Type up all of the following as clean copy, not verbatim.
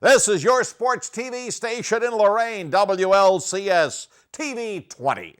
This is your sports TV station in Lorain, WLCS TV 20.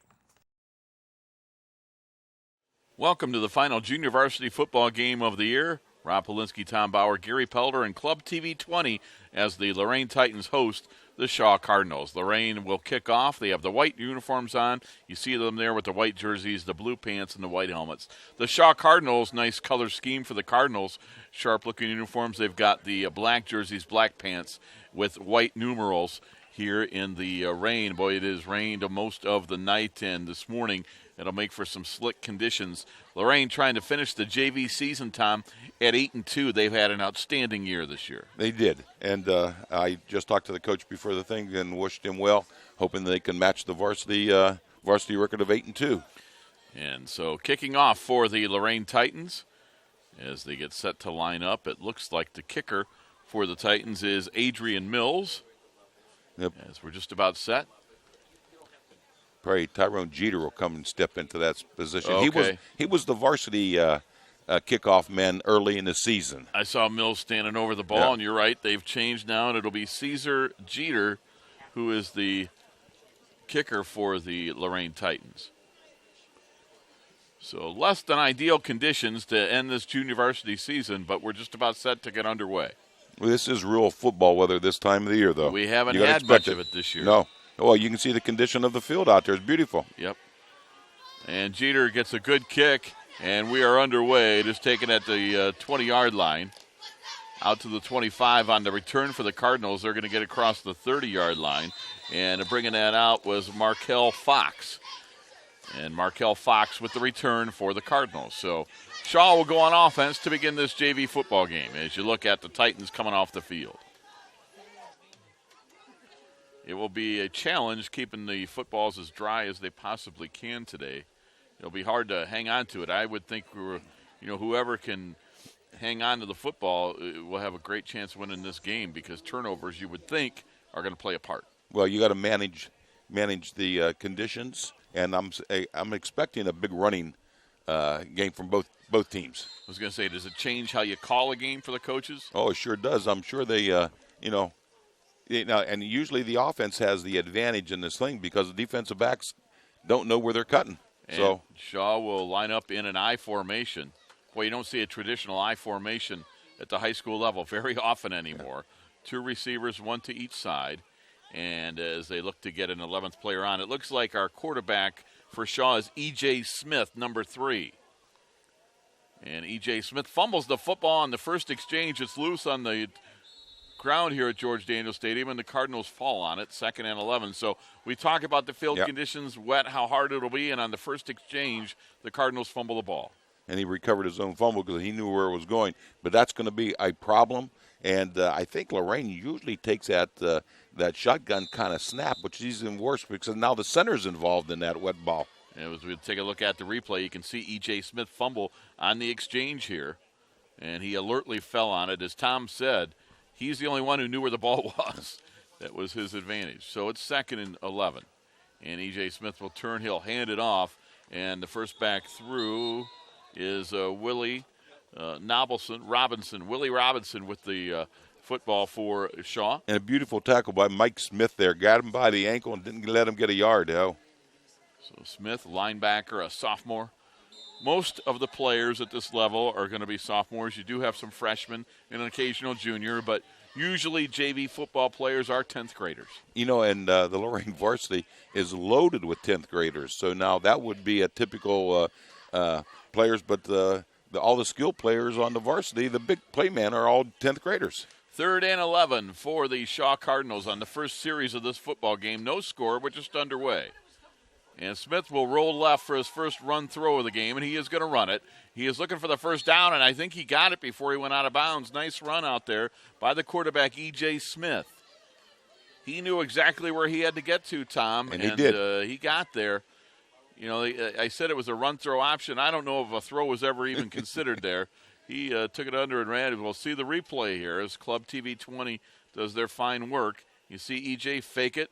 Welcome to the final junior varsity football game of the year. Rob Polinsky, Tom Bauer, Gary Pelder, and Club TV 20 as the Lorain Titans host the Shaw Cardinals. Lorain will kick off. They have the white uniforms on. You see them there with the white jerseys, the blue pants, and the white helmets. The Shaw Cardinals, nice color scheme for the Cardinals. Sharp-looking uniforms. They've got the black jerseys, black pants with white numerals here in the rain. Boy, it has rained most of the night, and this morning it'll make for some slick conditions. Lorain trying to finish the JV season, Tom, at 8-2. They've had an outstanding year this year. They did, and I just talked to the coach before the thing and wished him well, hoping they can match the varsity record of 8-2. And so kicking off for the Lorain Titans as they get set to line up. It looks like the kicker for the Titans is Adrian Mills. Yep. As we're just about set. Probably Tyrone Jeter will come and step into that position. Okay. He was the varsity kickoff man early in the season. I saw Mills standing over the ball, and you're right. They've changed now, and it'll be Caesar Jeter, who is the kicker for the Lorain Titans. So less than ideal conditions to end this junior varsity season, but we're just about set to get underway. Well, this is real football weather this time of the year, though. We haven't had much of it this year. No. Well, you can see the condition of the field out there. It's beautiful. Yep. And Jeter gets a good kick, and we are underway. It is taken at the 20-yard line. Out to the 25 on the return for the Cardinals. They're going to get across the 30-yard line. And bringing that out was Markel Fox. And Markel Fox with the return for the Cardinals. So Shaw will go on offense to begin this JV football game as you look at the Titans coming off the field. It will be a challenge keeping the footballs as dry as they possibly can today. It'll be hard to hang on to it. I would think whoever can hang on to the football will have a great chance of winning this game because turnovers, you would think, are going to play a part. Well, you got to manage the conditions, and I'm expecting a big running game from both teams. I was going to say, does it change how you call a game for the coaches? Oh, it sure does. I'm sure they, and usually the offense has the advantage in this thing because the defensive backs don't know where they're cutting. And so Shaw will line up in an I formation. Boy, you don't see a traditional I formation at the high school level very often anymore. Two receivers, one to each side. And as they look to get an 11th player on, it looks like our quarterback for Shaw is E.J. Smith, number 3. And E.J. Smith fumbles the football on the first exchange. It's loose on the ground here at George Daniels Stadium, and the Cardinals fall on it, 2nd and 11. So we talk about the field conditions, wet, how hard it'll be, and on the first exchange, the Cardinals fumble the ball. And he recovered his own fumble because he knew where it was going. But that's going to be a problem. And I think Lorain usually takes that shotgun kind of snap, which is even worse because now the center's involved in that wet ball. And as we take a look at the replay, you can see E.J. Smith fumble on the exchange here. And he alertly fell on it. As Tom said, he's the only one who knew where the ball was. That was his advantage. So it's 2nd and 11. And E.J. Smith will turn. He'll hand it off. And the first back through is Willie Robinson. Willie Robinson with the football for Shaw. And a beautiful tackle by Mike Smith there. Got him by the ankle and didn't let him get a yard. So Smith, linebacker, a sophomore. Most of the players at this level are going to be sophomores. You do have some freshmen and an occasional junior, but usually JV football players are 10th graders. And the Lorain Varsity is loaded with 10th graders. So now that would be a typical players, but all the skill players on the varsity, the big playmen, are all 10th graders. 3rd and 11 for the Shaw Cardinals on the first series of this football game. No score, but just underway. And Smith will roll left for his first run throw of the game, and he is going to run it. He is looking for the first down, and I think he got it before he went out of bounds. Nice run out there by the quarterback, E.J. Smith. He knew exactly where he had to get to, Tom, and he did. He got there. I said it was a run-throw option. I don't know if a throw was ever even considered there. He took it under and ran it. We'll see the replay here as Club TV 20 does their fine work. You see E.J. fake it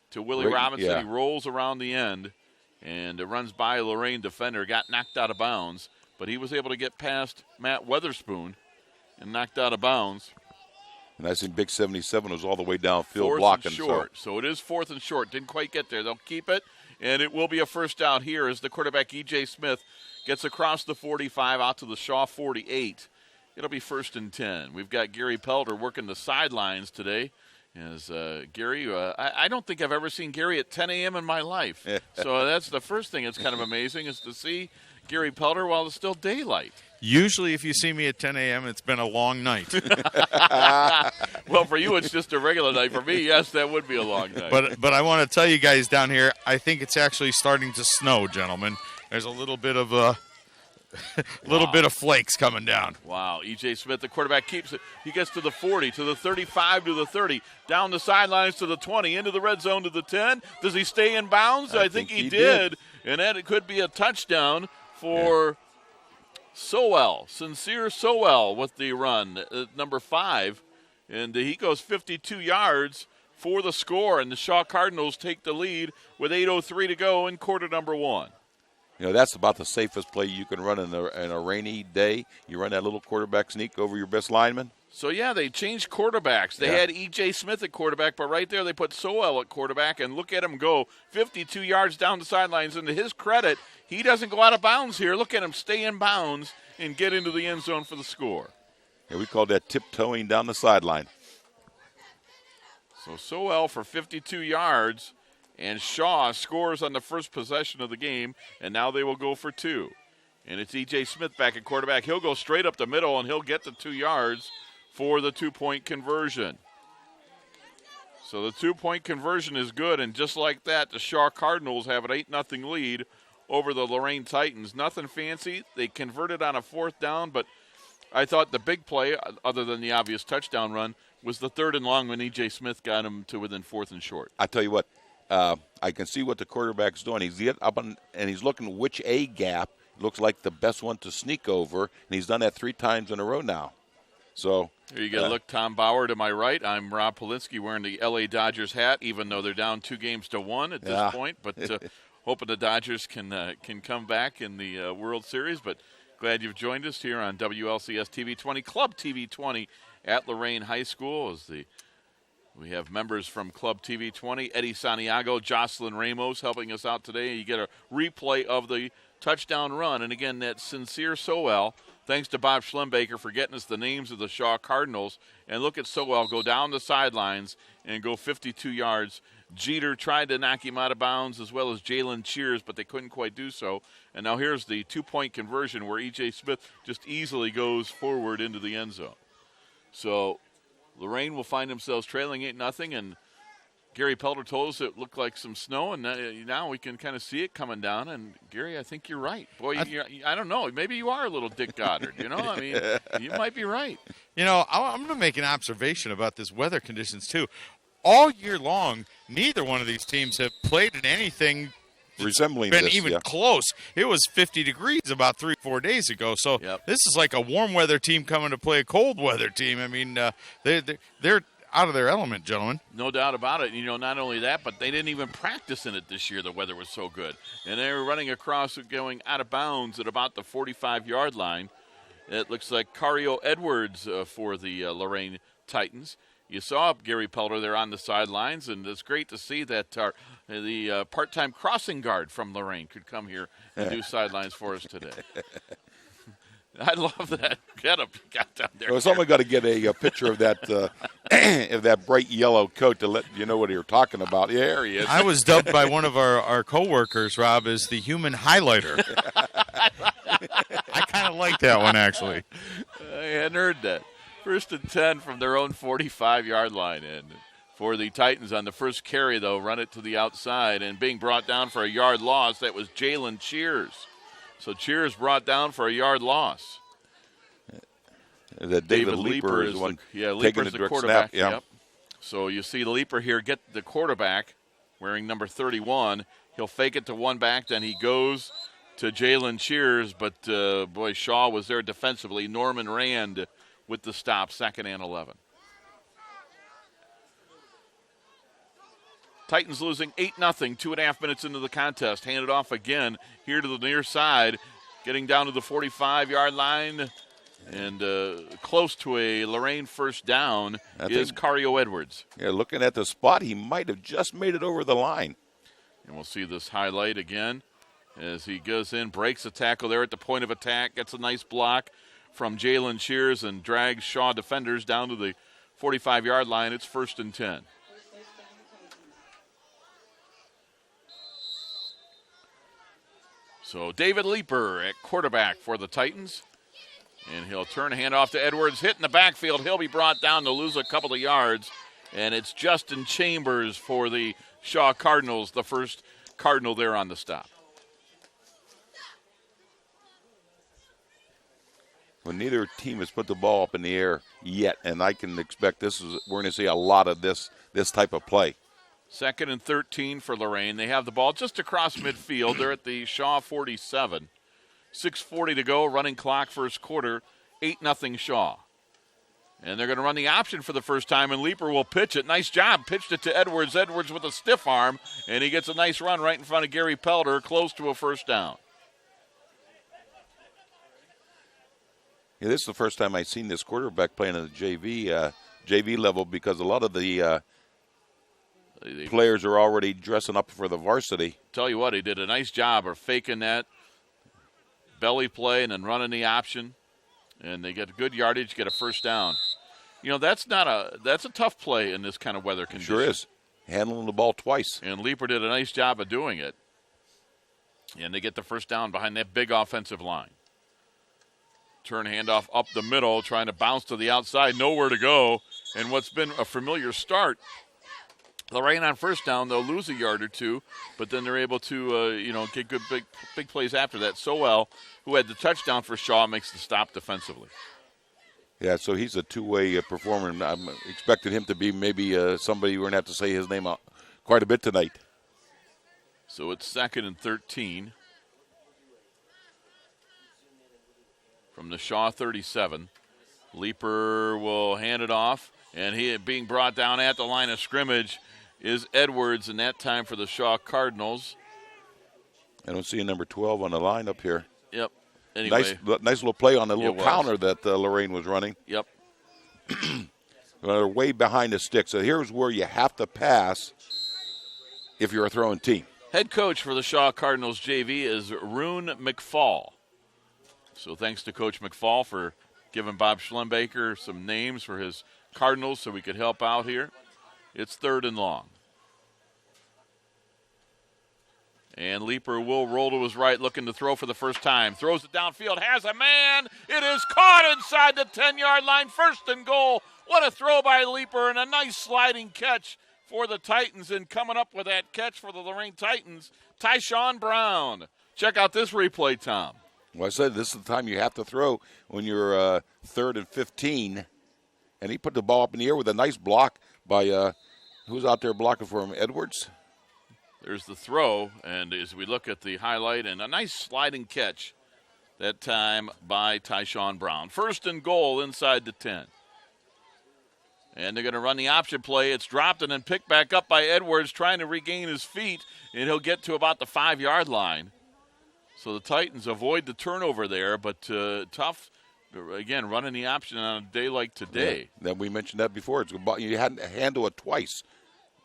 to Willie Robinson. Yeah. He rolls around the end and runs by a Lorain defender, got knocked out of bounds, but he was able to get past Matt Weatherspoon and knocked out of bounds. And I seen Big 77 was all the way downfield Fourth blocking. and short. So it is 4th and short. Didn't quite get there. They'll keep it, and it will be a first down here as the quarterback, E.J. Smith, gets across the 45 out to the Shaw 48. It'll be 1st and 10. We've got Gary Pelter working the sidelines today. As Gary, I don't think I've ever seen Gary at 10 a.m. in my life. So that's the first thing that's kind of amazing is to see Gary Pelter while it's still daylight. Usually if you see me at 10 a.m., it's been a long night. Well, for you, it's just a regular night. For me, yes, that would be a long night. But I want to tell you guys down here, I think it's actually starting to snow, gentlemen. There's a little bit of bit of flakes coming down. Wow, E.J. Smith, the quarterback, keeps it. He gets to the 40, to the 35, to the 30, down the sidelines to the 20, into the red zone to the 10. Does he stay in bounds? I think he did. And then it could be a touchdown for Sowell, Sincere Sowell with the run, number 5. And he goes 52 yards for the score, and the Shaw Cardinals take the lead with 8:03 to go in quarter number 1. You know, that's about the safest play you can run in a rainy day. You run that little quarterback sneak over your best lineman. So, yeah, they changed quarterbacks. They had E.J. Smith at quarterback, but right there they put Sowell at quarterback, and look at him go 52 yards down the sidelines. And to his credit, he doesn't go out of bounds here. Look at him stay in bounds and get into the end zone for the score. Yeah, we call that tiptoeing down the sideline. So Sowell for 52 yards, and Shaw scores on the first possession of the game, and now they will go for 2. And it's E.J. Smith back at quarterback. He'll go straight up the middle, and he'll get the 2 yards for the 2-point conversion. So the 2-point conversion is good, and just like that, the Shaw Cardinals have an 8-0 lead over the Lorain Titans. Nothing fancy. They converted on a 4th down, but I thought the big play, other than the obvious touchdown run, was the 3rd and long when E.J. Smith got him to within 4th and short. I tell you what, I can see what the quarterback's doing. He's up and he's looking which A gap looks like the best one to sneak over, and he's done that 3 times in a row now. So here you go. Look, Tom Bauer to my right. I'm Rob Polinsky wearing the L.A. Dodgers hat, even though they're down 2-1 at this point. But hoping the Dodgers can come back in the World Series. But glad you've joined us here on WLCS TV 20, Club TV 20 at Lorain High School. We have members from Club TV 20, Eddie Santiago, Jocelyn Ramos helping us out today. You get a replay of the touchdown run. And again, that Sincere Sowell. Thanks to Bob Schlembaker for getting us the names of the Shaw Cardinals. And look at Sowell go down the sidelines and go 52 yards. Jeter tried to knock him out of bounds as well as Jalen Cheers, but they couldn't quite do so. And now here's the 2-point conversion where E.J. Smith just easily goes forward into the end zone. So Lorain will find themselves trailing 8-0, and Gary Pelter told us it looked like some snow, and now we can kind of see it coming down. And, Gary, I think you're right. Boy, I don't know. Maybe you are a little Dick Goddard, you know? I mean, you might be right. You know, I'm going to make an observation about this weather conditions, too. All year long, neither one of these teams have played in anything resembling been this, even close. It was 50 degrees about 3-4 days ago. So This is like a warm weather team coming to play a cold weather team. I mean, they're out of their element, gentlemen. No doubt about it. You know, not only that, but they didn't even practice in it this year. The weather was so good. And they were running across, going out of bounds at about the 45-yard line. It looks like Cario Edwards for the Lorain Titans. You saw Gary Pelter there on the sidelines, and it's great to see that the part-time crossing guard from Lorain could come here and do sidelines for us today. I love that getup you got down there. Well, someone got to get a picture of that of that bright yellow coat to let you know what you're talking about. Yeah, there he is. I was dubbed by one of our coworkers, Rob, as the human highlighter. I kind of like that one, actually. I hadn't heard that. 1st and 10 from their own 45-yard line. And for the Titans on the first carry, though, run it to the outside. And being brought down for a yard loss, that was Jalen Cheers. So Cheers brought down for a yard loss. That David Leeper is the one taking the direct quarterback. Snap. Yeah. Yep. So you see Leeper here get the quarterback wearing number 31. He'll fake it to one back, then he goes to Jalen Cheers. But, boy, Shaw was there defensively. Norman Rand with the stop, 2nd and 11. Titans losing 8-0, 2.5 minutes into the contest. Handed off again here to the near side. Getting down to the 45-yard line And close to a Lorain first down is Cario Edwards. Yeah, looking at the spot, he might have just made it over the line. And we'll see this highlight again as he goes in, breaks the tackle there at the point of attack, gets a nice block from Jalen Shears and drags Shaw defenders down to the 45-yard line. It's 1st and 10. So David Leeper at quarterback for the Titans. And he'll turn a handoff to Edwards, hit in the backfield. He'll be brought down to lose a couple of yards. And it's Justin Chambers for the Shaw Cardinals, the first Cardinal there on the stop. Well, neither team has put the ball up in the air yet, and I can expect we're going to see a lot of this type of play. 2nd and 13 for Lorain. They have the ball just across midfield. They're at the Shaw 47. 6:40 to go, running clock first quarter, 8-0 Shaw. And they're going to run the option for the first time, and Leeper will pitch it. Nice job, pitched it to Edwards. Edwards with a stiff arm, and he gets a nice run right in front of Gary Pelder, close to a first down. Yeah, this is the first time I've seen this quarterback playing at the JV level, because a lot of the players are already dressing up for the varsity. Tell you what, he did a nice job of faking that belly play and then running the option, and they get good yardage, get a first down. You know, that's a tough play in this kind of weather condition. Sure is. Handling the ball twice. And Leeper did a nice job of doing it. And they get the first down behind that big offensive line. Turn handoff up the middle, trying to bounce to the outside, nowhere to go. And what's been a familiar start, Lorain on first down, they'll lose a yard or two, but then they're able to, get good big plays after that. Sowell, who had the touchdown for Shaw, makes the stop defensively. Yeah, so he's a two-way performer, and I'm expecting him to be maybe somebody we're going to have to say his name quite a bit tonight. So it's 2nd and 13 from the Shaw 37. Leeper will hand it off, and he being brought down at the line of scrimmage is Edwards, and that time for the Shaw Cardinals. I don't see a number 12 on the line up here. Yep. Anyway. Nice little play on the little counter that Lorain was running. Yep. They're way behind the stick. So here's where you have to pass if you're a throwing team. Head coach for the Shaw Cardinals JV is Rune McFall. So thanks to Coach McFall for giving Bob Schlembaker some names for his Cardinals so we could help out here. It's 3rd and long. And Leeper will roll to his right, looking to throw for the first time. Throws it downfield, has a man. It is caught inside the 10-yard line. 1st and goal. What a throw by Leeper, and a nice sliding catch for the Titans. And coming up with that catch for the Lorain Titans, Tyshawn Brown. Check out this replay, Tom. Well, I said this is the time you have to throw when you're 3rd and 15. And he put the ball up in the air with a nice block by who's out there blocking for him, Edwards? There's the throw, and as we look at the highlight, and a nice sliding catch that time by Tyshawn Brown. 1st and goal inside the 10. And they're going to run the option play. It's dropped and then picked back up by Edwards, trying to regain his feet, and he'll get to about the 5-yard line. So the Titans avoid the turnover there, but tough, again, running the option on a day like today. Yeah, then we mentioned that before. You had to handle it twice.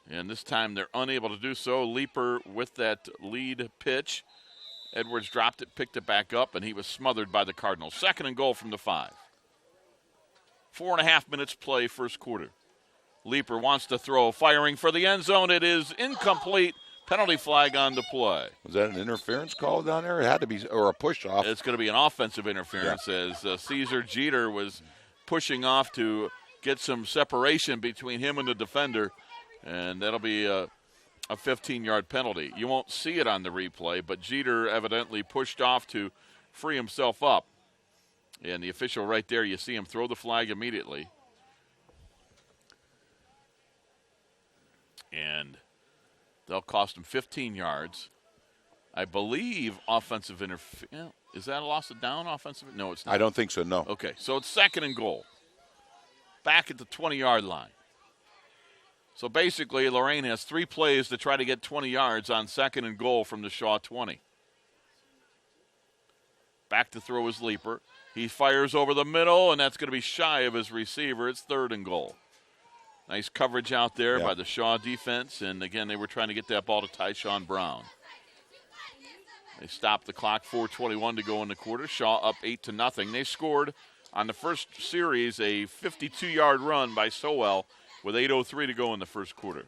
And this time they're unable to do so. Leeper with that lead pitch. Edwards dropped it, picked it back up, and he was smothered by the Cardinals. 2nd and goal from the 5. 4.5 minutes play, first quarter. Leeper wants to throw, firing for the end zone. It is incomplete. Penalty flag on the play. Was that an interference call down there? It had to be, or a push off. It's going to be an offensive interference as Caesar Jeter was pushing off to get some separation between him and the defender. And that'll be a 15-yard penalty. You won't see it on the replay, but Jeter evidently pushed off to free himself up. And the official right there, you see him throw the flag immediately. And they'll cost him 15 yards. I believe offensive interference. Is that a loss of down offensive? No, it's not. I don't think so, no. Okay, so it's 2nd and goal. Back at the 20-yard line. So basically, Lorain has 3 plays to try to get 20 yards on 2nd and goal from the Shaw 20. Back to throw is Leeper. He fires over the middle, and that's going to be shy of his receiver. It's 3rd and goal. Nice coverage out there by the Shaw defense, and again, they were trying to get that ball to Tyshawn Brown. They stopped the clock, 4:21 to go in the quarter. Shaw up 8-0. They scored on the first series a 52-yard run by Sowell with 8:03 to go in the first quarter.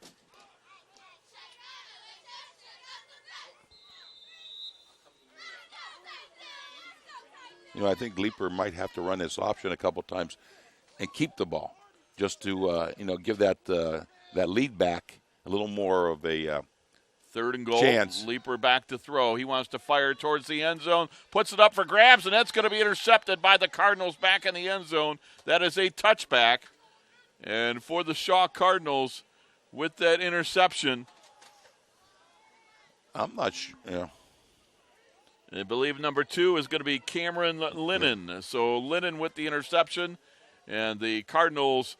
I think Leeper might have to run this option a couple times and keep the ball, just to give that lead back a little more of a 3rd and goal. Chance. Leeper back to throw. He wants to fire towards the end zone, puts it up for grabs, and that's going to be intercepted by the Cardinals back in the end zone. That is a touchback. And for the Shaw Cardinals, with that interception, I'm not sure. I believe number 2 is going to be Cameron Lennon. So Lennon with the interception, and the Cardinals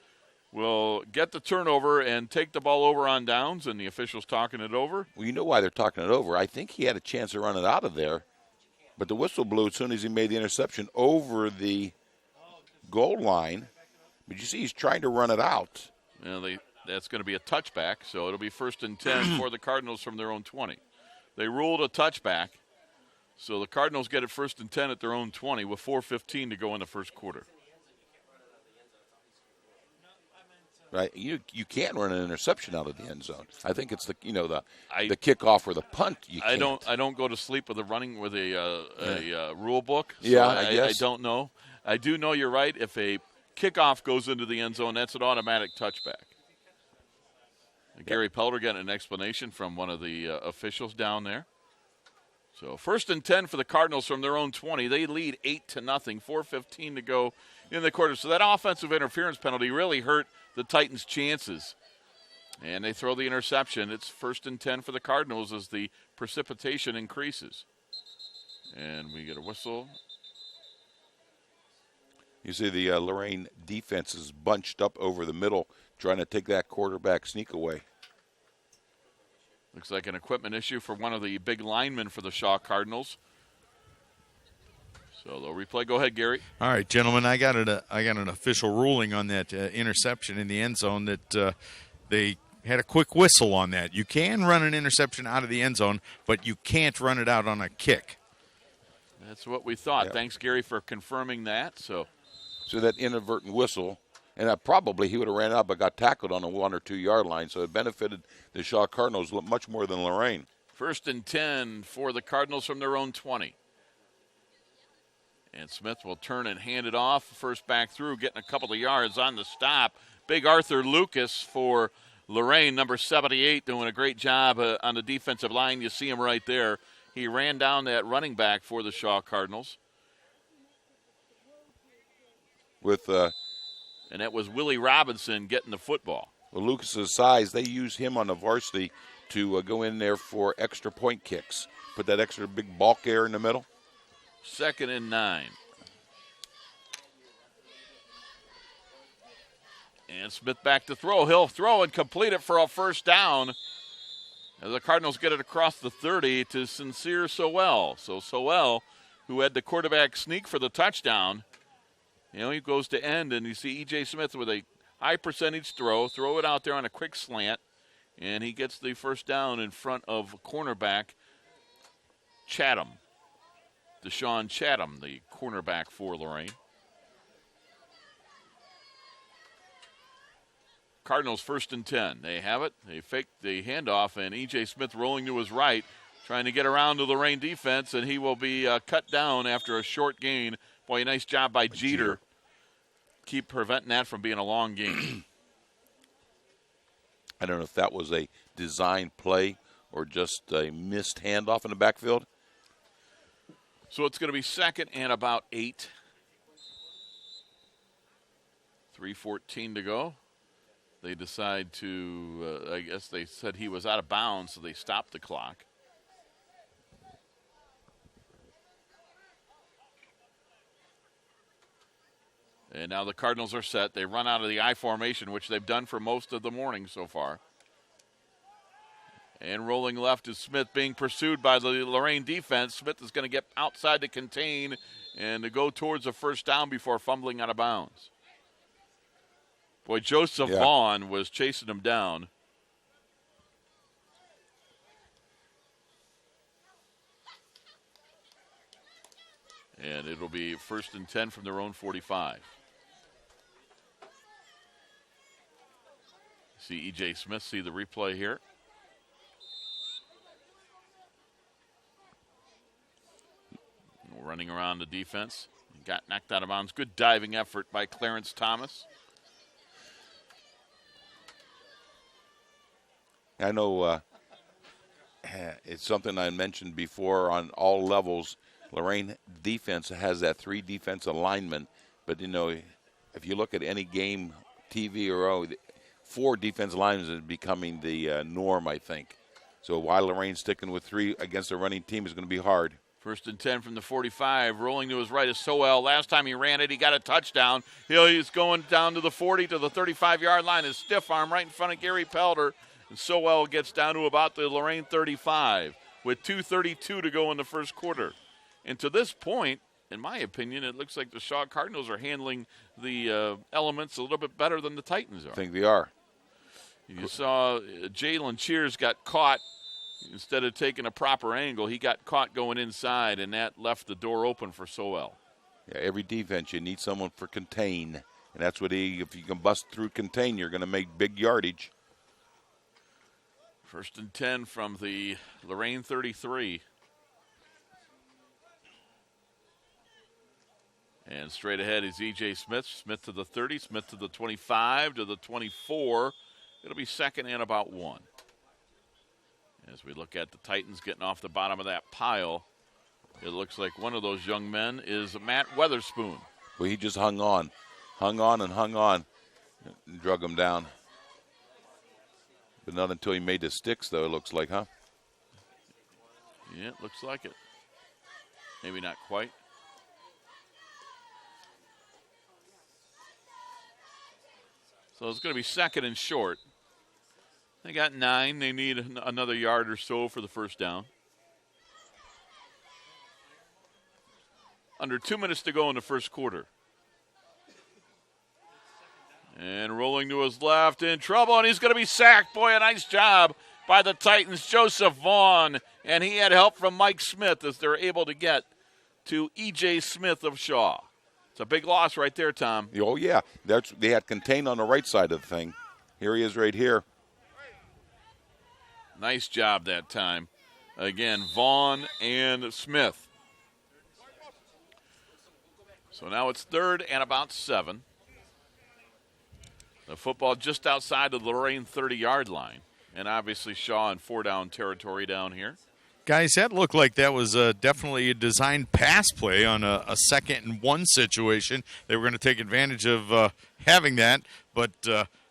will get the turnover and take the ball over on downs, and the officials talking it over. Well, you know why they're talking it over. I think he had a chance to run it out of there, but the whistle blew as soon as he made the interception over the goal line. But you see he's trying to run it out. That's going to be a touchback, so it'll be 1st and 10 for the Cardinals from their own 20. They ruled a touchback, so the Cardinals get it 1st and 10 at their own 20 with 4:15 to go in the first quarter. Right, you can't run an interception out of the end zone. I think it's the kickoff or the punt. You can't. I don't go to sleep with a rule book. So Yeah, I guess. I don't know. I do know you're right. If a kickoff goes into the end zone, that's an automatic touchback. Gary Pelder getting an explanation from one of the officials down there. So 1st and 10 for the Cardinals from their own 20. They lead 8-0. 4:15 to go in the quarter. So that offensive interference penalty really hurt the Titans' chances. And they throw the interception. It's 1st and 10 for the Cardinals as the precipitation increases. And we get a whistle. You see the Lorain defense is bunched up over the middle, trying to take that quarterback sneak away. Looks like an equipment issue for one of the big linemen for the Shaw Cardinals. So they'll replay. Go ahead, Gary. All right, gentlemen, I got an official ruling on that interception in the end zone that they had a quick whistle on that. You can run an interception out of the end zone, but you can't run it out on a kick. That's what we thought. Yep. Thanks, Gary, for confirming that. So that inadvertent whistle, and probably he would have ran out but got tackled on a 1 or 2 yard line, so it benefited the Shaw Cardinals much more than Lorain. 1st and 10 for the Cardinals from their own 20. And Smith will turn and hand it off. First back through, getting a couple of yards on the stop. Big Arthur Lucas for Lorain, number 78, doing a great job on the defensive line. You see him right there. He ran down that running back for the Shaw Cardinals. And that was Willie Robinson getting the football. Well, Lucas's size, they use him on the varsity to go in there for extra point kicks. Put that extra big bulk air in the middle. 2nd and 9. And Smith back to throw. He'll throw and complete it for a first down. As the Cardinals get it across the 30 to Sincere Sowell. So Sowell, who had the quarterback sneak for the touchdown, he goes to end, and you see E.J. Smith with a high percentage throw it out there on a quick slant, and he gets the first down in front of cornerback Chatham. Deshaun Chatham, the cornerback for Lorain. Cardinals 1st and 10. They have it. They fake the handoff, and E.J. Smith rolling to his right, trying to get around to the Lorain defense, and he will be cut down after a short gain. Boy, nice job by Jeter. Keep preventing that from being a long game. I don't know if that was a design play or just a missed handoff in the backfield. So it's going to be 2nd and about 8. 3:14 to go. They decide to, I guess they said he was out of bounds, so they stopped the clock. And now the Cardinals are set. They run out of the I formation, which they've done for most of the morning so far. And rolling left is Smith being pursued by the Lorain defense. Smith is going to get outside to contain, and to go towards a first down before fumbling out of bounds. Boy, Joseph Vaughn was chasing him down. And it'll be 1st and 10 from their own 45. See E.J. Smith, see the replay here. Running around the defense. Got knocked out of bounds. Good diving effort by Clarence Thomas. I know it's something I mentioned before on all levels. Lorain defense has that 3 defensive linemen, but, if you look at any game, TV or 4 defensive linemen is becoming the norm, I think. So why Lorain's sticking with 3 against a running team is going to be hard. 1st and 10 from the 45. Rolling to his right is Sowell. Last time he ran it, he got a touchdown. He's going down to the 40 to the 35-yard line. His stiff arm right in front of Gary Pelder. And Sowell gets down to about the Lorain 35 with 2:32 to go in the first quarter. And to this point, in my opinion, it looks like the Shaw Cardinals are handling the elements a little bit better than the Titans are. I think they are. You saw Jalen Cheers got caught. Instead of taking a proper angle, he got caught going inside, and that left the door open for Sowell. Yeah, every defense, you need someone for contain. And that's what if you can bust through contain, you're going to make big yardage. 1st and 10 from the Lorain 33. And straight ahead is E.J. Smith. Smith to the 30, Smith to the 25, to the 24. It'll be 2nd and about 1. As we look at the Titans getting off the bottom of that pile, it looks like one of those young men is Matt Weatherspoon. Well, he just hung on and drug him down. But not until he made the sticks, though, it looks like, huh? Yeah, it looks like it. Maybe not quite. So it's going to be 2nd and short. They got 9. They need another yard or so for the first down. Under 2 minutes to go in the first quarter. And rolling to his left, in trouble, and he's going to be sacked. Boy, a nice job by the Titans, Joseph Vaughn. And he had help from Mike Smith as they're able to get to E.J. Smith of Shaw. It's a big loss right there, Tom. Oh, yeah. They had contained on the right side of the thing. Here he is right here. Nice job that time. Again, Vaughn and Smith. So now it's 3rd and about 7. The football just outside of the Lorain 30-yard line. And obviously Shaw in 4-down territory down here. Guys, that looked like that was definitely a designed pass play on a 2nd and 1 situation. They were going to take advantage of having that, but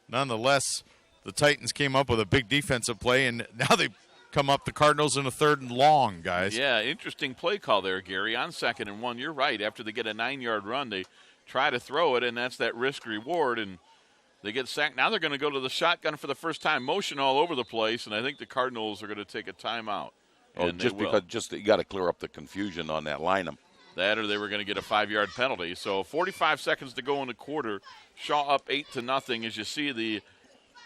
nonetheless, the Titans came up with a big defensive play, and now they come up the Cardinals in a 3rd and long, guys. Yeah, interesting play call there, Gary, on 2nd and 1. You're right. After they get a 9-yard run, they try to throw it, and that's that risk-reward, and they get sacked. Now they're going to go to the shotgun for the first time. Motion all over the place, and I think the Cardinals are going to take a timeout. Oh, just you got to clear up the confusion on that lineup. That or they were going to get a 5-yard penalty. So 45 seconds to go in the quarter. Shaw up 8-0 as you see the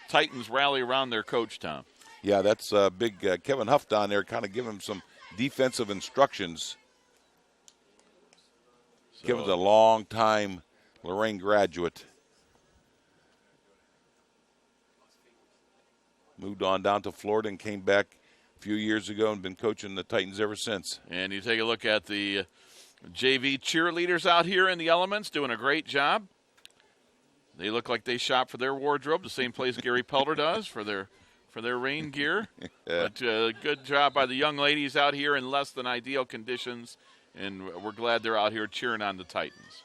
Titans rally around their coach, Tom. Yeah, that's big Kevin Huff down there kind of giving him some defensive instructions. So, Kevin's a long-time Lorain graduate. Moved on down to Florida and came back a few years ago and been coaching the Titans ever since. And you take a look at the JV cheerleaders out here in the elements doing a great job. They look like they shop for their wardrobe, the same place Gary Pelder does for their rain gear. But good job by the young ladies out here in less than ideal conditions, and we're glad they're out here cheering on the Titans.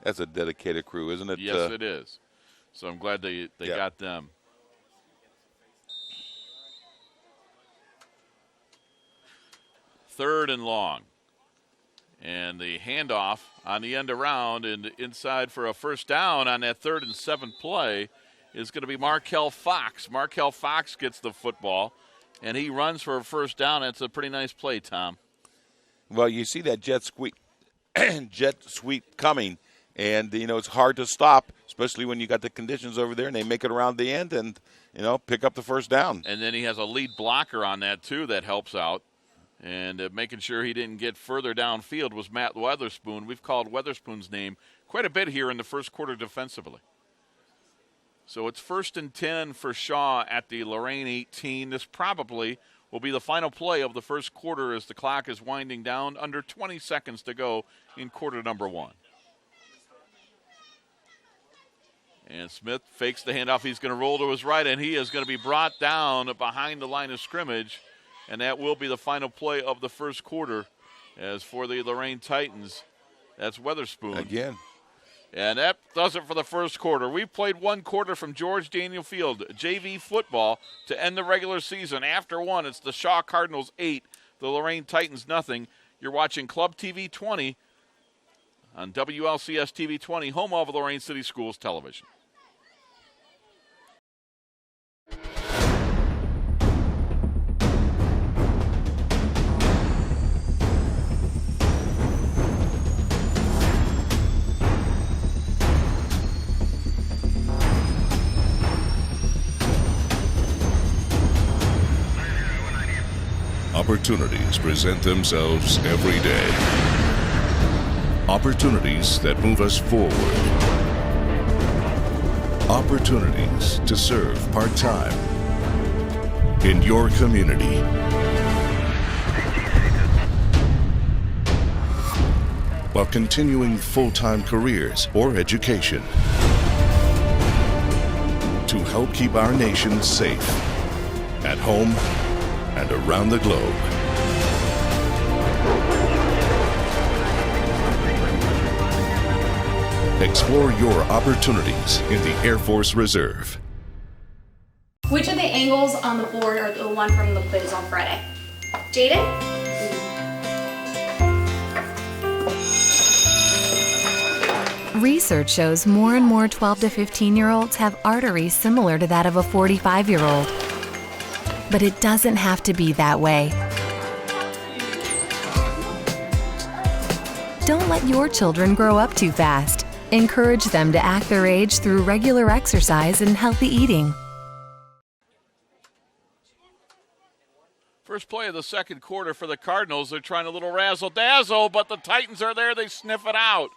That's a dedicated crew, isn't it? Yes, it is. So I'm glad they got them. Third and long. And the handoff on the end around and inside for a first down on that 3rd and 7 play is going to be Markel Fox. Markel Fox gets the football, and he runs for a first down. That's a pretty nice play, Tom. Well, you see that jet sweep coming, and it's hard to stop, especially when you got the conditions over there, and they make it around the end and pick up the first down. And then he has a lead blocker on that too that helps out. And making sure he didn't get further downfield was Matt Weatherspoon. We've called Weatherspoon's name quite a bit here in the first quarter defensively. So it's 1st and 10 for Shaw at the Lorain 18. This probably will be the final play of the first quarter as the clock is winding down. Under 20 seconds to go in quarter number 1. And Smith fakes the handoff. He's going to roll to his right, and he is going to be brought down behind the line of scrimmage. And that will be the final play of the first quarter. As for the Lorain Titans, that's Weatherspoon. Again. And that does it for the first quarter. We played one quarter from George Daniel Field, JV football, to end the regular season. After one, it's the Shaw Cardinals 8, the Lorain Titans nothing. You're watching Club TV 20 on WLCS TV 20, home of Lorain City Schools Television. Opportunities present themselves every day. Opportunities that move us forward. Opportunities to serve part-time in your community. While continuing full-time careers or education. To help keep our nation safe at home and around the globe. Explore your opportunities in the Air Force Reserve. Which of the angles on the board are the one from the quiz on Friday? Jaden? Research shows more and more 12 to 15-year-olds have arteries similar to that of a 45-year-old. But it doesn't have to be that way. Don't let your children grow up too fast. Encourage them to act their age through regular exercise and healthy eating. First play of the second quarter for the Cardinals. They're trying a little razzle-dazzle, but the Titans are there. They sniff it out.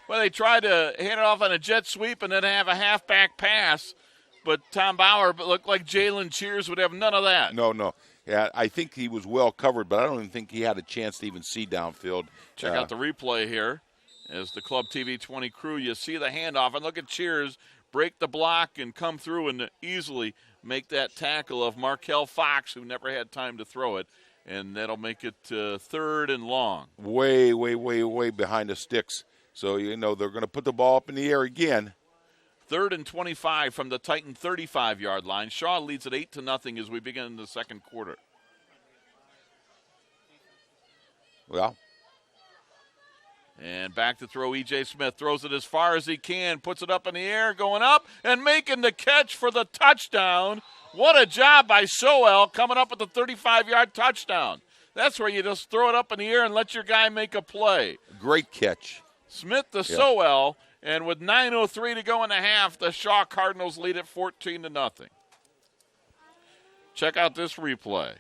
Well, they tried to hand it off on a jet sweep and then have a halfback pass. But Tom Bauer looked like Jalen Cheers would have none of that. No. Yeah, I think he was well covered, but I don't even think he had a chance to even see downfield. Check out the replay here. As the Club TV 20 crew, you see the handoff, and look at Cheers break the block and come through and easily make that tackle of Markel Fox, who never had time to throw it, and that'll make it 3rd and long. Way behind the sticks. So, they're going to put the ball up in the air again. 3rd and 25 from the Titan 35-yard line. Shaw leads it 8-0 as we begin the second quarter. Well. And back to throw, E.J. Smith throws it as far as he can, puts it up in the air, going up, and making the catch for the touchdown. What a job by Sowell coming up with the 35-yard touchdown. That's where you just throw it up in the air and let your guy make a play. Great catch. Smith to Sowell. And with 9:03 to go in the half, the Shaw Cardinals lead it 14-0. Check out this replay.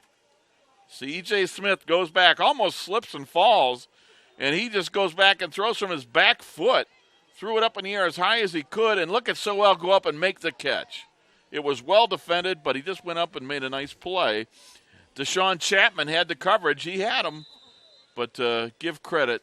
See, E.J. Smith goes back, almost slips and falls, and he just goes back and throws from his back foot, threw it up in the air as high as he could, and look at Sowell go up and make the catch. It was well defended, but he just went up and made a nice play. Deshaun Chapman had the coverage. He had him, but give credit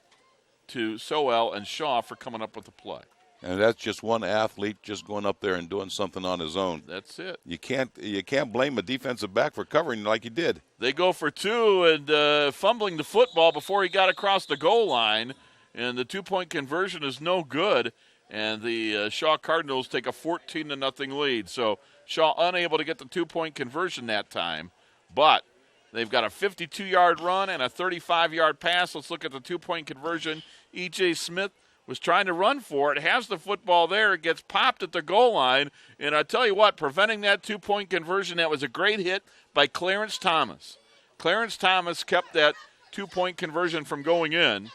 to Sowell and Shaw for coming up with the play. And that's just one athlete just going up there and doing something on his own. That's it. You can't blame a defensive back for covering like he did. They go for 2 and fumbling the football before he got across the goal line, and the 2-point conversion is no good, and the Shaw Cardinals take a 14-0 lead. So Shaw unable to get the 2-point conversion that time, but they've got a 52-yard run and a 35-yard pass. Let's look at the 2-point conversion. E.J. Smith was trying to run for it, has the football there, it gets popped at the goal line, and I tell you what, preventing that 2-point conversion, that was a great hit by Clarence Thomas. Clarence Thomas kept that two-point conversion from going in.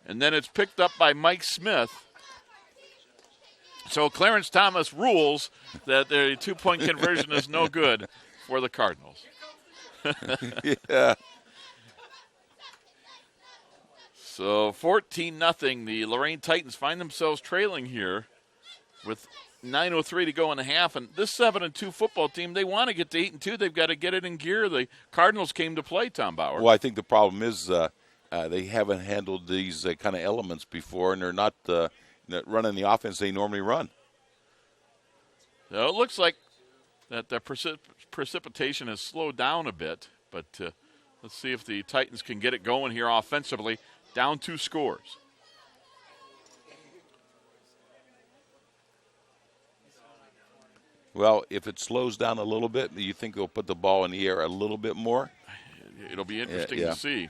And then it's picked up by Mike Smith. So Clarence Thomas rules that the two-point conversion is no good for the Cardinals. Yeah. So 14-0. The Lorain Titans find themselves trailing here with 9:03 to go in the half. And this 7-2 football team, they want to get to 8-2. They've got to get it in gear. The Cardinals came to play, Tom Bauer. Well, I think the problem is they haven't handled these kind of elements before, and they're not running the offense they normally run. So it looks like that the precipitation has slowed down a bit, but let's see if the Titans can get it going here offensively. Down 2 scores. Well, if it slows down a little bit, you think they'll put the ball in the air a little bit more? It'll be interesting to see.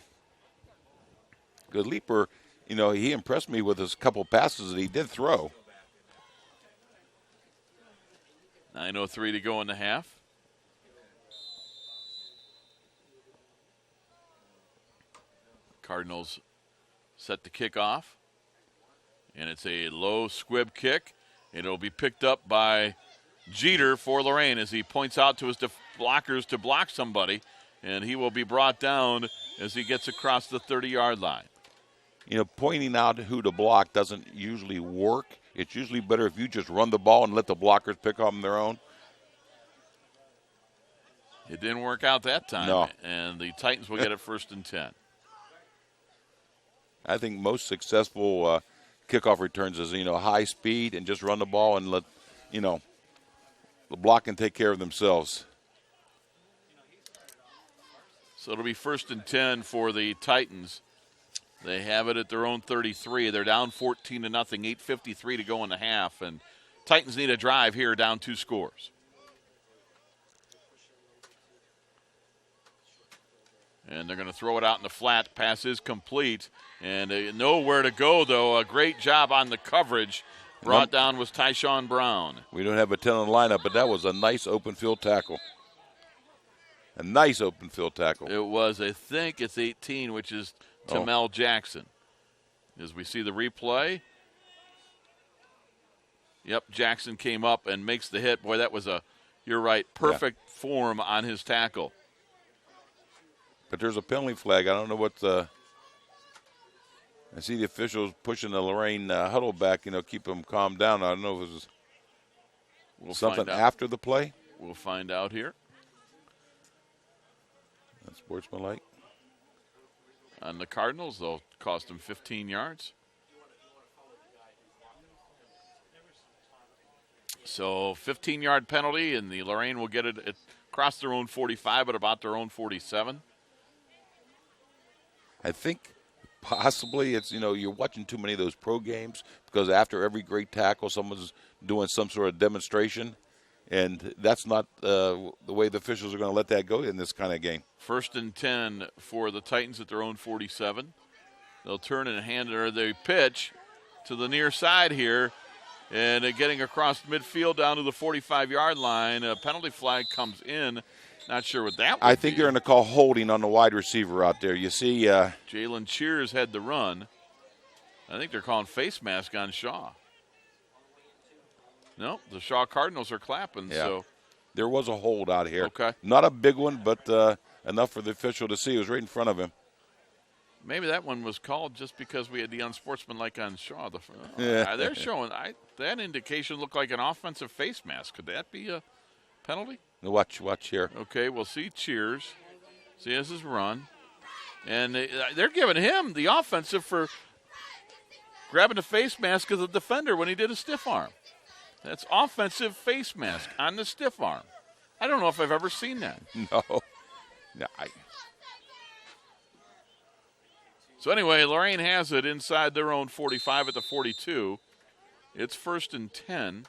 Because Leeper, he impressed me with his couple passes that he did throw. 9:03 to go in the half. Cardinals set to kick off. And it's a low squib kick. It'll be picked up by Jeter for Lorain as he points out to his blockers to block somebody. And he will be brought down as he gets across the 30-yard line. Pointing out who to block doesn't usually work. It's usually better if you just run the ball and let the blockers pick up on their own. It didn't work out that time. No. And the Titans will get it 1st and 10. I think most successful kickoff returns is, high speed and just run the ball and let, the block can take care of themselves. So it'll be 1st and 10 for the Titans. They have it at their own 33. They're down 14-0, 8:53 to go in the half. And Titans need a drive here, down 2 scores. And they're going to throw it out in the flat. Pass is complete. And nowhere to go, though. A great job on the coverage. Brought down was Tyshawn Brown. We don't have a 10 on the lineup, but that was a nice open field tackle. A nice open field tackle. It was, I think it's 18, which is Tamel Jackson. As we see the replay. Yep, Jackson came up and makes the hit. Boy, that was you're right, perfect form on his tackle. But there's a penalty flag. I don't know what I see the officials pushing the Lorain huddle back, keep them calmed down. I don't know if it was something after the play. We'll find out here. That's sportsmanlike. On the Cardinals, they'll cost them 15 yards. So 15-yard penalty, and the Lorain will get it across their own 45 at about their own 47. I think possibly it's, you're watching too many of those pro games because after every great tackle, someone's doing some sort of demonstration, and that's not the way the officials are going to let that go in this kind of game. 1st and 10 for the Titans at their own 47. They'll turn and hand the pitch to the near side here, and getting across midfield down to the 45-yard line. A penalty flag comes in. Not sure what that would I think they're going to call holding on the wide receiver out there. You see. Jalen Cheers had the run. I think they're calling face mask on Shaw. No, the Shaw Cardinals are clapping. Yeah. So there was a hold out here. Okay. Not a big one, but enough for the official to see. It was right in front of him. Maybe that one was called just because we had the unsportsmanlike on Shaw. Yeah. They're showing that indication looked like an offensive face mask. Could that be a penalty? Watch here. Okay, we'll see Cheers. See this is run. And they're giving him the offensive for grabbing the face mask of the defender when he did a stiff arm. That's offensive face mask on the stiff arm. I don't know if I've ever seen that. No. So anyway, Lorain has it inside their own 45 at the 42. It's 1st and 10.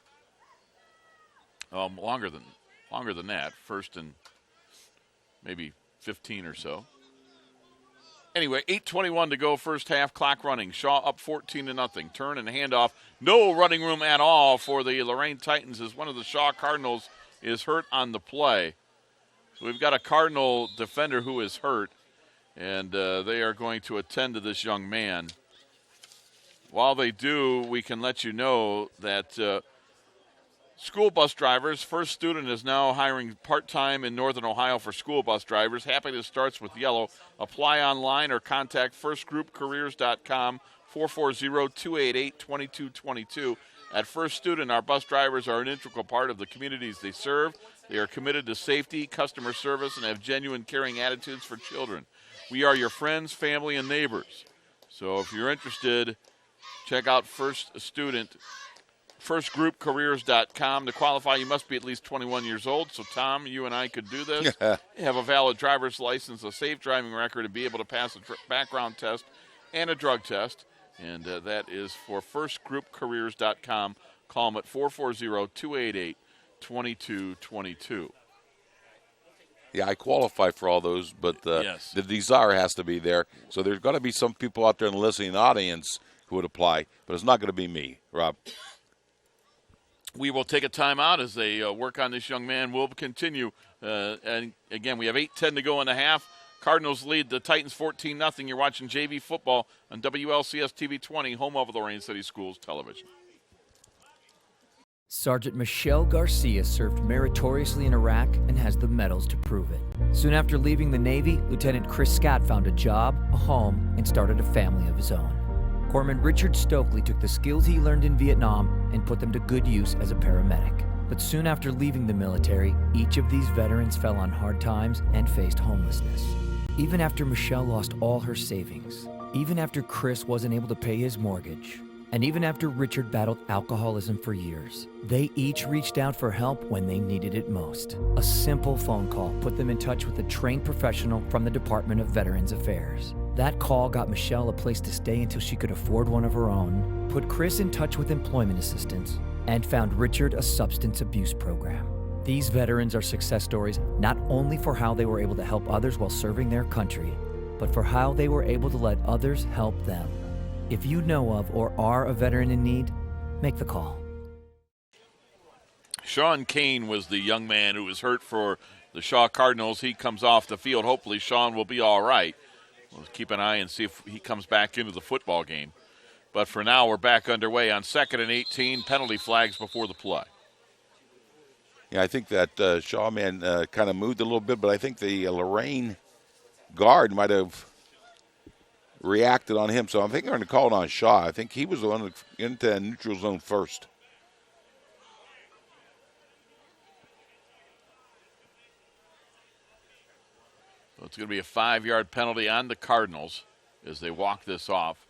Longer than that. 1st and maybe 15 or so. Anyway, 8:21 to go, first half, clock running. Shaw up 14-0. Turn and handoff. No running room at all for the Lorain Titans as one of the Shaw Cardinals is hurt on the play. So we've got a Cardinal defender who is hurt. and they are going to attend to this young man. While they do, we can let you know that school bus drivers, First Student is now hiring part-time in Northern Ohio for school bus drivers. Happiness starts with yellow. Apply online or contact firstgroupcareers.com, 440-288-2222. At First Student, our bus drivers are an integral part of the communities they serve. They are committed to safety, customer service, and have genuine caring attitudes for children. We are your friends, family, and neighbors. So if you're interested, check out First Student, firstgroupcareers.com. To qualify, you must be at least 21 years old. So, Tom, you and I could do this. You have a valid driver's license, a safe driving record, and be able to pass a background test and a drug test. And that is for firstgroupcareers.com. Call them at 440-288-2222. Yeah, I qualify for all those, but Yes. the desire has to be there. So there's going to be some people out there in the listening audience who would apply, but it's not going to be me, Rob. We will take a timeout as they work on this young man. We'll continue. And, again, we have 8:10 to go in the half. Cardinals lead the Titans 14-0. You're watching JV football on WLCS TV 20, home of Lorain City Schools Television. Sergeant Michelle Garcia served meritoriously in Iraq and has the medals to prove it. Soon after leaving the Navy, Lieutenant Chris Scott found a job, a home, and started a family of his own. Corpsman Richard Stokely took the skills he learned in Vietnam and put them to good use as a paramedic. But soon after leaving the military, each of these veterans fell on hard times and faced homelessness. Even after Michelle lost all her savings, even after Chris wasn't able to pay his mortgage, and even after Richard battled alcoholism for years, they each reached out for help when they needed it most. A simple phone call put them in touch with a trained professional from the Department of Veterans Affairs. That call got Michelle a place to stay until she could afford one of her own, put Chris in touch with employment assistance, and found Richard a substance abuse program. These veterans are success stories not only for how they were able to help others while serving their country, but for how they were able to let others help them. If you know of or are a veteran in need, make the call. Sean Kane was the young man who was hurt for the Shaw Cardinals. He comes off the field. Hopefully Sean will be all right. We'll keep an eye and see if he comes back into the football game. But for now, we're back underway on 2nd and 18. Penalty flags before the play. Yeah, I think that Shaw man kind of moved a little bit, but I think the Lorain guard might have reacted on him. So I think they're going to call it on Shaw. I think he was the one into neutral zone first. So it's going to be a 5-yard penalty on the Cardinals as they walk this off.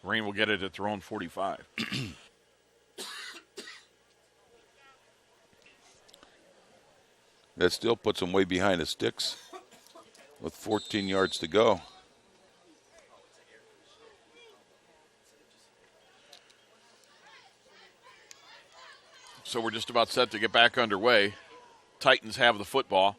Lorain will get it at their own 45. That still puts them way behind the sticks with 14 yards to go. So we're just about set to get back underway. Titans have the football.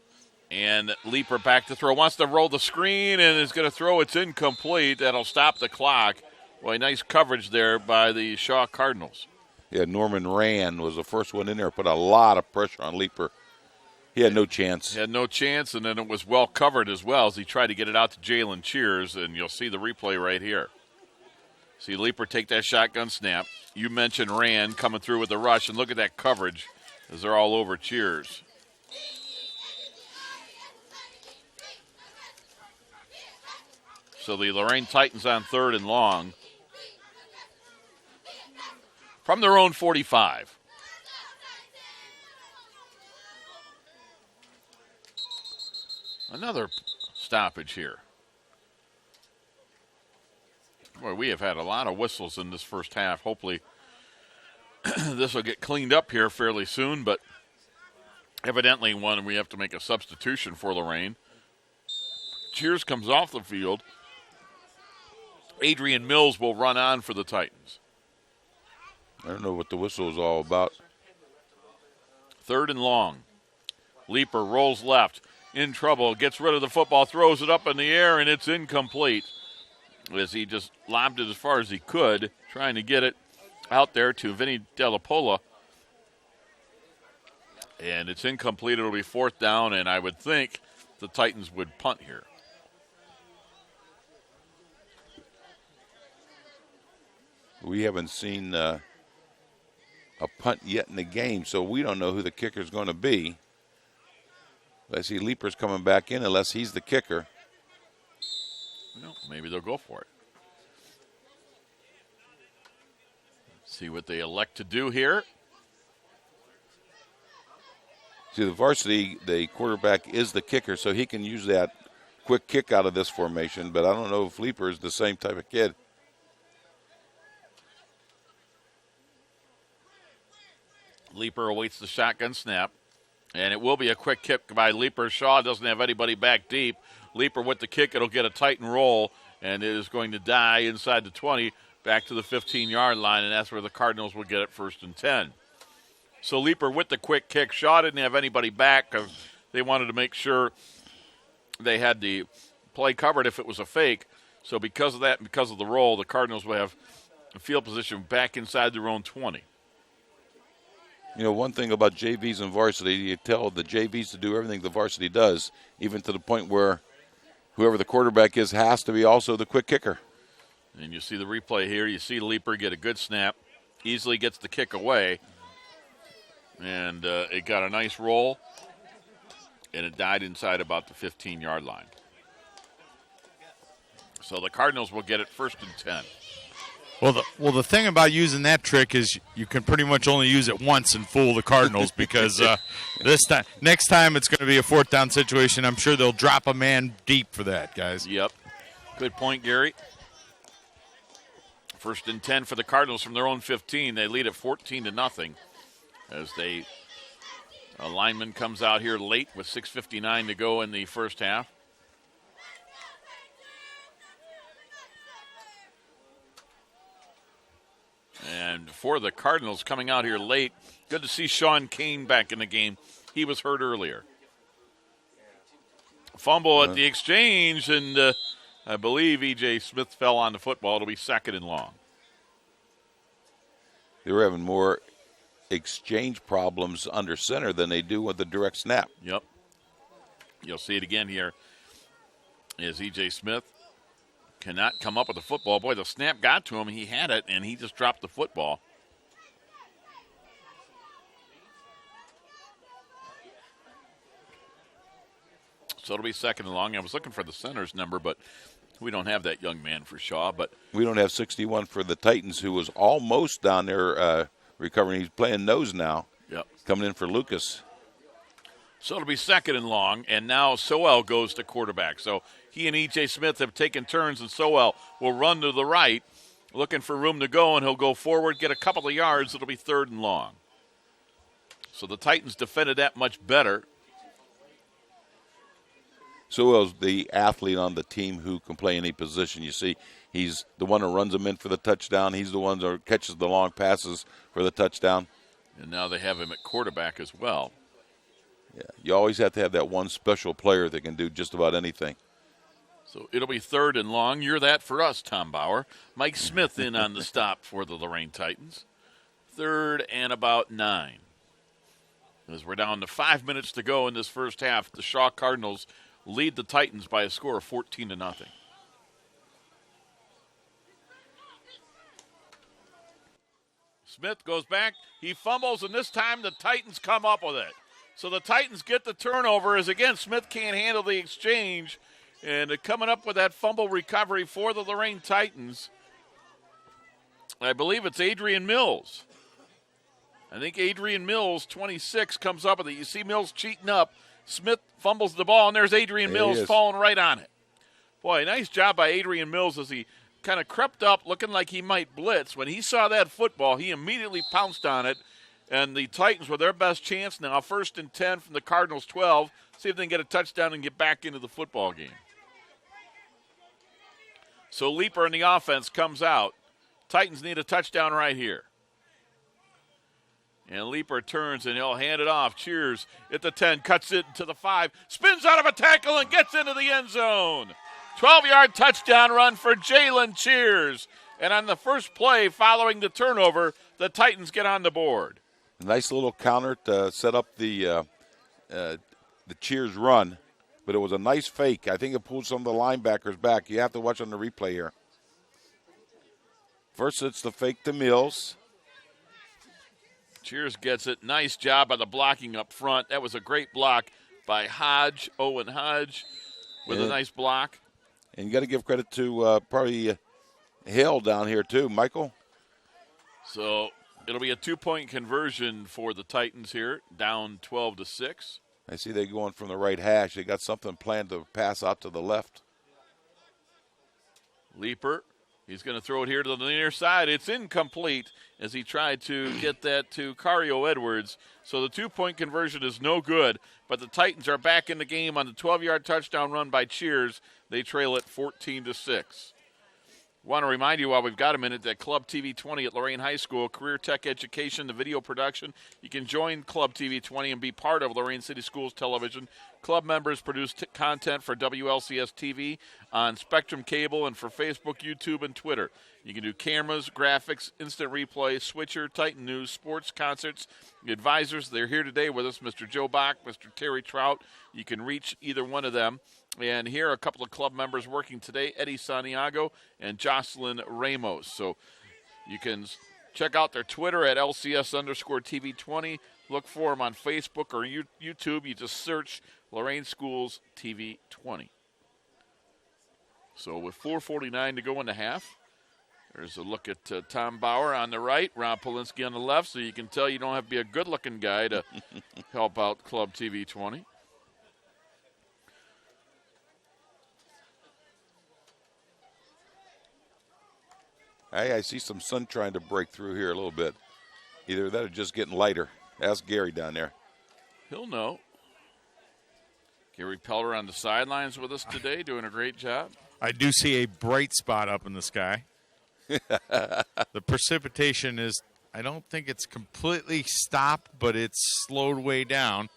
And Leaper back to throw. Wants to roll the screen and is going to throw. It's incomplete. That'll stop the clock. Boy, nice coverage there by the Shaw Cardinals. Yeah, Norman Rand was the first one in there. Put a lot of pressure on Leaper. He had no chance. He had no chance, and then it was well covered as well as he tried to get it out to Jalen Cheers, and you'll see the replay right here. See Leaper take that shotgun snap. You mentioned Rand coming through with the rush, and look at that coverage as they're all over Cheers. So the Lorain Titans on 3rd and long from their own 45. Another stoppage here. Boy, we have had a lot of whistles in this first half. Hopefully this will get cleaned up here fairly soon, but evidently we have to make a substitution for Lorain. Cheers comes off the field. Adrian Mills will run on for the Titans. I don't know what the whistle is all about. 3rd and long. Leaper rolls left. In trouble. Gets rid of the football. Throws it up in the air, and it's incomplete. As he just lobbed it as far as he could, trying to get it out there to Vinny Delapola. And it's incomplete. It'll be 4th down, and I would think the Titans would punt here. We haven't seen a punt yet in the game, so we don't know who the kicker is going to be. I see Leaper's coming back in unless he's the kicker. Well, maybe they'll go for it. See what they elect to do here. See, the varsity, the quarterback is the kicker, so he can use that quick kick out of this formation, but I don't know if Leaper is the same type of kid. Leaper awaits the shotgun snap, and it will be a quick kick by Leaper. Shaw doesn't have anybody back deep. Leaper with the kick, it'll get a tight and roll, and it is going to die inside the 20, back to the 15-yard line, and that's where the Cardinals will get it 1st and 10. So Leaper with the quick kick. Shaw didn't have anybody back because they wanted to make sure they had the play covered if it was a fake. So because of that and because of the roll, the Cardinals will have a field position back inside their own 20. You know, one thing about JVs and varsity, you tell the JVs to do everything the varsity does, even to the point where whoever the quarterback is has to be also the quick kicker. And you see the replay here. You see Leaper get a good snap, easily gets the kick away, and it got a nice roll, and it died inside about the 15-yard line. So the Cardinals will get it 1st and 10. Well, the thing about using that trick is you can pretty much only use it once and fool the Cardinals because next time it's going to be a 4th down situation. I'm sure they'll drop a man deep for that, guys. Yep. Good point, Gary. 1st and 10 for the Cardinals from their own 15. They lead at 14-0 as a lineman comes out here late with 6:59 to go in the first half. And for the Cardinals coming out here late, good to see Sean Kane back in the game. He was hurt earlier. Fumble at the exchange, and I believe E.J. Smith fell on the football. It'll be 2nd and long. They were having more exchange problems under center than they do with the direct snap. Yep. You'll see it again here as E.J. Smith cannot come up with the football. Boy, the snap got to him. He had it, and he just dropped the football. So it'll be 2nd and long. I was looking for the center's number, but we don't have that young man for Shaw. But we don't have 61 for the Titans, who was almost down there recovering. He's playing nose now. Yep. Coming in for Lucas. So it'll be 2nd and long, and now Sowell goes to quarterback. So he and E.J. Smith have taken turns, and Sowell will run to the right, looking for room to go, and he'll go forward, get a couple of yards. It'll be 3rd and long. So the Titans defended that much better. Sowell's the athlete on the team who can play any position. You see, he's the one who runs them in for the touchdown. He's the one that catches the long passes for the touchdown. And now they have him at quarterback as well. Yeah, you always have to have that one special player that can do just about anything. So it'll be 3rd and long. You're that for us, Tom Bauer. Mike Smith in on the stop for the Lorain Titans. 3rd and about 9. As we're down to 5 minutes to go in this first half, the Shaw Cardinals lead the Titans by a score of 14-0. Smith goes back. He fumbles, and this time the Titans come up with it. So the Titans get the turnover as, again, Smith can't handle the exchange. And coming up with that fumble recovery for the Lorain Titans, I believe it's Adrian Mills. I think Adrian Mills, 26, comes up with it. You see Mills cheating up. Smith fumbles the ball, and there's Adrian Mills falling right on it. Boy, nice job by Adrian Mills as he kind of crept up looking like he might blitz. When he saw that football, he immediately pounced on it. And the Titans were their best chance now. 1st and 10 from the Cardinals' 12. See if they can get a touchdown and get back into the football game. So Leaper in the offense comes out. Titans need a touchdown right here. And Leaper turns and he'll hand it off. Cheers at the 10, cuts it to the 5, spins out of a tackle and gets into the end zone. 12-yard touchdown run for Jalen Cheers. And on the first play following the turnover, the Titans get on the board. Nice little counter to set up the Cheers run, but it was a nice fake. I think it pulled some of the linebackers back. You have to watch on the replay here. First, it's the fake to Mills. Cheers gets it. Nice job by the blocking up front. That was a great block by Hodge, Owen Hodge, with a nice block. And you got to give credit to probably Hill down here too, Michael. So it'll be a 2-point conversion for the Titans here, down 12-6. I see they going from the right hash. They got something planned to pass out to the left. Leaper, he's going to throw it here to the near side. It's incomplete as he tried to get that to Cario Edwards. So the 2-point conversion is no good, but the Titans are back in the game on the 12-yard touchdown run by Cheers. They trail it 14-6. Want to remind you while we've got a minute that Club TV 20 at Lorain High School, career tech education, the video production. You can join Club TV 20 and be part of Lorain City Schools Television. Club members produce content for WLCS TV on Spectrum Cable and for Facebook, YouTube, and Twitter. You can do cameras, graphics, instant replay, switcher, Titan News, sports, concerts. The advisors, they're here today with us, Mr. Joe Bach, Mr. Terry Trout. You can reach either one of them. And here are a couple of club members working today, Eddie Santiago and Jocelyn Ramos. So you can check out their Twitter at LCS_TV20. Look for them on Facebook or YouTube. You just search Lorain Schools TV 20. So with 4:49 to go in the half, there's a look at Tom Bauer on the right, Rob Polinsky on the left, so you can tell you don't have to be a good-looking guy to help out Club TV 20. I see some sun trying to break through here a little bit. Either that or just getting lighter. Ask Gary down there. He'll know. Gary Pelder on the sidelines with us today, doing a great job. I do see a bright spot up in the sky. The precipitation is, I don't think it's completely stopped, but it's slowed way down.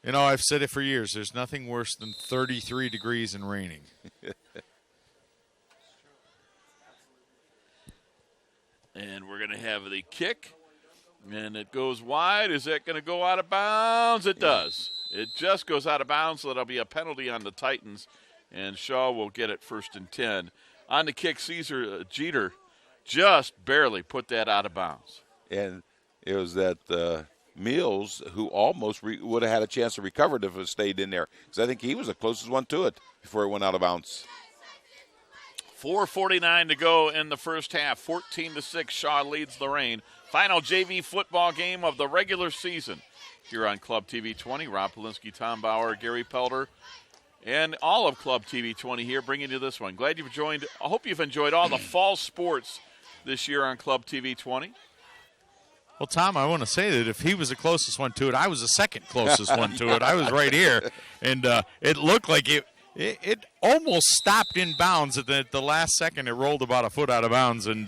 You know, I've said it for years. There's nothing worse than 33 degrees and raining. And we're going to have the kick, and it goes wide. Is that going to go out of bounds? It does. It just goes out of bounds, so that'll be a penalty on the Titans, and Shaw will get it 1st and 10. On the kick, Caesar Jeter just barely put that out of bounds. And it was that Mills who almost would have had a chance to recover it if it stayed in there, because I think he was the closest one to it before it went out of bounds. 4:49 to go in the first half. 14-6, Shaw leads Lorain. Final JV football game of the regular season here on Club TV 20. Rob Polinsky, Tom Bauer, Gary Pelder, and all of Club TV 20 here bringing you this one. Glad you've joined. I hope you've enjoyed all the fall sports this year on Club TV 20. Well, Tom, I want to say that if he was the closest one to it, I was the second closest one to it. I was right here, and it looked like it almost stopped in bounds at the last second. It rolled about a foot out of bounds. And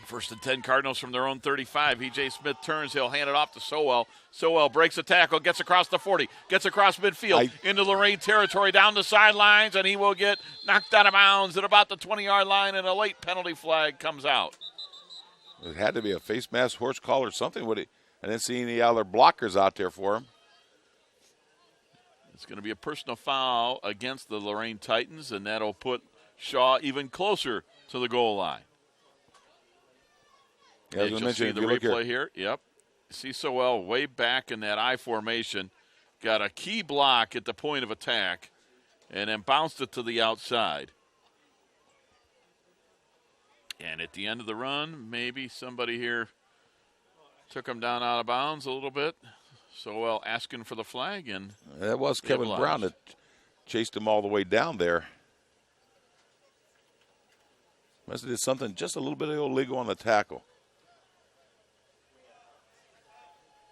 1st and 10 Cardinals from their own 35. E.J. Smith turns. He'll hand it off to Sowell. Sowell breaks a tackle, gets across the 40, gets across midfield, into Lorain territory, down the sidelines, and he will get knocked out of bounds at about the 20-yard line, and a late penalty flag comes out. It had to be a face mask, horse collar, or something. I didn't see any other blockers out there for him. It's going to be a personal foul against the Lorain Titans, and that'll put Shaw even closer to the goal line. Yeah, you'll see the replay here. Yep. See Sowell way back in that I formation. Got a key block at the point of attack, and then bounced it to the outside. And at the end of the run, maybe somebody here took him down out of bounds a little bit. Sowell asking for the flag, and that was Kevin Brown that chased him all the way down there. Must have did something just a little bit illegal on the tackle.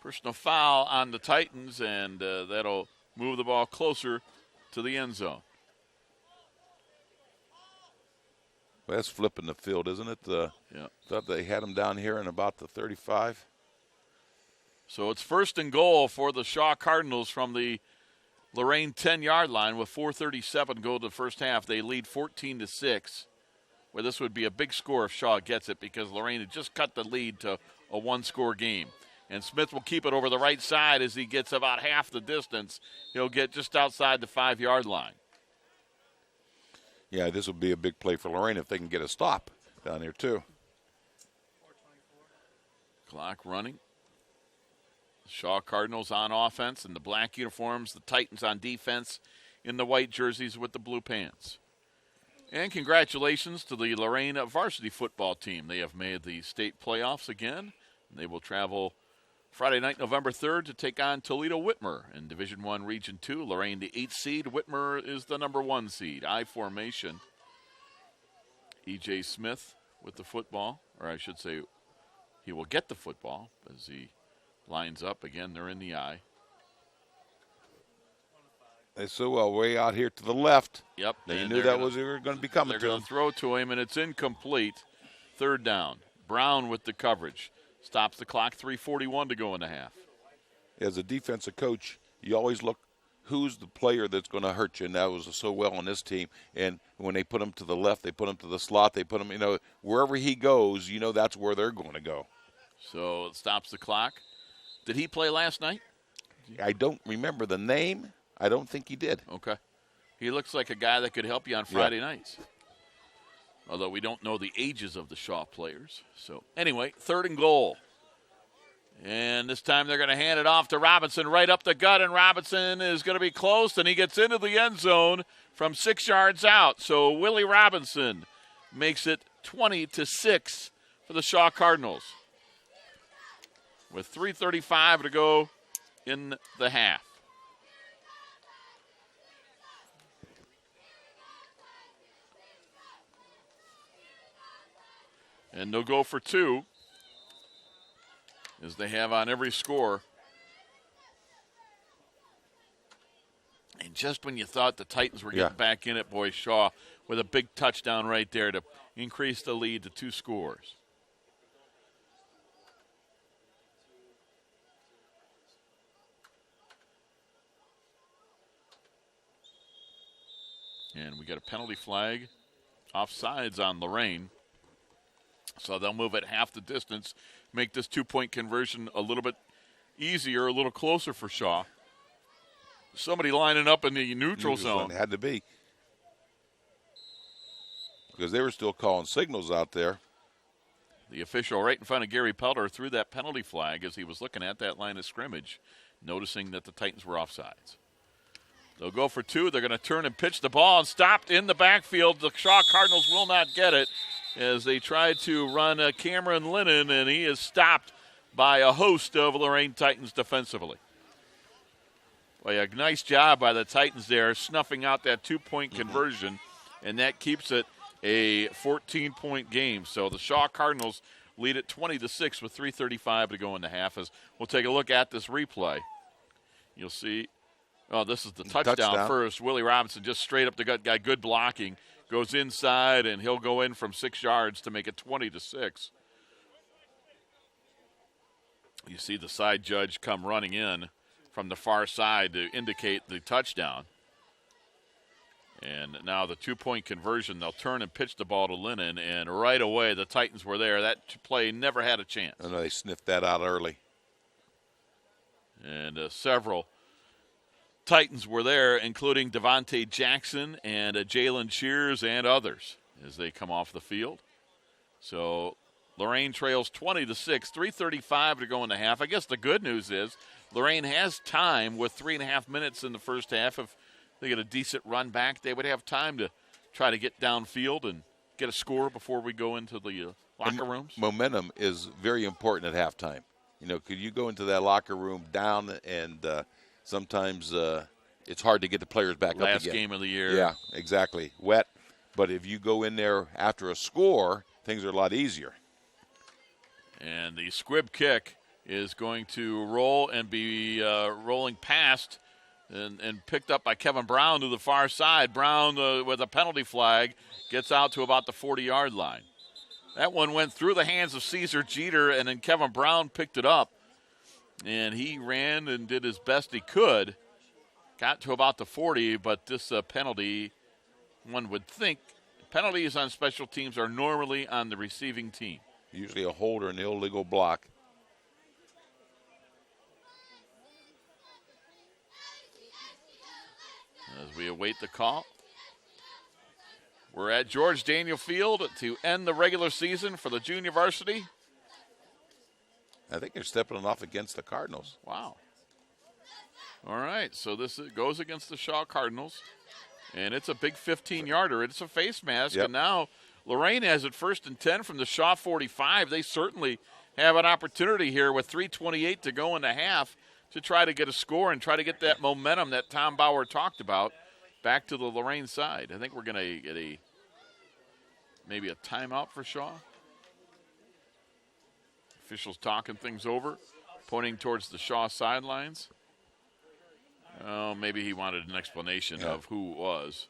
Personal foul on the Titans, and that'll move the ball closer to the end zone. Well, that's flipping the field, isn't it? Yeah. Thought they had him down here in about the 35. So it's 1st and goal for the Shaw Cardinals from the Lorain 10-yard line with 4:37 go to the first half. They lead 14-6, where this would be a big score if Shaw gets it because Lorain had just cut the lead to a one-score game. And Smith will keep it over the right side as he gets about half the distance. He'll get just outside the 5-yard line. Yeah, this will be a big play for Lorain if they can get a stop down here, too. Clock running. Shaw Cardinals on offense in the black uniforms. The Titans on defense in the white jerseys with the blue pants. And congratulations to the Lorain varsity football team. They have made the state playoffs again. They will travel Friday night, November 3rd, to take on Toledo-Whitmer in Division I, Region 2. Lorain, the 8th seed. Whitmer is the number 1 seed. I formation. E.J. Smith with the football, or I should say he will get the football as he lines up. Again, they're in the I. They so well way out here to the left. Yep. They knew that was going to be coming They're to going him. to throw to him, and it's incomplete. 3rd down. Brown with the coverage. Stops the clock, 3:41 to go in the half. As a defensive coach, you always look who's the player that's going to hurt you, and that was so well on this team. And when they put him to the left, they put him to the slot, they put him, wherever he goes, that's where they're going to go. So it stops the clock. Did he play last night? I don't remember the name. I don't think he did. Okay. He looks like a guy that could help you on Friday nights. Although we don't know the ages of the Shaw players. So anyway, 3rd and goal. And this time they're going to hand it off to Robinson right up the gut, and Robinson is going to be close, and he gets into the end zone from 6 yards out. So Willie Robinson makes it 20-6 for the Shaw Cardinals with 3:35 to go in the half. And they'll go for 2, as they have on every score. And just when you thought the Titans were getting back in it, boy, Shaw with a big touchdown right there to increase the lead to 2 scores. And we got a penalty flag, offsides on Lorain. So they'll move it half the distance, make this 2-point conversion a little bit easier, a little closer for Shaw. Somebody lining up in the neutral zone. It had to be. Because they were still calling signals out there. The official right in front of Gary Pelter threw that penalty flag as he was looking at that line of scrimmage, noticing that the Titans were offsides. They'll go for 2. They're going to turn and pitch the ball, and stopped in the backfield. The Shaw Cardinals will not get it as they try to run Cameron Lennon, and he is stopped by a host of Lorain Titans defensively. Well, a nice job by the Titans there, snuffing out that 2-point conversion, and that keeps it a 14-point game. So the Shaw Cardinals lead it 20-6 with 3:35 to go in the half. As we'll take a look at this replay, you'll see. Oh, this is the touchdown first. Willie Robinson just straight up the gut guy, good blocking. Goes inside, and he'll go in from 6 yards to make it 20-6. You see the side judge come running in from the far side to indicate the touchdown. And now the 2-point conversion, they'll turn and pitch the ball to Lennon, and right away the Titans were there. That play never had a chance. I know they sniffed that out early. And several Titans were there, including Devontae Jackson and Jalen Shears and others as they come off the field. So Lorain trails 20-6, 3:35 to go in the half. I guess the good news is Lorain has time with 3.5 minutes in the first half. If they get a decent run back, they would have time to try to get downfield and get a score before we go into the locker rooms. Momentum is very important at halftime. Could you go into that locker room down and sometimes it's hard to get the players back up again. Last game of the year. Yeah, exactly. Wet. But if you go in there after a score, things are a lot easier. And the squib kick is going to roll and be rolling past and picked up by Kevin Brown to the far side. Brown with a penalty flag gets out to about the 40-yard line. That one went through the hands of Caesar Jeter, and then Kevin Brown picked it up. And he ran and did as best he could. Got to about the 40, but this penalty, one would think, penalties on special teams are normally on the receiving team. Usually a hold or an illegal block. As we await the call. We're at George Daniel Field to end the regular season for the junior varsity. I think they're stepping it off against the Cardinals. Wow. All right, so this goes against the Shaw Cardinals, and it's a big 15-yarder. It's a face mask, Yep. and now Lorain has it 1st and 10 from the Shaw 45. They certainly have an opportunity here with 3:28 to go in the half to try to get a score and try to get that momentum that Tom Bauer talked about back to the Lorain side. I think we're going to get maybe a timeout for Shaw. Officials talking things over, pointing towards the Shaw sidelines. Oh, maybe he wanted an explanation of who it was.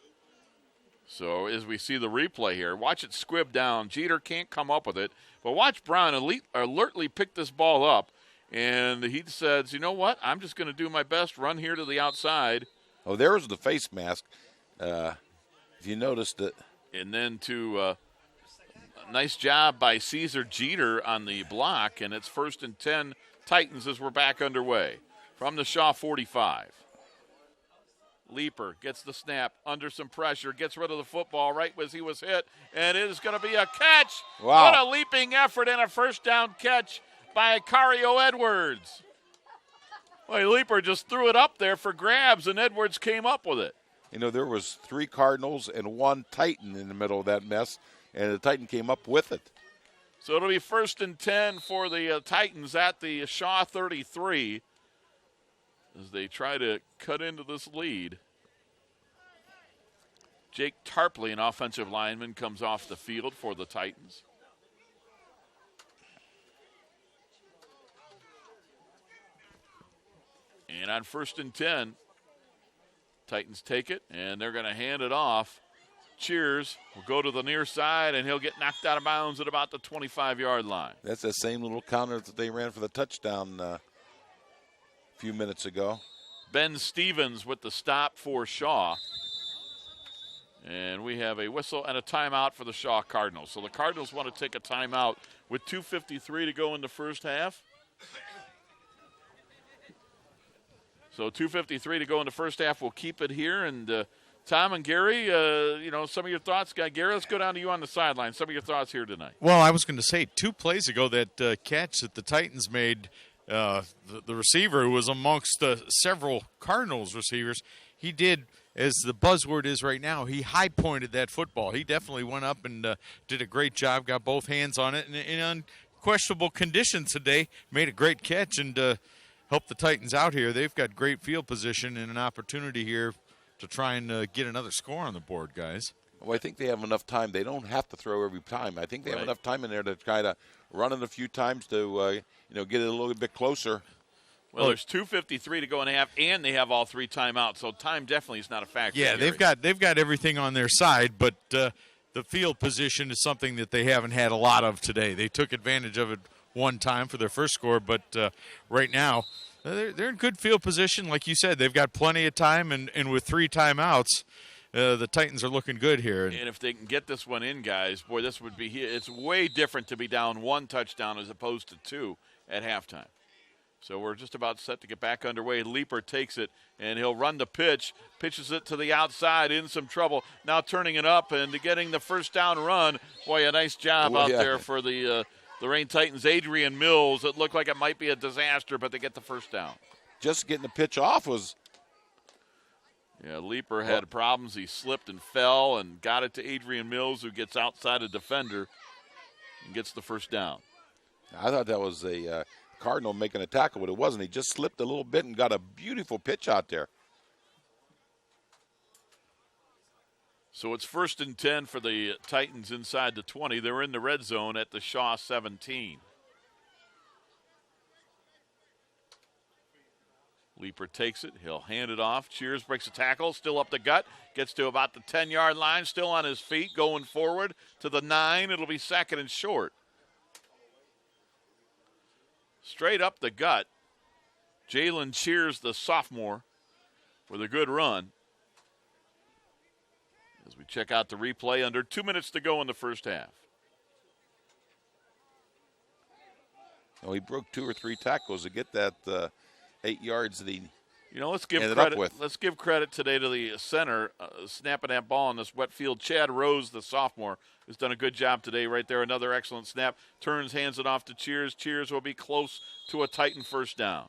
So as we see the replay here, watch it squib down. Jeter can't come up with it. But watch Brown alertly pick this ball up. And he says, you know what? I'm just going to do my best, run here to the outside. Oh, there was the face mask. If you noticed it. And then to nice job by Caesar Jeter on the block. And it's 1st and 10 Titans as we're back underway from the Shaw 45. Leeper gets the snap under some pressure, gets rid of the football right as he was hit, and it is going to be a catch. Wow. What a leaping effort and a first down catch by Cario Edwards. Well, Leeper just threw it up there for grabs, and Edwards came up with it. You know, there was 3 Cardinals and 1 Titan in the middle of that mess, and the Titan came up with it. So it'll be 1st and 10 for the Titans at the Shaw 33 as they try to cut into this lead. Jake Tarpley, an offensive lineman, comes off the field for the Titans. And on 1st and 10, Titans take it, and they're going to hand it off. Cheers will go to the near side, and he'll get knocked out of bounds at about the 25-yard line. That's the same little counter that they ran for the touchdown a few minutes ago. Ben Stevens with the stop for Shaw. And we have a whistle and a timeout for the Shaw Cardinals. So the Cardinals want to take a timeout with 2:53 to go in the first half. So 2:53 to go in the first half. We'll keep it here. And Tom and Gary, some of your thoughts. Gary, let's go down to you on the sideline. Some of your thoughts here tonight. Well, I was going to say 2 plays ago that catch that the Titans made, the receiver who was amongst several Cardinals receivers, he did, as the buzzword is right now, he high-pointed that football. He definitely went up and did a great job, got both hands on it, and in unquestionable conditions today, made a great catch and helped the Titans out here. They've got great field position and an opportunity here to try and get another score on the board, guys. Well, I think they have enough time. They don't have to throw every time. I think they have enough time in there to kind of run it a few times to get it a little bit closer. Well, there's 2:53 to go in half, and they have all 3 timeouts, so time definitely is not a factor. Yeah, they've got everything on their side, but the field position is something that they haven't had a lot of today. They took advantage of it one time for their first score, but right now they're in good field position. Like you said, they've got plenty of time, and with 3 timeouts, the Titans are looking good here. And if they can get this one in, guys, boy, this would be – it's way different to be down 1 touchdown as opposed to 2 at halftime. So we're just about set to get back underway. Leeper takes it, and he'll run the pitch, pitches it to the outside, in some trouble. Now turning it up and getting the first down run. Boy, a nice job out there for the Lorain Titans. Adrian Mills, it looked like it might be a disaster, but they get the first down. Just getting the pitch off was – Yeah, Leeper had problems. He slipped and fell and got it to Adrian Mills, who gets outside a defender and gets the first down. I thought that was a Cardinal making a tackle, but it wasn't. He just slipped a little bit and got a beautiful pitch out there. So it's 1st and 10 for the Titans inside the 20. They're in the red zone at the Shaw 17. Leeper takes it. He'll hand it off. Cheers breaks a tackle. Still up the gut. Gets to about the 10-yard line. Still on his feet. Going forward to the 9. It'll be 2nd and short. Straight up the gut. Jalen Cheers, the sophomore, with a good run. As we check out the replay, under 2 minutes to go in the first half. Well, he broke 2 or 3 tackles to get that 8 yards that he let's give ended credit. up with. Let's give credit today to the center snapping that ball in this wet field. Chad Rose, the sophomore, has done a good job today right there. Another excellent snap. Turns, hands it off to Cheers. Cheers will be close to a Titan first down.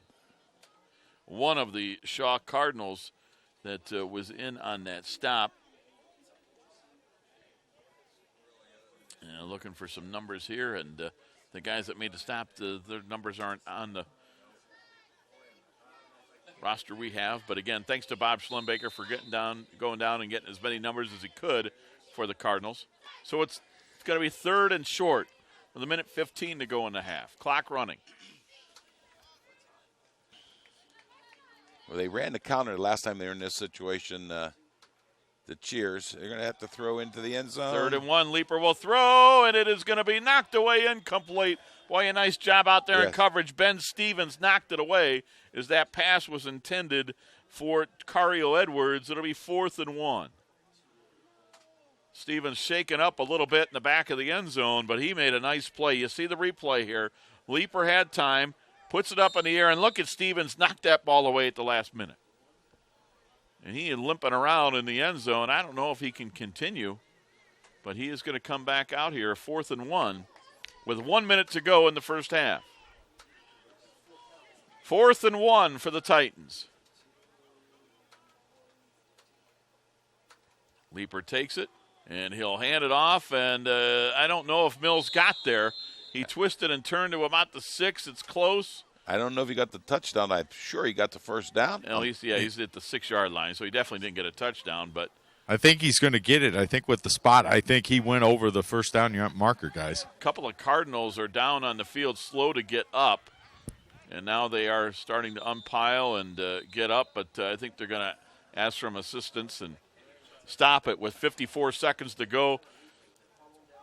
One of the Shaw Cardinals that was in on that stop. Looking for some numbers here, and the guys that made the stop, their numbers aren't on the roster we have. But again, thanks to Bob Schlembaker for going down and getting as many numbers as he could for the Cardinals. So it's going to be 3rd and short with 1:15 to go in the half. Clock running. Well, they ran the counter the last time they were in this situation. The Cheers. They're going to have to throw into the end zone. 3rd and 1. Leaper will throw, and it is going to be knocked away, incomplete. Boy, a nice job out there in coverage. Ben Stevens knocked it away as that pass was intended for Cario Edwards. It'll be 4th and 1. Stevens shaken up a little bit in the back of the end zone, but he made a nice play. You see the replay here. Leaper had time, puts it up in the air, and look at Stevens knock that ball away at the last minute. And he is limping around in the end zone. I don't know if he can continue, but he is going to come back out here, 4th and 1, with 1 minute to go in the first half. 4th and 1 for the Titans. Leaper takes it, and he'll hand it off, and I don't know if Mills got there. He twisted and turned to about the 6. It's close. I don't know if he got the touchdown. I'm sure he got the first down. Well, he's at the 6-yard line, so he definitely didn't get a touchdown. But I think he's going to get it. I think with the spot, I think he went over the first down marker, guys. A couple of Cardinals are down on the field, slow to get up, and now they are starting to umpile and get up. But I think they're going to ask for assistance and stop it with 54 seconds to go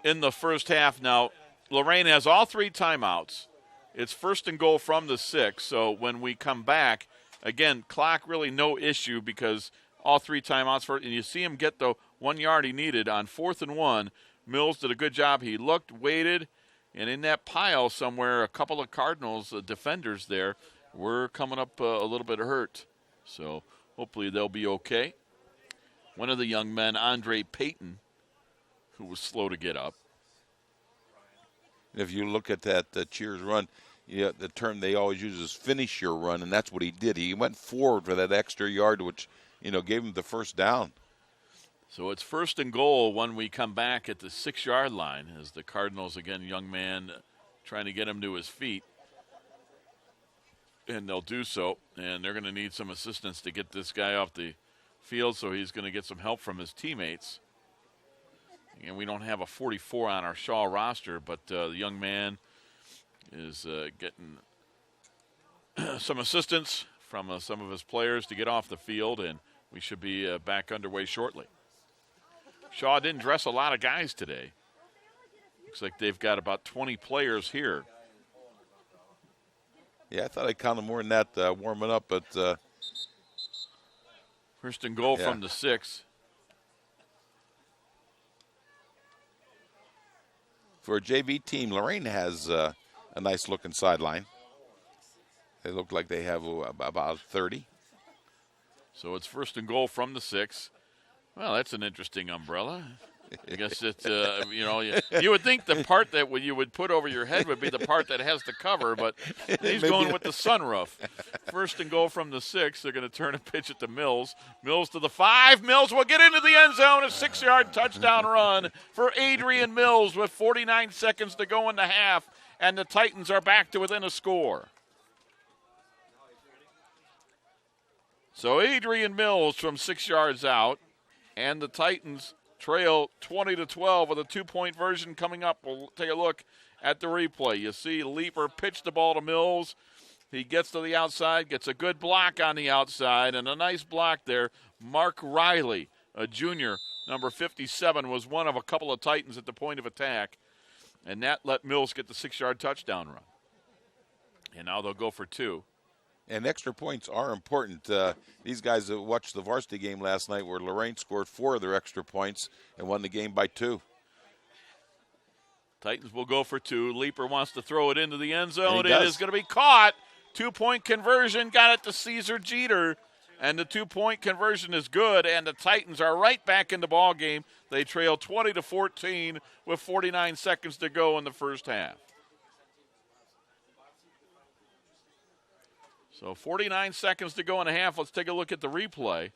in the first half. Now, Lorain has all 3 timeouts. It's 1st and goal from the 6, so when we come back, again, clock really no issue because all 3 timeouts and you see him get the 1 yard he needed on 4th and 1. Mills did a good job. He looked, waited, and in that pile somewhere, a couple of Cardinals defenders there were coming up a little bit hurt. So hopefully they'll be okay. One of the young men, Andre Payton, who was slow to get up. If you look at that Cheers run, the term they always use is finish your run, and that's what he did. He went forward for that extra yard, which, gave him the first down. So it's 1st and goal when we come back at the 6-yard line as the Cardinals, again, young man trying to get him to his feet. And they'll do so, and they're going to need some assistance to get this guy off the field, so he's going to get some help from his teammates. And we don't have a 44 on our Shaw roster, but the young man is getting some assistance from some of his players to get off the field, and we should be back underway shortly. Shaw didn't dress a lot of guys today. Looks like they've got about 20 players here. Yeah, I thought I counted more than that warming up, but 1st and goal from the 6. For a JV team, Lorain has a nice-looking sideline. They look like they have about 30. So it's 1st and goal from the 6. Well, that's an interesting umbrella. I guess it's, you would think the part that you would put over your head would be the part that has the cover, but he's going with the sunroof. 1st and goal from the 6. They're going to turn a pitch at the Mills. Mills to the 5. Mills will get into the end zone. A 6-yard touchdown run for Adrian Mills with 49 seconds to go in the half, and the Titans are back to within a score. So Adrian Mills from 6 yards out, and the Titans trail 20-12 with a 2-point version coming up. We'll take a look at the replay. You see Leaper pitch the ball to Mills. He gets to the outside, gets a good block on the outside, and a nice block there. Mark Riley, a junior, number 57, was one of a couple of Titans at the point of attack, and that let Mills get the 6-yard touchdown run. And now they'll go for 2. And extra points are important. These guys that watched the varsity game last night where Lorain scored 4 of their extra points and won the game by 2. Titans will go for 2. Leaper wants to throw it into the end zone. It is going to be caught. 2-point conversion. Got it to Caesar Jeter. And the two-point conversion is good, and the Titans are right back in the ball game. They trail 20-14 with 49 seconds to go in the first half. So 49 seconds to go in a half. Let's take a look at the replay.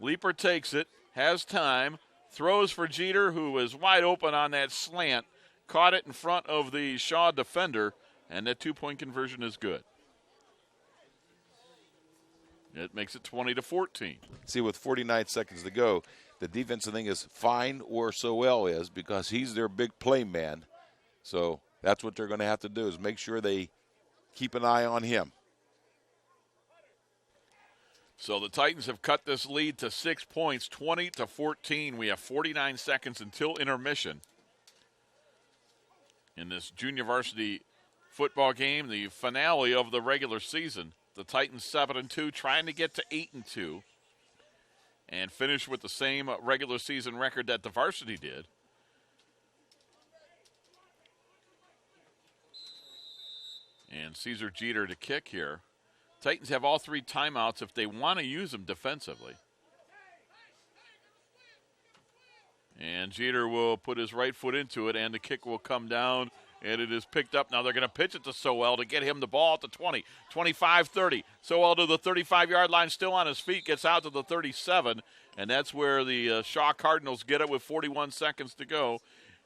Leeper takes it, has time, throws for Jeter, who is wide open on that slant, caught it in front of the Shaw defender, and that two-point conversion is good. It makes it 20-14. See, with 49 seconds to go, the defensive thing is fine where Sowell is because he's their big play man. So that's what they're going to have to do is make sure they keep an eye on him. So the Titans have cut this lead to 6 points, 20-14. We have 49 seconds until intermission in this junior varsity football game, the finale of the regular season. The Titans 7-2, trying to get to 8-2 and finish with the same regular season record that the Varsity did. And Cesar Jeter to kick here. Titans have all 3 timeouts if they want to use them defensively. And Jeter will put his right foot into it, and the kick will come down, and it is picked up. Now they're going to pitch it to Sowell to get him the ball at the 20, 25-30. Sowell to the 35-yard line, still on his feet, gets out to the 37, and that's where the Shaw Cardinals get it with 41 seconds to go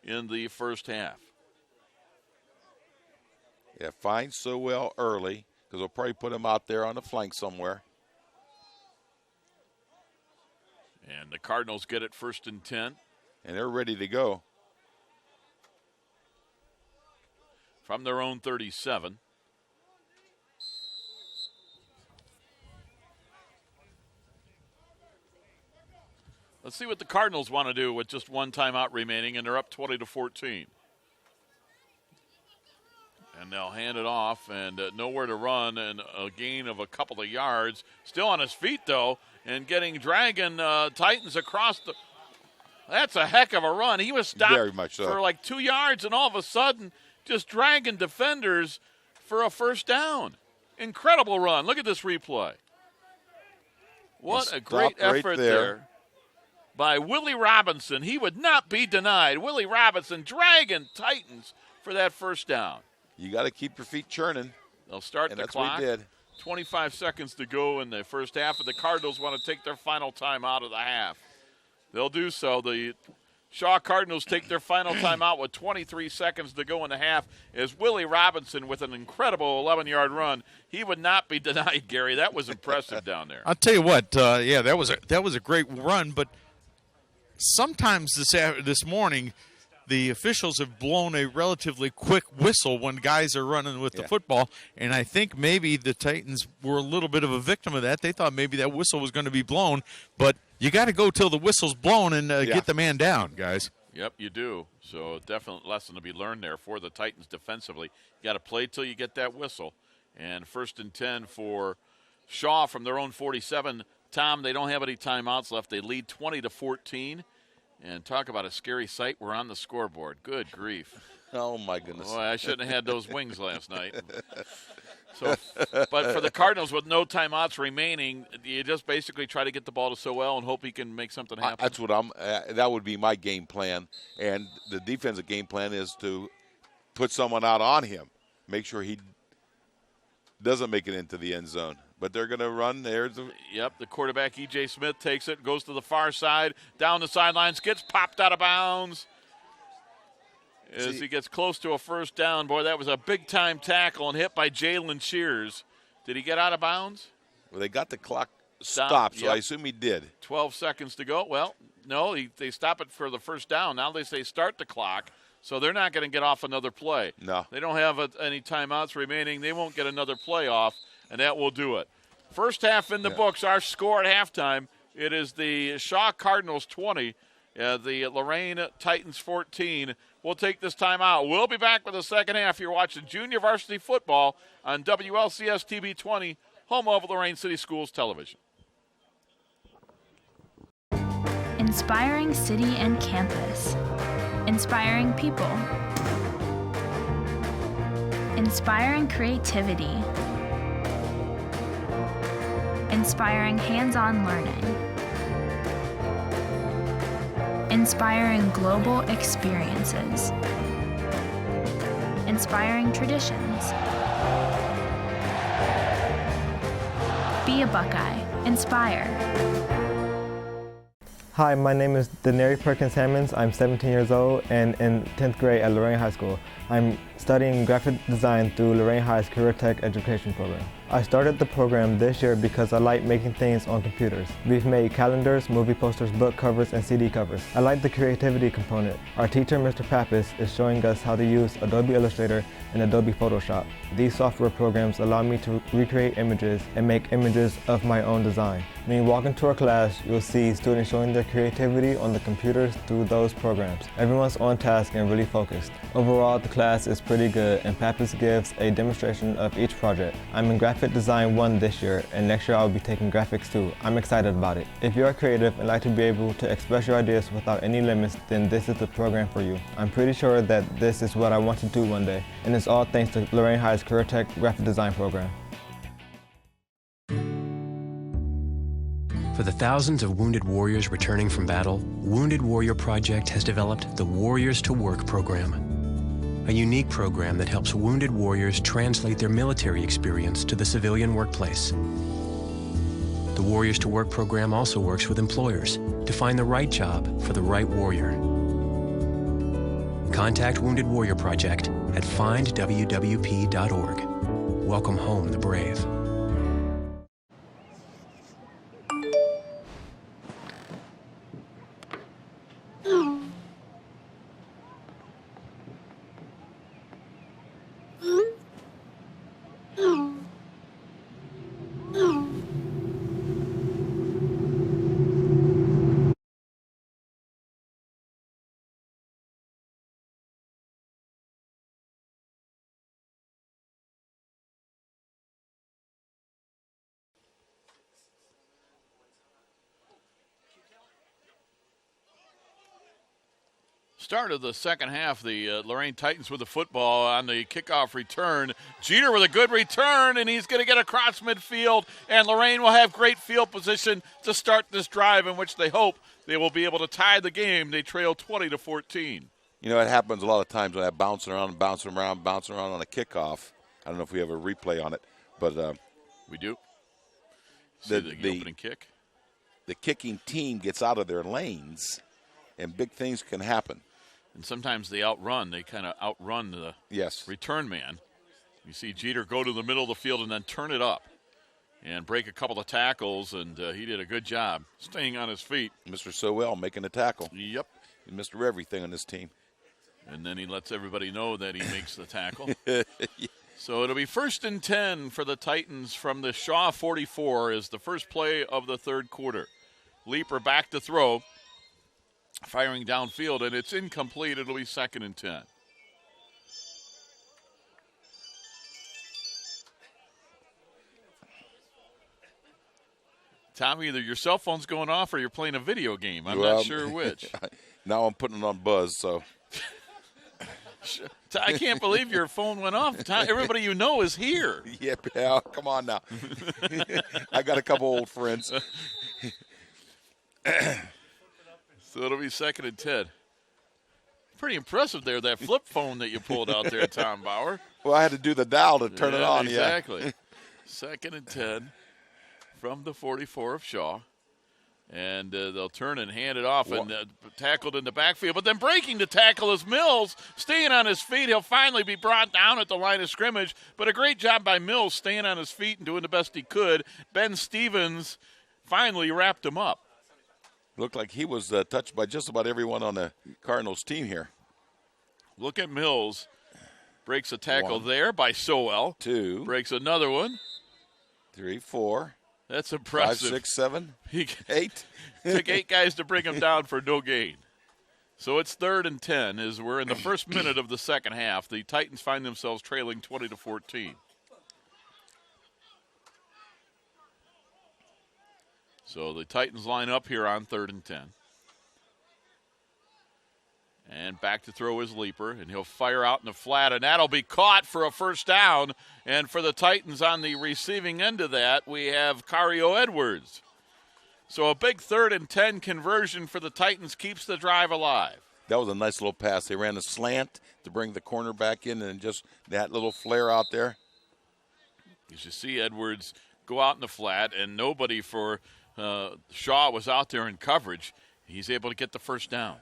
in the first half. Yeah, find Sowell early because they'll probably put him out there on the flank somewhere. And the Cardinals get it 1st and 10. And they're ready to go. From their own 37. Let's see what the Cardinals want to do with just one timeout remaining, and they're up 20-14. And they'll hand it off, and nowhere to run, and a gain of a couple of yards. Still on his feet, though, and dragging Titans across the. That's a heck of a run. He was stopped Very much so. for like 2 yards, and all of a sudden, just dragging defenders for a first down. Incredible run. Look at this replay. What a great effort there by Willie Robinson. He would not be denied. Willie Robinson dragging Titans for that first down. You got to keep your feet churning. They'll start and the that's clock. what he did. 25 seconds to go in the first half, and the Cardinals want to take their final time out of the half. They'll do so. The Shaw Cardinals take their final time out with 23 seconds to go in the half as Willie Robinson with an incredible 11-yard run. He would not be denied, Gary. That was impressive down there. I'll tell you what, that was a great run, but sometimes this morning the officials have blown a relatively quick whistle when guys are running with the football, and I think maybe the Titans were a little bit of a victim of that. They thought maybe that whistle was going to be blown, but you got to go till the whistle's blown and get the man down, guys. Yep, you do. So definite lesson to be learned there for the Titans defensively. You got to play till you get that whistle. And 1st and 10 for Shaw from their own 47. Tom, they don't have any timeouts left. They lead 20-14. And talk about a scary sight. We're on the scoreboard. Good grief. Oh, my goodness. Boy, I shouldn't have had those wings last night. So, but for the Cardinals with no timeouts remaining, you just basically try to get the ball to Sowell and hope he can make something happen. That's what that would be my game plan. And the defensive game plan is to put someone out on him. Make sure he doesn't make it into the end zone. But they're going to run there. Yep, the quarterback, E.J. Smith, takes it, goes to the far side, down the sidelines, gets popped out of bounds. As he gets close to a first down, boy, that was a big-time tackle and hit by Jalen Shears. Did he get out of bounds? Well, they got the clock stopped, so I assume he did. 12 seconds to go. Well, no, they stop it for the first down. Now they say start the clock, so they're not going to get off another play. No. They don't have any timeouts remaining. They won't get another play off, and that will do it. First half in the books. Our score at halftime, it is the Shaw Cardinals 20, the Lorain Titans 14. We'll take this time out. We'll be back with the second half. You're watching Junior Varsity Football on WLCS TV 20, home of Lorain City Schools Television. Inspiring city and campus. Inspiring people. Inspiring creativity. inspiring hands-on learning, inspiring global experiences, inspiring traditions. Be a Buckeye. Inspire. Hi, my name is Denary Perkins Hammonds. I'm 17 years old and in 10th grade at Lorain High School. I'm studying graphic design through Lorain High's Career Tech Education program. I started the program this year because I like making things on computers. We've made calendars, movie posters, book covers, and CD covers. I like the creativity component. Our teacher, Mr. Pappas, is showing us how to use Adobe Illustrator and Adobe Photoshop. These software programs allow me to recreate images and make images of my own design. When you walk into our class, you'll see students showing their creativity on the computers through those programs. Everyone's on task and really focused. Overall, the class is pretty good and Pappas gives a demonstration of each project. I'm in Graphic Design 1 this year and next year I'll be taking Graphics 2. I'm excited about it. If you're creative and like to be able to express your ideas without any limits, then this is the program for you. I'm pretty sure that this is what I want to do one day, and it's all thanks to Lorain High's Career Tech Graphic Design program. For the thousands of wounded warriors returning from battle, Wounded Warrior Project has developed the Warriors to Work program, a unique program that helps wounded warriors translate their military experience to the civilian workplace. The Warriors to Work program also works with employers to find the right job for the right warrior. Contact Wounded Warrior Project at findwwp.org. Welcome home the brave. Start of the second half, the Lorain Titans with the football on the kickoff return. Jeter with a good return, and he's going to get across midfield, and Lorain will have great field position to start this drive in which they hope they will be able to tie the game. They trail 20-14. You know, it happens a lot of times when I bouncing around on a kickoff. I don't know if we have a replay on it, but we do. See the opening kick. The kicking team gets out of their lanes, and big things can happen. And sometimes they outrun. They kind of outrun the return man. You see Jeter go to the middle of the field and then turn it up and break a couple of tackles, and he did a good job staying on his feet. Mr. Sowell making the tackle. Yep. He Mr. Everything on this team. And then he lets everybody know that he makes the tackle. So it'll be 1st and 10 for the Titans from the Shaw 44 as the first play of the third quarter. Leaper back to throw. Firing downfield, and it's incomplete. It'll be 2nd and 10. Tom, either your cell phone's going off or you're playing a video game. I'm not sure which. Now I'm putting it on buzz, so. I can't believe your phone went off. Tom, everybody you know is here. Yeah, pal, come on now. I got a couple old friends. So it'll be 2nd and 10. Pretty impressive there, that flip phone that you pulled out there, Tom Bauer. Well, I had to do the dial to turn it on. Exactly. 2nd and 10 from the 44 of Shaw. And they'll turn and hand it off and tackled in the backfield. But then breaking the tackle is Mills, staying on his feet. He'll finally be brought down at the line of scrimmage. But a great job by Mills staying on his feet and doing the best he could. Ben Stevens finally wrapped him up. Looked like he was touched by just about everyone on the Cardinals team here. Look at Mills. Breaks a tackle there by Sowell. 2. Breaks another one. 3, 4. That's impressive. 5, 6, 7, 8. Took 8 guys to bring him down for no gain. So it's 3rd and 10 as we're in the first minute of the second half. The Titans find themselves trailing 20-14. So the Titans line up here on 3rd and 10. And back to throw is Leaper, and he'll fire out in the flat, and that'll be caught for a first down. And for the Titans on the receiving end of that, we have Cario Edwards. So a big 3rd and 10 conversion for the Titans keeps the drive alive. That was a nice little pass. They ran a slant to bring the cornerback in, and just that little flare out there. As you see Edwards go out in the flat, and nobody for Shaw was out there in coverage. He's able to get the first down.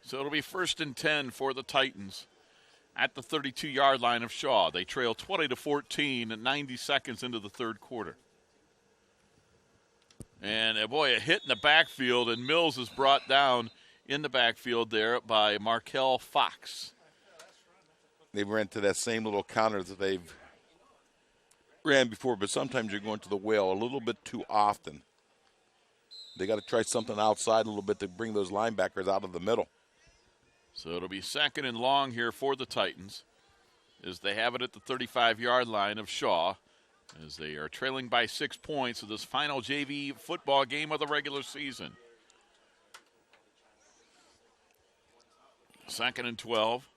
So it'll be 1st and 10 for the Titans at the 32-yard line of Shaw. They trail 20-14 at 90 seconds into the 3rd quarter. And, boy, a hit in the backfield, and Mills is brought down in the backfield there by Markel Fox. They ran to that same little counter that they've ran before, but sometimes you're going to the well a little bit too often. They got to try something outside a little bit to bring those linebackers out of the middle. So it'll be 2nd and long here for the Titans as they have it at the 35-yard line of Shaw as they are trailing by 6 points of this final JV football game of the regular season. 2nd and 12.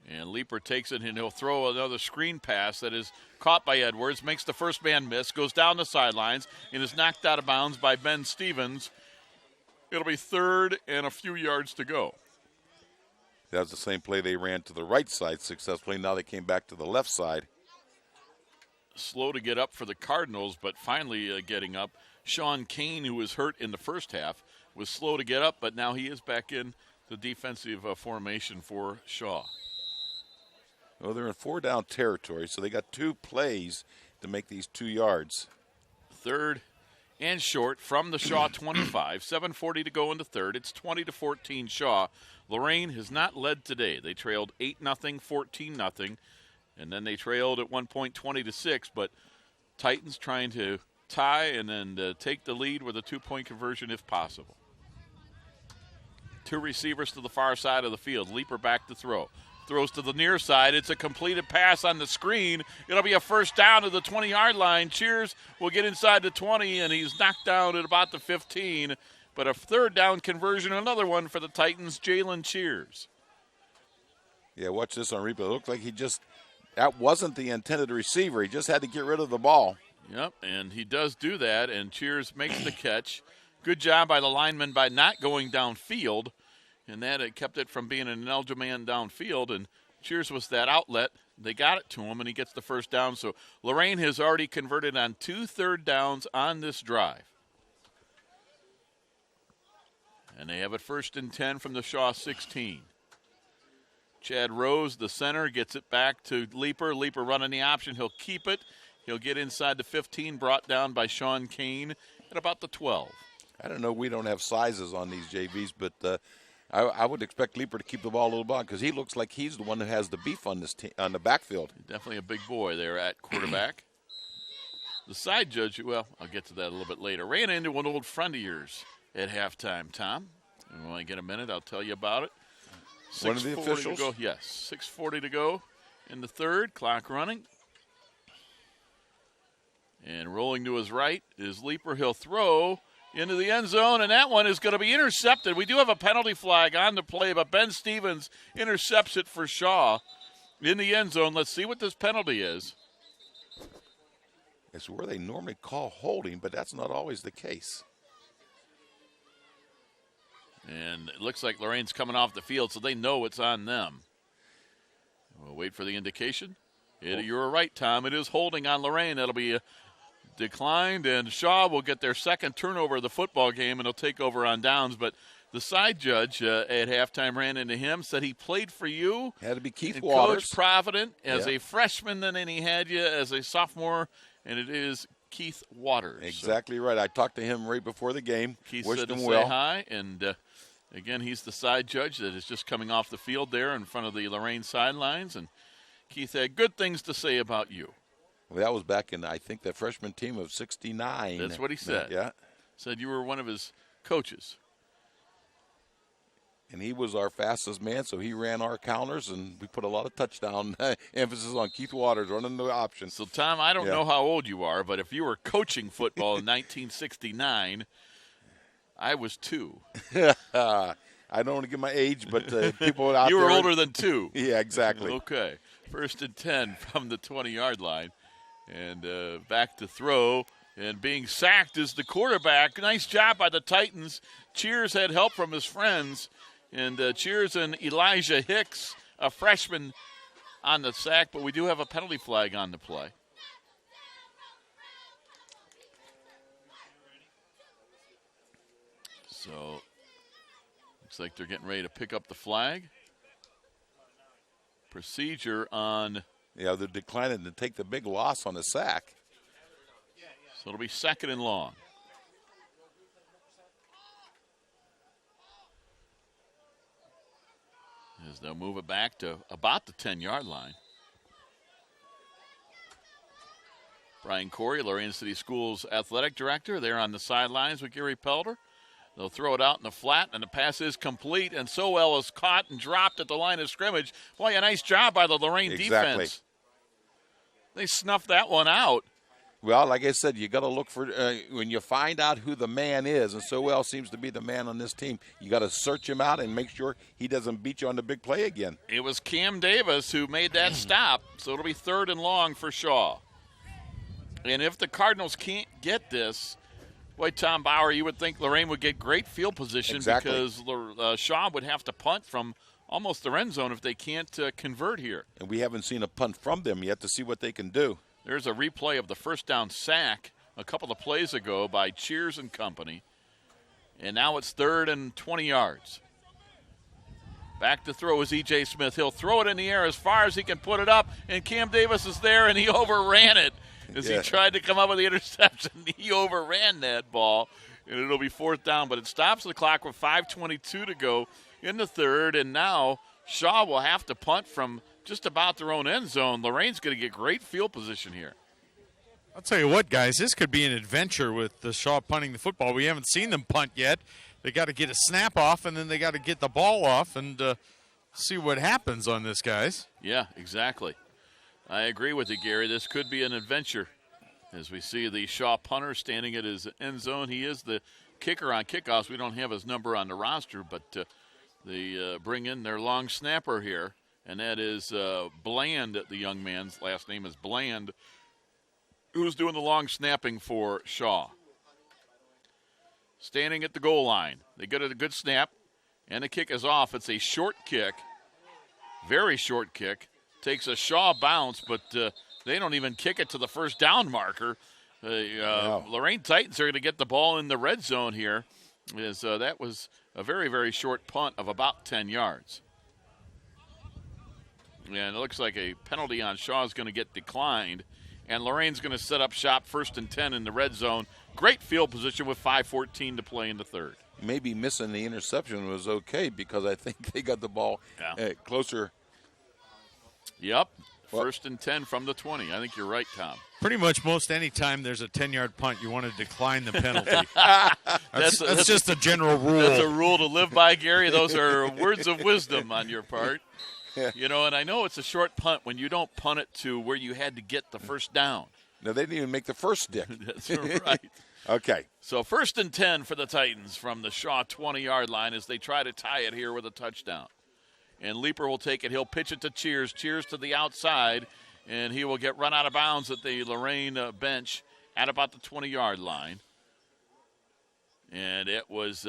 And Leaper takes it, and he'll throw another screen pass that is caught by Edwards, makes the first man miss, goes down the sidelines, and is knocked out of bounds by Ben Stevens. It'll be 3rd and a few yards to go. That was the same play they ran to the right side successfully. Now they came back to the left side. Slow to get up for the Cardinals, but finally getting up. Sean Kane, who was hurt in the first half, was slow to get up, but now he is back in the defensive formation for Shaw. Well, they're in 4-down territory, so they got 2 plays to make these 2 yards. 3rd and short from the Shaw 25. 7:40 to go in the 3rd. It's 20-14 Shaw. Lorain has not led today. They trailed 8-0, 14-0, and then they trailed at one point 20-6. But Titans trying to tie and then take the lead with a 2-point conversion if possible. 2 receivers to the far side of the field. Leaper back to throw. Throws to the near side. It's a completed pass on the screen. It'll be a first down to the 20-yard line. Cheers will get inside the 20, and he's knocked down at about the 15. But a 3rd down conversion, another one for the Titans, Jalen Cheers. Yeah, watch this on replay. It looked like that wasn't the intended receiver. He just had to get rid of the ball. Yep, and he does do that, and Cheers makes the catch. Good job by the lineman by not going downfield. And that it kept it from being an eligible man downfield, and Cheers was that outlet. They got it to him, and he gets the first down. So Lorain has already converted on 2 third downs on this drive. And they have it 1st and 10 from the Shaw 16. Chad Rose, the center, gets it back to Leaper. Leaper running the option. He'll keep it. He'll get inside the 15, brought down by Sean Kane at about the 12. I don't know. We don't have sizes on these JVs, but I would expect Leaper to keep the ball a little bit because he looks like he's the one who has the beef on this on the backfield. Definitely a big boy there at quarterback. The side judge, well, I'll get to that a little bit later, ran into an old friend of yours at halftime, Tom. And when I get a minute, I'll tell you about it. One of the officials? To go. Yes, 6:40 to go in the 3rd, clock running. And rolling to his right is Leaper. He'll throw into the end zone, and that one is going to be intercepted. We do have a penalty flag on the play, but Ben Stevens intercepts it for Shaw in the end zone. Let's see what this penalty is. It's where they normally call holding, but that's not always the case. And it looks like Lorain's coming off the field, so they know it's on them. We'll wait for the indication. You're right, Tom. It is holding on Lorain. That'll be declined, and Shaw will get their 2nd turnover of the football game, and he'll take over on downs. But the side judge at halftime ran into him, said he played for you. Had to be Keith Waters. Coach Provident as a freshman, then he had you as a sophomore, and it is Keith Waters. Exactly right. I talked to him right before the game. Keith wished said to him say well. hi, and again, he's the side judge that is just coming off the field there in front of the Lorain sidelines, and Keith had good things to say about you. Well, that was back in, I think, the freshman team of 69. That's what he said. Yeah. Said you were one of his coaches. And he was our fastest man, so he ran our counters, and we put a lot of touchdown emphasis on Keith Waters running the option. So, Tom, I don't know how old you are, but if you were coaching football in 1969, I was 2. I don't want to give my age, but people out You there. were older than 2. Yeah, exactly. Okay. 1st and 10 from the 20-yard line. And back to throw. And being sacked is the quarterback. Nice job by the Titans. Cheers had help from his friends. And Cheers and Elijah Hicks, a freshman, on the sack. But we do have a penalty flag on the play. So, looks like they're getting ready to pick up the flag. Procedure on. Yeah, they're declining to take the big loss on the sack. So it'll be 2nd and long. As they'll move it back to about the 10-yard line. Brian Corey, Lorain City Schools athletic director, there on the sidelines with Gary Pelder. They'll throw it out in the flat, and the pass is complete, and Sowell is caught and dropped at the line of scrimmage. Boy, a nice job by the Lorain defense. They snuffed that one out. Well, like I said, you got to look for when you find out who the man is, and Sowell seems to be the man on this team. You got to search him out and make sure he doesn't beat you on the big play again. It was Cam Davis who made that stop, so it'll be 3rd and long for Shaw. And if the Cardinals can't get this, boy, Tom Bauer, you would think Lorain would get great field position because Shaw would have to punt from almost the end zone if they can't convert here. And we haven't seen a punt from them yet to see what they can do. There's a replay of the first down sack a couple of plays ago by Cheers and company. And now it's 3rd and 20 yards. Back to throw is E.J. Smith. He'll throw it in the air as far as he can put it up, and Cam Davis is there, and he overran it as he tried to come up with the interception. He overran that ball, and it'll be 4th down. But it stops the clock with 5:22 to go in the 3rd, and now Shaw will have to punt from just about their own end zone. Lorain's going to get great field position here. I'll tell you what, guys, this could be an adventure with the Shaw punting the football. We haven't seen them punt yet. They got to get a snap off, and then they got to get the ball off and see what happens on this, guys. Yeah, exactly. I agree with you, Gary. This could be an adventure as we see the Shaw punter standing at his end zone. He is the kicker on kickoffs. We don't have his number on the roster, but they bring in their long snapper here. And that is Bland, the young man's last name is Bland, who's doing the long snapping for Shaw. Standing at the goal line. They get a good snap, and the kick is off. It's a short kick, very short kick. Takes a Shaw bounce, but they don't even kick it to the first down marker. Lorain Titans are going to get the ball in the red zone here. That was a very, very short punt of about 10 yards. And it looks like a penalty on Shaw is going to get declined. And Lorain's going to set up shop 1st and 10 in the red zone. Great field position with 5:14 to play in the 3rd. Maybe missing the interception was okay because I think they got the ball closer. Yep. 1st and 10 from the 20. I think you're right, Tom. Pretty much most any time there's a 10-yard punt, you want to decline the penalty. That's just a general rule. That's a rule to live by, Gary. Those are words of wisdom on your part. You know, and I know it's a short punt when you don't punt it to where you had to get the first down. No, they didn't even make the first stick. That's right. Okay. So 1st and 10 for the Titans from the Shaw 20-yard line as they try to tie it here with a touchdown. And Leeper will take it. He'll pitch it to Cheers. Cheers to the outside, and he will get run out of bounds at the Lorain bench at about the 20-yard line. And it was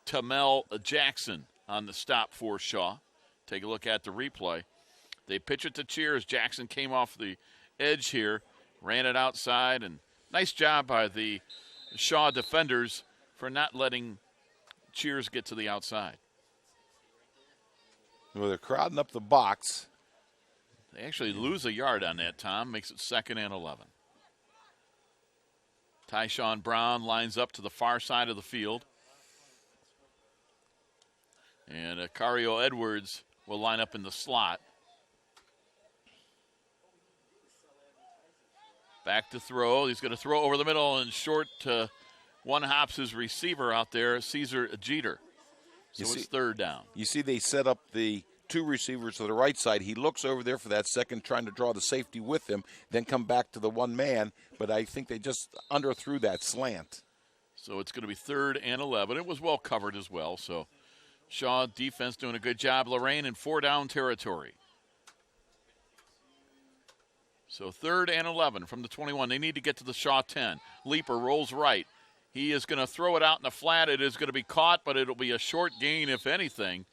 Tamel Jackson on the stop for Shaw. Take a look at the replay. They pitch it to Cheers. Jackson came off the edge here, ran it outside, and nice job by the Shaw defenders for not letting Cheers get to the outside. Well, they're crowding up the box. They actually lose a yard on that, Tom. Makes it 2nd and 11. Tyshawn Brown lines up to the far side of the field. And Cario Edwards will line up in the slot. Back to throw. He's going to throw over the middle and short. One hops his receiver out there, Caesar Jeter. So it's 3rd down. You see they set up the 2 receivers to the right side. He looks over there for that second, trying to draw the safety with him, then come back to the one man. But I think they just underthrew that slant. So it's going to be 3rd and 11. It was well covered as well. So Shaw defense doing a good job. Lorain in 4-down territory. So 3rd and 11 from the 21. They need to get to the Shaw 10. Leaper rolls right. He is going to throw it out in the flat. It is going to be caught, but it'll be a short gain, if anything,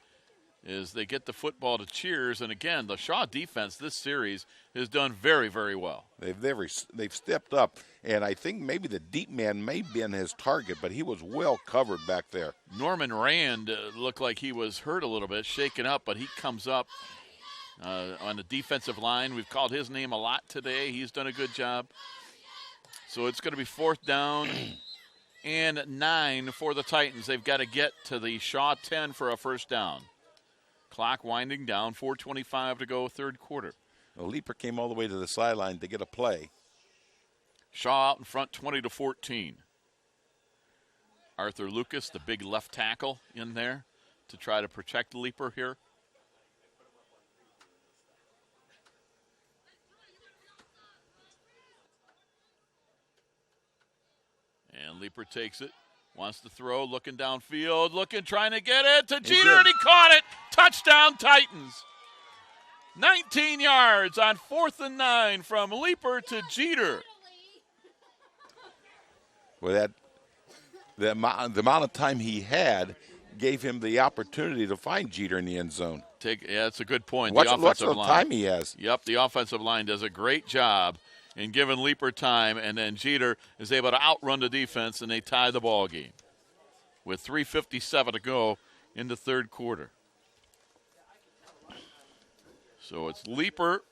as they get the football to Cheers. And again, the Shaw defense this series has done very, very well. They've stepped up, and I think maybe the deep man may have been his target, but he was well covered back there. Norman Rand looked like he was hurt a little bit, shaken up, but he comes up on the defensive line. We've called his name a lot today. He's done a good job. So it's going to be 4th down and 9 for the Titans. They've got to get to the Shaw 10 for a first down. Clock winding down, 4:25 to go, 3rd quarter. Well, Leaper came all the way to the sideline to get a play. Shaw out in front, 20-14. Arthur Lucas, the big left tackle, in there to try to protect Leaper here. And Leaper takes it, wants to throw, looking downfield, trying to get it to Jeter, and he caught it. Touchdown, Titans. 19 yards on 4th and 9 from Leaper to Jeter. Well, the amount of time he had gave him the opportunity to find Jeter in the end zone. That's a good point. Watch the time he has. Yep, the offensive line does a great job in giving Leaper time, and then Jeter is able to outrun the defense, and they tie the ball game with 3:57 to go in the 3rd quarter. So it's Leaper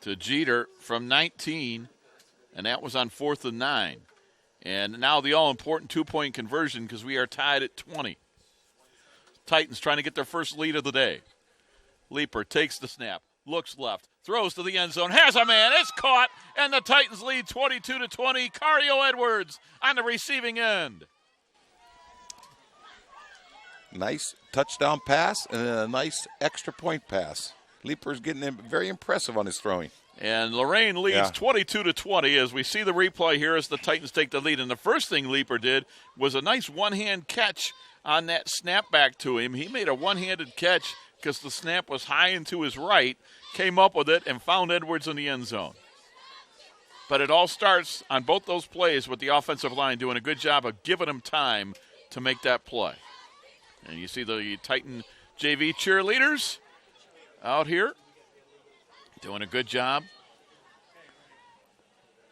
to Jeter from 19, and that was on 4th and 9. And now the all-important 2-point conversion because we are tied at 20. Titans trying to get their first lead of the day. Leaper takes the snap, looks left, throws to the end zone, has a man, it's caught, and the Titans lead 22-20. Cario Edwards on the receiving end. Nice touchdown pass and then a nice extra point pass. Leaper's getting very impressive on his throwing. And Lorain leads 22-20 as we see the replay here as the Titans take the lead. And the first thing Leaper did was a nice one-hand catch on that snap back to him. He made a one-handed catch because the snap was high and to his right, came up with it, and found Edwards in the end zone. But it all starts on both those plays with the offensive line doing a good job of giving him time to make that play. And you see the Titan JV cheerleaders out here doing a good job.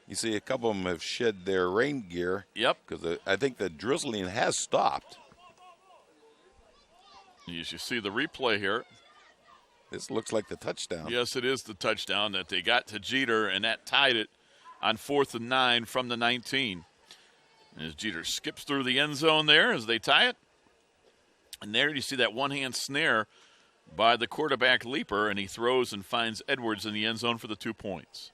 You see a couple of them have shed their rain gear. Yep. Because I think the drizzling has stopped. You should see the replay here. This looks like the touchdown. Yes, it is the touchdown that they got to Jeter, and that tied it on 4th and 9 from the 19. As Jeter skips through the end zone there as they tie it. And there you see that one-hand snare by the quarterback Leaper, and he throws and finds Edwards in the end zone for the 2 points.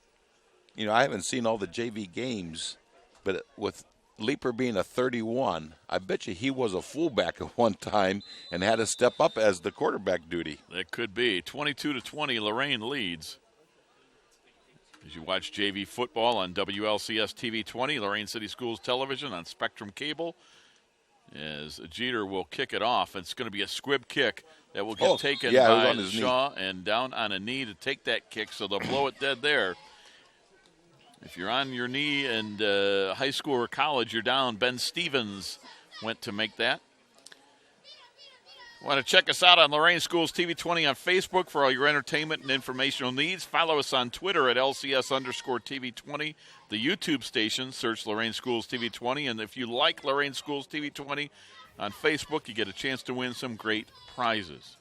You know, I haven't seen all the JV games, but with Leaper being a 31, I bet you he was a fullback at one time and had to step up as the quarterback duty. That could be. 22-20, Lorain leads. As you watch JV football on WLCS TV 20, Lorain City Schools Television on Spectrum Cable, as Jeter will kick it off. It's going to be a squib kick that will get taken by Shaw and down on a knee to take that kick, so they'll blow it dead there. If you're on your knee in high school or college, you're down. Ben Stevens went to make that. Want to check us out on Lorain Schools TV 20 on Facebook for all your entertainment and informational needs. Follow us on Twitter at LCS_TV 20. The YouTube station, search Lorain Schools TV 20. And if you like Lorain Schools TV 20 on Facebook, you get a chance to win some great prizes.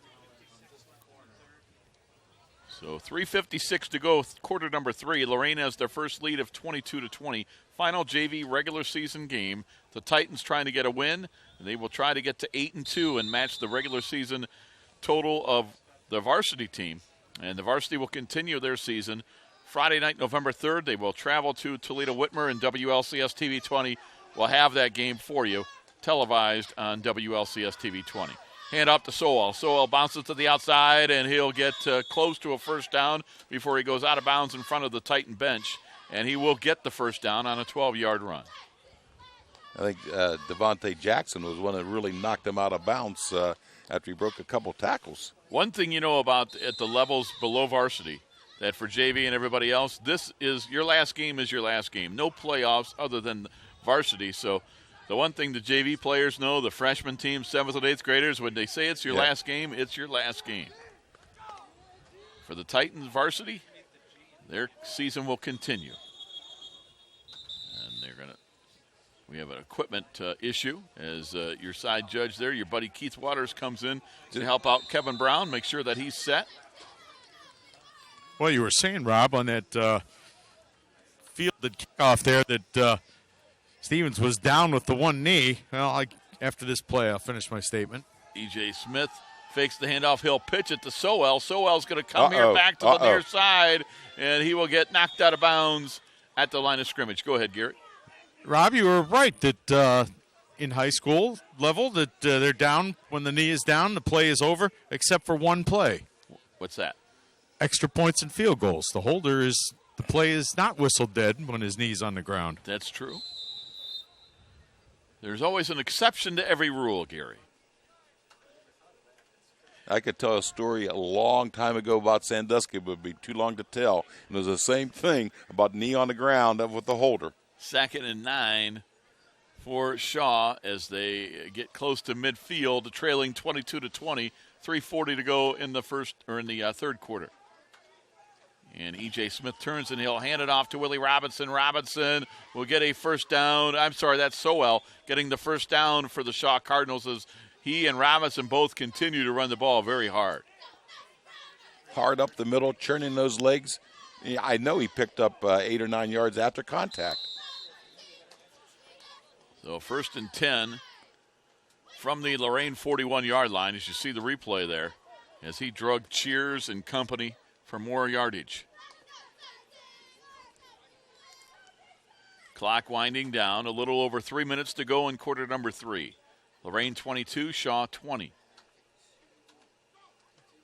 So 3:56 to go, quarter number 3. Lorain has their first lead of 22-20. Final JV regular season game. The Titans trying to get a win, and they will try to get to 8-2 and match the regular season total of the varsity team. And the varsity will continue their season. Friday night, November 3rd, they will travel to Toledo-Whitmer, and WLCS TV 20 will have that game for you, televised on WLCS TV 20. Hand up to Sowell. Sowell bounces to the outside, and he'll get close to a first down before he goes out of bounds in front of the Titan bench. And he will get the first down on a 12-yard run. I think Devontae Jackson was one that really knocked him out of bounds after he broke a couple tackles. One thing you know about at the levels below varsity, that for JV and everybody else, this is your last game is your last game. No playoffs other than varsity. So the one thing the JV players know, the freshman team, 7th and 8th graders, when they say it's your last game, it's your last game. For the Titans varsity, their season will continue. And we have an equipment issue as your side judge there, your buddy Keith Waters, comes in to help out Kevin Brown, make sure that he's set. Well, you were saying, Rob, on that fielded kickoff there that Stevens was down with the one knee. Well, after this play, I'll finish my statement. E.J. Smith fakes the handoff. He'll pitch it to Sowell. Sowell's going to come here back to the near side, and he will get knocked out of bounds at the line of scrimmage. Go ahead, Garrett. Rob, you were right that in high school level that they're down when the knee is down, the play is over, except for one play. What's that? Extra points and field goals. The play is not whistled dead when his knee's on the ground. That's true. There's always an exception to every rule, Gary. I could tell a story a long time ago about Sandusky, but it would be too long to tell. And it was the same thing about knee on the ground with the holder. 2nd and 9 for Shaw as they get close to midfield, trailing 22-20, 3:40 to go in the third quarter. And E.J. Smith turns and he'll hand it off to Willie Robinson. Robinson will get a first down. I'm sorry, that's Sowell getting the first down for the Shaw Cardinals as he and Robinson both continue to run the ball very hard. Hard up the middle, churning those legs. Yeah, I know he picked up 8 or 9 yards after contact. So 1st and 10 from the Lorain 41-yard line, as you see the replay there, as he drug Cheers and company for more yardage. Clock winding down, a little over 3 minutes to go in quarter number 3. Lorain 22, Shaw 20.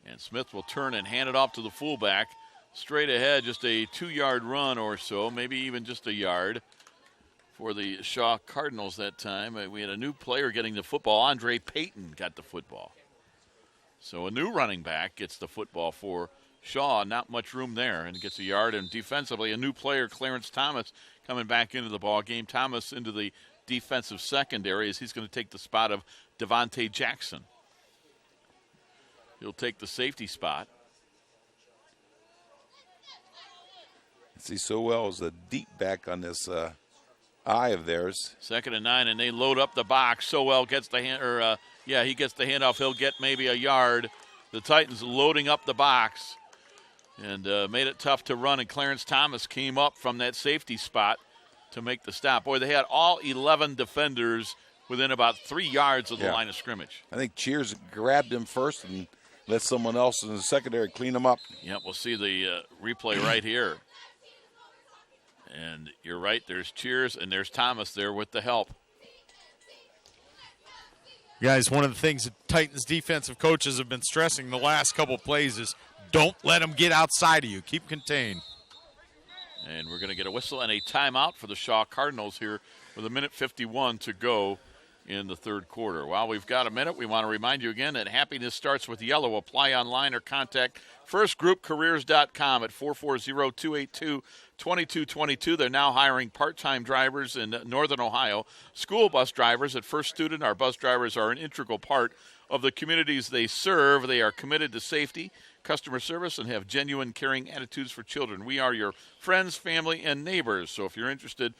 And Smith will turn and hand it off to the fullback. Straight ahead, just a 2-yard run or so, maybe even just a yard for the Shaw Cardinals that time. We had a new player getting the football. Andre Payton got the football. So a new running back gets the football for Shaw. Not much room there, and gets a yard. And defensively, a new player, Clarence Thomas, coming back into the ball game. Thomas into the defensive secondary as he's going to take the spot of Devontae Jackson. He'll take the safety spot. See, Sowell is a deep back on this eye of theirs. 2nd and 9, and they load up the box. Sowell gets the he gets the handoff. He'll get maybe a yard. The Titans loading up the box and made it tough to run, and Clarence Thomas came up from that safety spot to make the stop. Boy, they had all 11 defenders within about 3 yards of the line of scrimmage. I think Cheers grabbed him first and let someone else in the secondary clean him up. Yeah, we'll see the replay right here. And you're right, there's Cheers and there's Thomas there with the help. Guys, one of the things that Titans defensive coaches have been stressing the last couple plays is don't let them get outside of you. Keep contained. And we're going to get a whistle and a timeout for the Shaw Cardinals here with 1:51 to go in the third quarter. While we've got a minute, we want to remind you again that happiness starts with yellow. Apply online or contact firstgroupcareers.com at 440-282-2222. They're now hiring part-time drivers in Northern Ohio. School bus drivers at First Student. Our bus drivers are an integral part of the communities they serve. They are committed to safety, customer service, and have genuine caring attitudes for children. We are your friends, family, and neighbors. So if you're interested,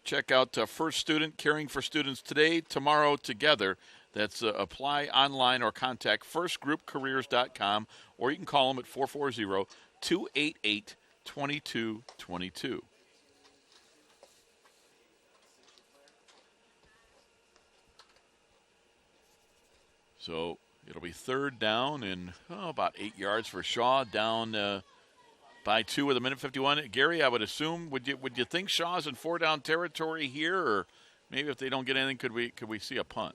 check out First Student, caring for students today, tomorrow, together. That's apply online or contact firstgroupcareers.com, or you can call them at 440-288-2222. So it'll be third down and about 8 yards for Shaw, down by 2 with 1:51. Gary, I would assume, would you think Shaw's in 4-down territory here, or maybe if they don't get anything, could we see a punt?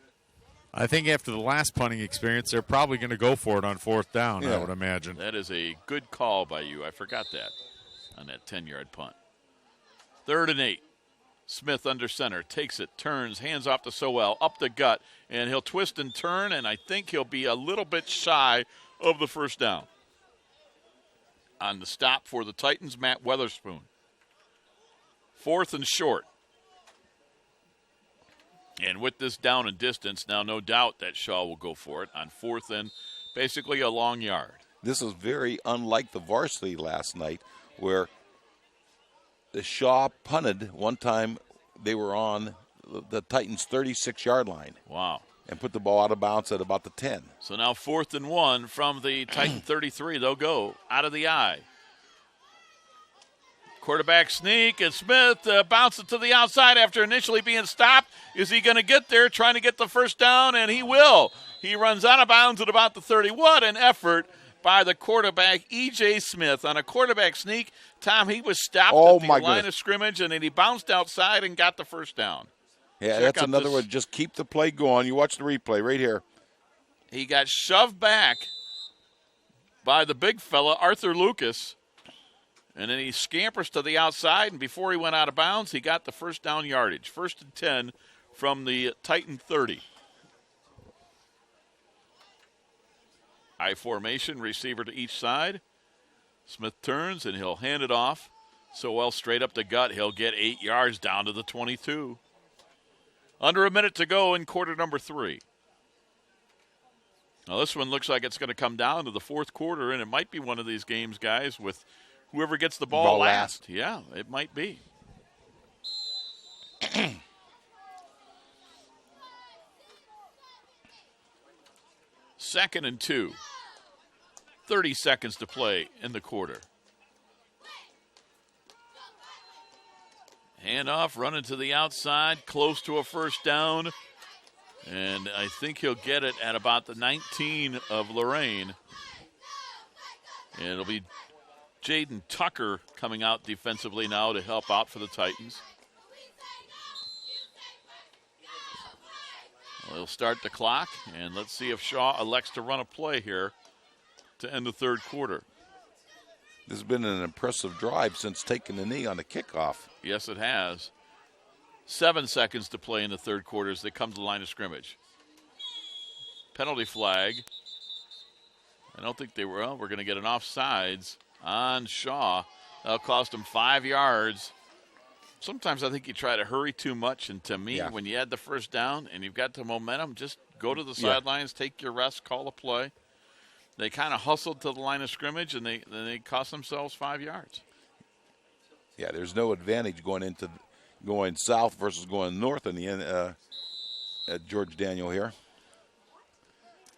I think after the last punting experience, they're probably going to go for it on 4th down, I would imagine. That is a good call by you. I forgot that on that 10-yard punt. 3rd and 8. Smith under center, takes it, turns, hands off to Sowell, up the gut, and he'll twist and turn, and I think he'll be a little bit shy of the first down. On the stop for the Titans, Matt Weatherspoon. 4th and short. And with this down and distance, now no doubt that Shaw will go for it on 4th and basically a long yard. This is very unlike the Varsity last night, where the Shaw punted one time. They were on the Titans' 36-yard line. Wow. And put the ball out of bounds at about the 10. So now 4th and 1 from the Titan 33. They'll go out of the eye. Quarterback sneak, and Smith bounces to the outside after initially being stopped. Is he going to get there, trying to get the first down? And he will. He runs out of bounds at about the 30. What an effort by the quarterback, E.J. Smith. On a quarterback sneak, Tom, he was stopped at the line of scrimmage, and then he bounced outside and got the first down. Yeah, that's another one. Just keep the play going. You watch the replay right here. He got shoved back by the big fella, Arthur Lucas. And then he scampers to the outside, and before he went out of bounds, he got the first down yardage. 1st and 10 from the Titan 30. I formation, receiver to each side. Smith turns, and he'll hand it off. Sowell straight up the gut. He'll get 8 yards down to the 22. Under a minute to go in quarter number 3. Now this one looks like it's going to come down to the 4th quarter, and it might be one of these games, guys, with whoever gets the ball last. Yeah, it might be. 2nd and 2. 30 seconds to play in the quarter. Handoff, running to the outside, close to a first down. And I think he'll get it at about the 19 of Lorain. And it'll be Jaden Tucker coming out defensively now to help out for the Titans. Well, he'll start the clock, and let's see if Shaw elects to run a play here to end the 3rd quarter. This has been an impressive drive since taking the knee on the kickoff. Yes, it has. 7 seconds to play in the 3rd quarter as they come to the line of scrimmage. Penalty flag. I don't think they were. Well, we're going to get an offsides on Shaw. That'll cost him 5 yards. Sometimes I think you try to hurry too much, and to me, when you had the first down and you've got the momentum, just go to the sidelines, take your rest, call a play. They kind of hustled to the line of scrimmage, and they cost themselves 5 yards. Yeah, there's no advantage going south versus going north in the end. George Daniel here.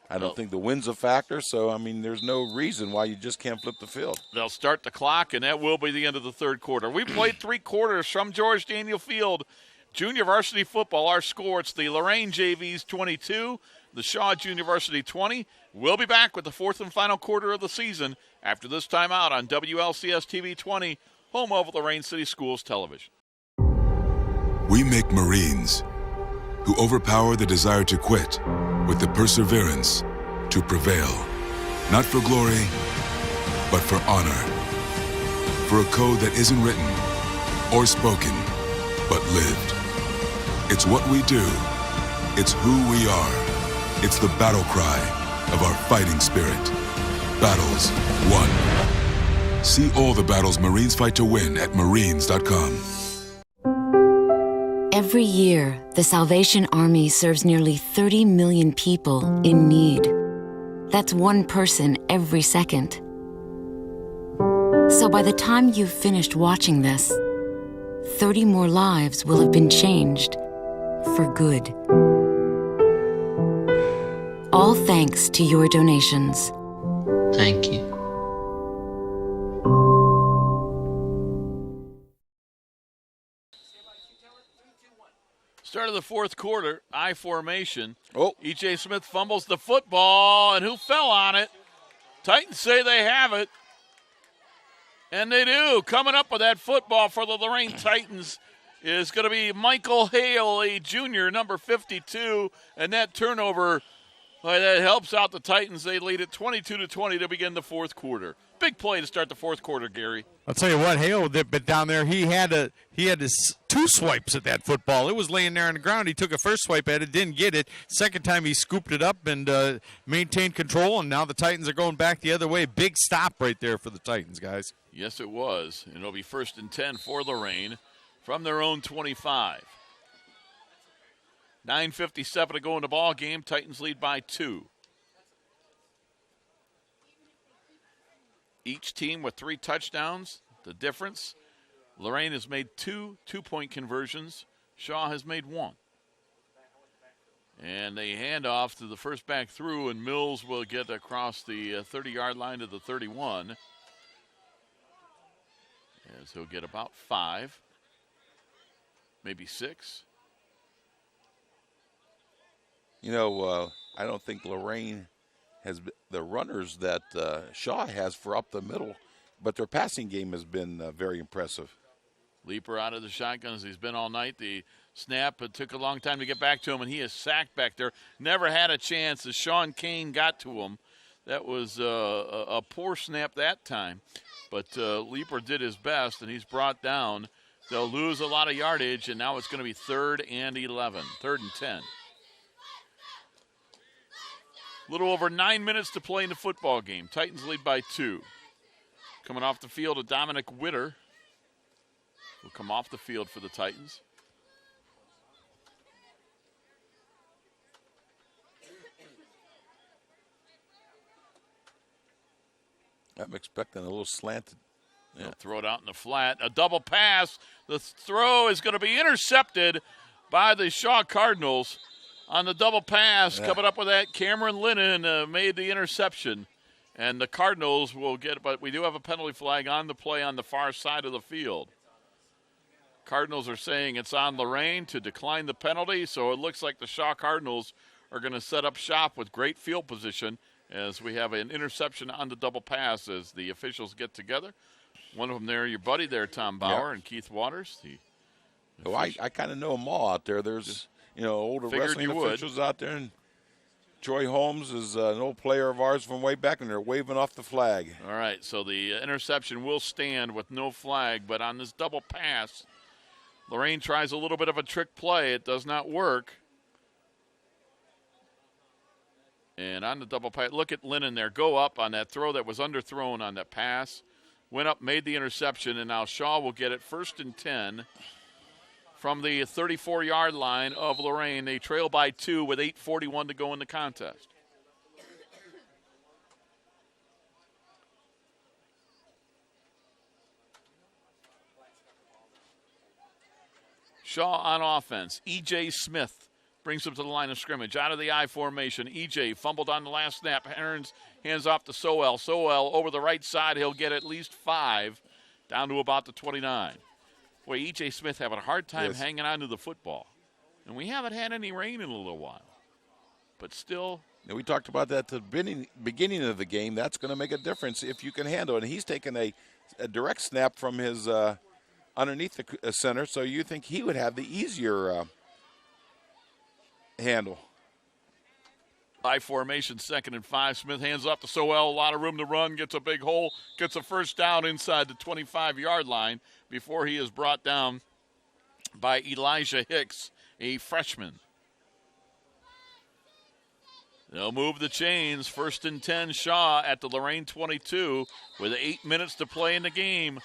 I don't think the wind's a factor, so, I mean, there's no reason why you just can't flip the field. They'll start the clock, and that will be the end of the 3rd quarter. We played 3 quarters from George Daniel Field. Junior varsity football, our score, it's the Lorain JVs 22, the Shaw Junior Varsity 20. We'll be back with the 4th and final quarter of the season after this timeout on WLCS TV 20, home of Lorain City Schools Television. We make Marines who overpower the desire to quit with the perseverance to prevail. Not for glory, but for honor. For a code that isn't written or spoken, but lived. It's what we do. It's who we are. It's the battle cry of our fighting spirit. Battles won. See all the battles Marines fight to win at marines.com. Every year, the Salvation Army serves nearly 30 million people in need. That's one person every second. So by the time you've finished watching this, 30 more lives will have been changed for good. All thanks to your donations. Thank you. Start of the 4th quarter, I formation. E.J. Smith fumbles the football, and who fell on it? Titans say they have it. And they do. Coming up with that football for the Lorain Titans is going to be Michael Haley Jr., number 52. And that turnover Well, that helps out the Titans. They lead it 22-20 to begin the fourth quarter. Big play to start the fourth quarter, Gary. I'll tell you what, Hale, but down there he had his 2 swipes at that football. It was laying there on the ground. He took a first swipe at it, didn't get it. Second time he scooped it up and maintained control, and now the Titans are going back the other way. Big stop right there for the Titans, guys. Yes, it was. And it'll be 1st and 10 for Lorain from their own 25. 9:57 to go in the ball game. Titans lead by 2. Each team with 3 touchdowns. The difference, Lorain has made 2 two-point conversions. Shaw has made 1. And they hand off to the first back through, and Mills will get across the 30-yard line to the 31. As he'll get about 5, maybe 6. You know, I don't think Lorain has the runners that Shaw has for up the middle, but their passing game has been very impressive. Leaper out of the shotgun as he's been all night. The snap, it took a long time to get back to him, and he is sacked back there. Never had a chance as Sean Kane got to him. That was a poor snap that time. But Leaper did his best, and he's brought down. They'll lose a lot of yardage, and now it's going to be 3rd and 11, 3rd and 10. A little over 9 minutes to play in the football game. Titans lead by 2. Coming off the field, a Dominic Witter will come off the field for the Titans. I'm expecting a little slanted. Yeah. They'll throw it out in the flat. A double pass. The throw is going to be intercepted by the Shaw Cardinals. On the double pass, coming up with that, Cameron Lennon made the interception. And the Cardinals will get it, but we do have a penalty flag on the play on the far side of the field. Cardinals are saying it's on Lorain to decline the penalty, so it looks like the Shaw Cardinals are going to set up shop with great field position as we have an interception on the double pass as the officials get together. One of them there, your buddy there, Tom Bauer, and Keith Waters. I kind of know them all out there. There's older wrestling officials out there, and Troy Holmes is an old player of ours from way back, and they're waving off the flag. All right, so the interception will stand with no flag, but on this double pass, Lorain tries a little bit of a trick play. It does not work. And on the double pass, look at Lennon there. Go up on that throw that was underthrown on that pass. Went up, made the interception, and now Shaw will get it 1st and 10 from the 34-yard line of Lorain. They trail by 2 with 8:41 to go in the contest. Shaw on offense. E.J. Smith brings him to the line of scrimmage. Out of the I formation. E.J. fumbled on the last snap. Hands off to Sowell. Sowell over the right side. He'll get at least 5 down to about the 29. Boy, E.J. Smith having a hard time hanging on to the football. And we haven't had any rain in a little while. But still. And we talked about that at the beginning of the game. That's going to make a difference if you can handle it. And he's taken a direct snap from his underneath the center, so you think he would have the easier handle. I formation, 2nd and 5. Smith hands off to Sowell. A lot of room to run. Gets a big hole. Gets a first down inside the 25-yard line before he is brought down by Elijah Hicks, a freshman. They'll move the chains. 1st and 10, Shaw at the Lorain 22 with 8 minutes to play in the game.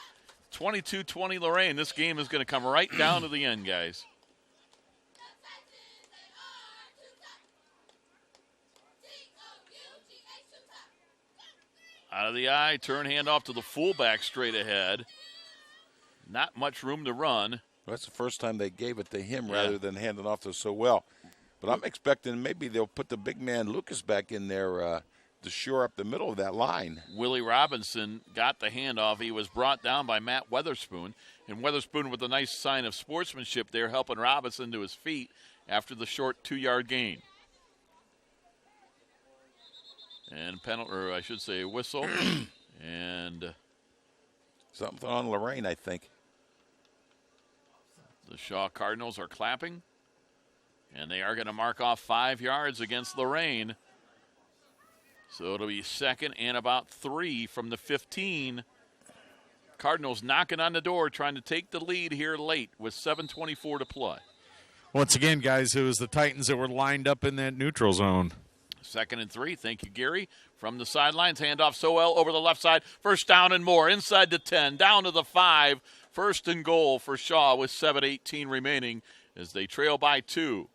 22-20 Lorain. This game is going to come right down to the end, guys. Out of the I, turn handoff to the fullback straight ahead. Not much room to run. Well, that's the first time they gave it to him rather than handing off to Sowell. But I'm expecting maybe they'll put the big man Lucas back in there to shore up the middle of that line. Willie Robinson got the handoff. He was brought down by Matt Weatherspoon. And Weatherspoon with a nice sign of sportsmanship there, helping Robinson to his feet after the short 2-yard gain. And penalty, or I should say whistle. And something on Lorain, I think. The Shaw Cardinals are clapping. And they are going to mark off 5 yards against Lorain. So it'll be second and about 3 from the 15. Cardinals knocking on the door, trying to take the lead here late with 7:24 to play. Once again, guys, it was the Titans that were lined up in that neutral zone. Second and 3. Thank you, Gary. From the sidelines, handoff Sowell over the left side. First down and more. Inside the 10, down to the 5. First and goal for Shaw with 7:18 remaining as they trail by 2.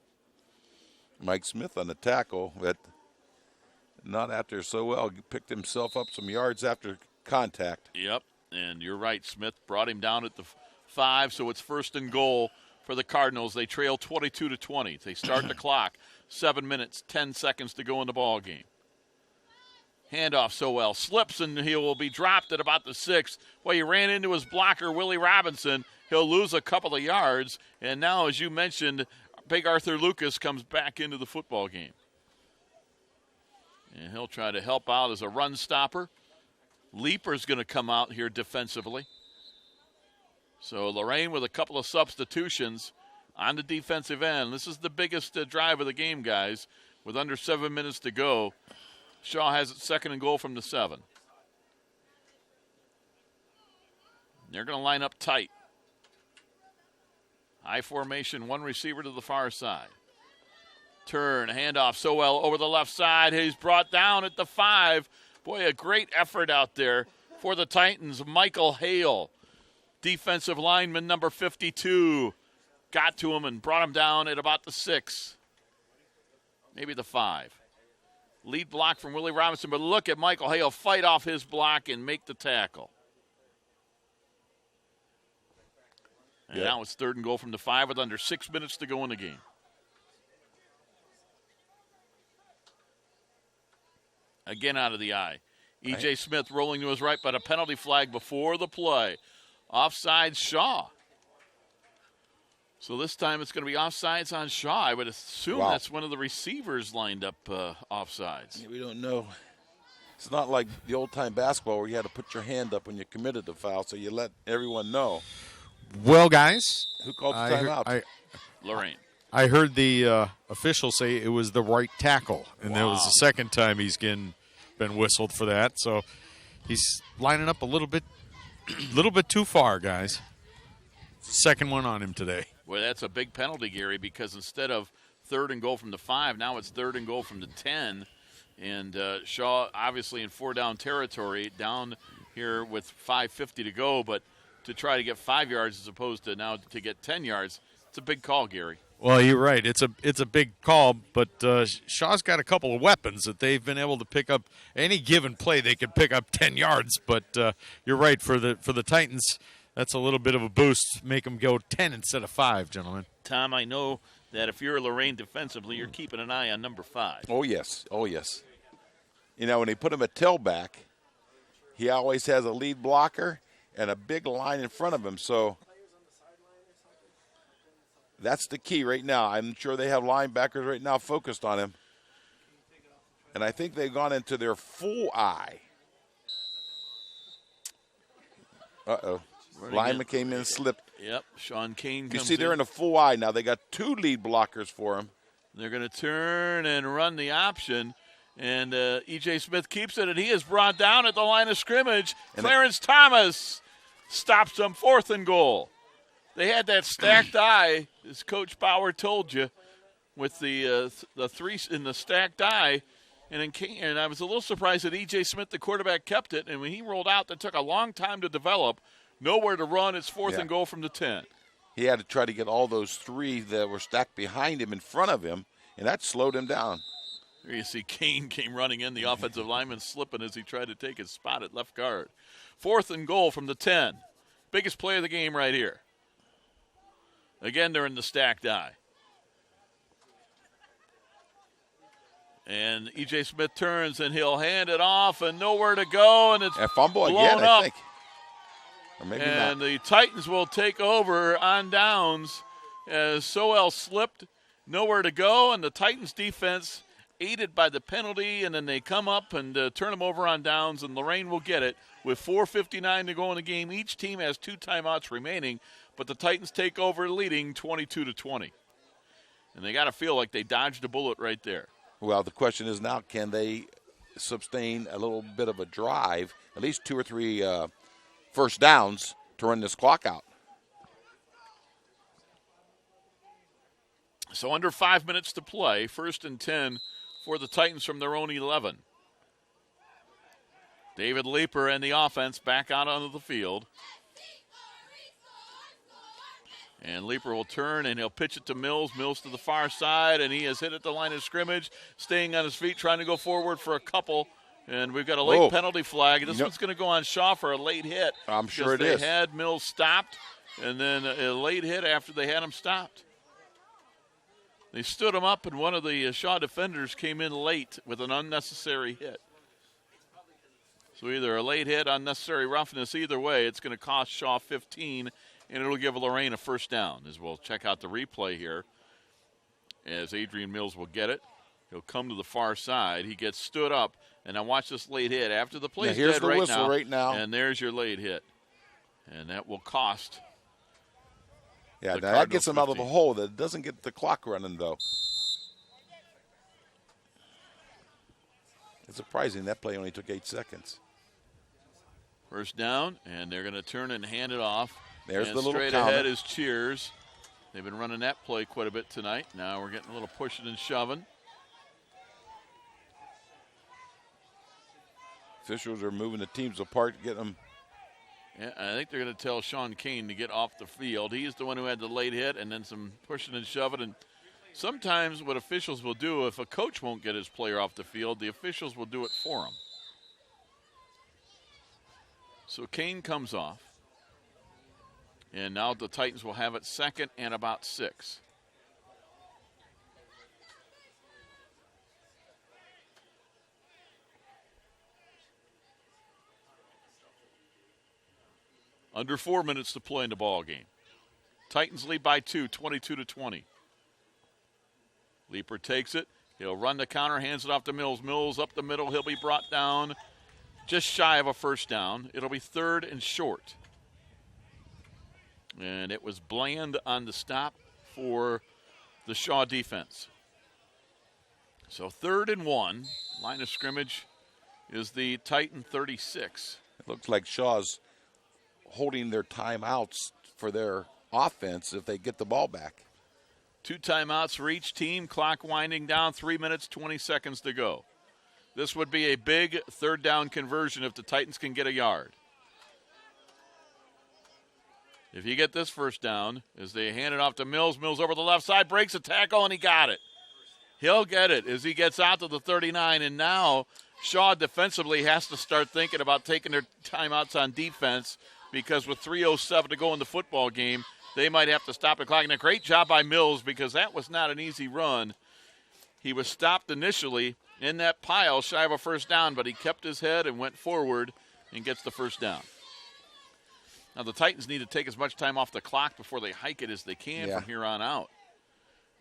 Mike Smith on the tackle, but not after Sowell picked himself up some yards after contact. Yep, and you're right. Smith brought him down at the 5, so it's first and goal for the Cardinals. They trail 22-20. They start the clock. 7 minutes, 10 seconds to go in the ball game. Handoff Sowell slips, and he will be dropped at about the 6. Well, he ran into his blocker, Willie Robinson. He'll lose a couple of yards, and now, as you mentioned, Big Arthur Lucas comes back into the football game. And he'll try to help out as a run stopper. Leaper's going to come out here defensively. So Lorain with a couple of substitutions on the defensive end. This is the biggest drive of the game, guys. With under 7 minutes to go, Shaw has it second and goal from the 7. They're going to line up tight. High formation, one receiver to the far side. Turn, handoff, Sowell over the left side. He's brought down at the 5. Boy, a great effort out there for the Titans. Michael Hale, defensive lineman number 52, got to him and brought him down at about the 6, maybe the 5. Lead block from Willie Robinson, but look at Michael Hale fight off his block and make the tackle. And now it's third and goal from the 5 with under 6 minutes to go in the game. Again out of the eye. E.J. Smith rolling to his right, but a penalty flag before the play. Offside Shaw. So this time it's going to be offsides on Shaw. I would assume that's one of the receivers lined up offsides. Yeah, we don't know. It's not like the old-time basketball where you had to put your hand up when you committed the foul, so you let everyone know. Well, guys. Who called the timeout? Lorain. I heard the official say it was the right tackle, and that was the second time he's been whistled for that. So he's lining up a little bit too far, guys. Second one on him today. Well, that's a big penalty, Gary, because instead of third and goal from the 5, now it's third and goal from the 10. And Shaw obviously in 4-down territory, down here with 5:50 to go, but to try to get 5 yards as opposed to now to get 10 yards, it's a big call, Gary. Well, you're right. It's a big call, but Shaw's got a couple of weapons that they've been able to pick up. Any given play, they could pick up 10 yards. But you're right, for the Titans, that's a little bit of a boost. Make them go 10 instead of 5, gentlemen. Tom, I know that if you're Lorain defensively, you're keeping an eye on number 5. Oh, yes. Oh, yes. You know, when they put him at tailback, he always has a lead blocker and a big line in front of him. So that's the key right now. I'm sure they have linebackers right now focused on him. And I think they've gone into their full eye. Uh-oh. Lineman came in and slipped. Yep, Sean Kane comes in. You see, they're in a full eye now. They got 2 lead blockers for him. They're going to turn and run the option. And E.J. Smith keeps it, and he is brought down at the line of scrimmage. And Clarence Thomas stops them, 4th and goal. They had that stacked eye, as Coach Bauer told you, with the 3 in the stacked eye. And I was a little surprised that E.J. Smith, the quarterback, kept it. And when he rolled out, that took a long time to develop. Nowhere to run. It's 4th and goal from the 10. He had to try to get all those 3 that were stacked behind him in front of him, and that slowed him down. There you see Kane came running in, the offensive lineman slipping as he tried to take his spot at left guard. 4th and goal from the 10. Biggest play of the game right here. Again, they're in the stacked eye. And E.J. Smith turns, and he'll hand it off, and nowhere to go, and it's a fumble blown again, up. I think. Or maybe and not. The Titans will take over on downs as Sowell slipped, nowhere to go, and the Titans defense aided by the penalty, and then they come up and turn them over on downs, and Lorain will get it with 4:59 to go in the game. Each team has 2 timeouts remaining, but the Titans take over leading 22-20. And they got to feel like they dodged a bullet right there. Well, the question is now, can they sustain a little bit of a drive, at least 2 or 3 first downs to run this clock out. So under 5 minutes to play, 1st and 10 for the Titans from their own 11. David Leeper and the offense back out onto the field. And Leeper will turn, and he'll pitch it to Mills. Mills to the far side, and he has hit at the line of scrimmage, staying on his feet, trying to go forward for a couple. And we've got a late penalty flag. This one's going to go on Shaw for a late hit. I'm sure it is. They had Mills stopped, and then a late hit after they had him stopped. They stood him up, and one of the Shaw defenders came in late with an unnecessary hit. So either a late hit, unnecessary roughness, either way, it's going to cost Shaw 15, and it'll give Lorain a first down. As we'll check out the replay here, as Adrian Mills will get it. He'll come to the far side. He gets stood up, and now watch this late hit. After the play's here's dead the whistle right now. And there's your late hit. And that will cost. Yeah, now that gets him out of the hole. That doesn't get the clock running, though. It's surprising that play only took 8 seconds. First down, and they're going to turn and hand it off. There's and the little straight counter. ahead is Cheers. They've been running that play quite a bit tonight. Now we're getting a little pushing and shoving. Officials are moving the teams apart, getting them. Yeah, I think they're going to tell Sean Kane to get off the field. He's the one who had the late hit and then some pushing and shoving. And sometimes what officials will do, if a coach won't get his player off the field, the officials will do it for him. So Kane comes off. And now the Titans will have it 2nd and about 6. Under 4 minutes to play in the ball game. Titans lead by 2, 22-20. Leeper takes it. He'll run the counter, hands it off to Mills. Mills up the middle. He'll be brought down just shy of a first down. It'll be 3rd and short. And it was Bland on the stop for the Shaw defense. So 3rd and 1. Line of scrimmage is the Titan 36. It looks like Shaw's holding their timeouts for their offense if they get the ball back. 2 timeouts for each team. Clock winding down. 3 minutes, 20 seconds to go. This would be a big 3rd down conversion if the Titans can get a yard. If you get this first down, as they hand it off to Mills, Mills over the left side, breaks a tackle, and he got it. He'll get it as he gets out to the 39, and now Shaw defensively has to start thinking about taking their timeouts on defense because with 3:07 to go in the football game, they might have to stop the clock. And a great job by Mills because that was not an easy run. He was stopped initially in that pile, shy of a first down, but he kept his head and went forward and gets the first down. Now, the Titans need to take as much time off the clock before they hike it as they can from here on out.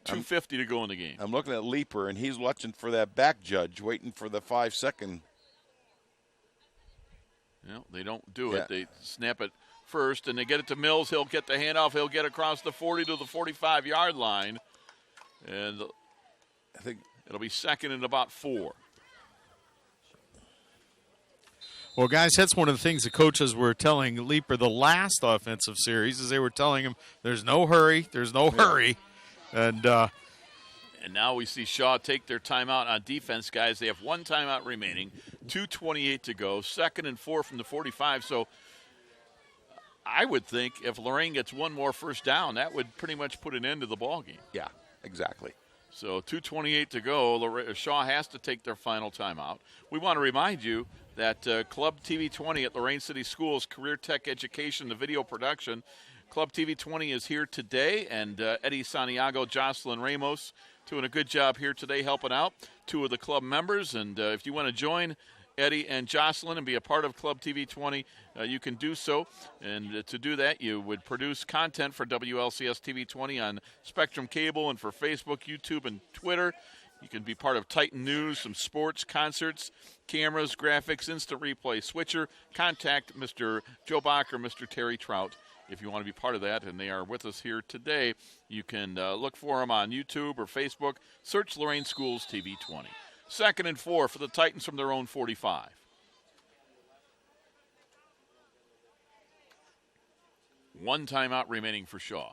2:50 to go in the game. I'm looking at Leeper, and he's watching for that back judge, waiting for the 5-second. No, they don't do it. They snap it first, and they get it to Mills. He'll get the handoff. He'll get across the 40 to the 45-yard line. And I think it'll be 2nd and about 4. Well, guys, that's one of the things the coaches were telling Leeper the last offensive series is they were telling him there's no hurry, And now we see Shaw take their timeout on defense, guys. They have 1 timeout remaining, 2:28 to go, 2nd and 4 from the 45. So I would think if Lorain gets 1 more first down, that would pretty much put an end to the ball game. Yeah, exactly. So 2:28 to go. Shaw has to take their final timeout. We want to remind you that Club TV 20 at Lorain City Schools, Career Tech Education, the video production. Club TV 20 is here today, and Eddie Santiago, Jocelyn Ramos doing a good job here today helping out 2 of the club members. And if you want to join Eddie and Jocelyn and be a part of Club TV 20, you can do so. And to do that, you would produce content for WLCS TV 20 on Spectrum Cable and for Facebook, YouTube, and Twitter. You can be part of Titan News, some sports, concerts, cameras, graphics, instant replay, switcher. Contact Mr. Joe Bach or Mr. Terry Trout if you want to be part of that, and they are with us here today. You can look for them on YouTube or Facebook. Search Lorain Schools TV 20. 2nd and 4 for the Titans from their own 45. One timeout remaining for Shaw.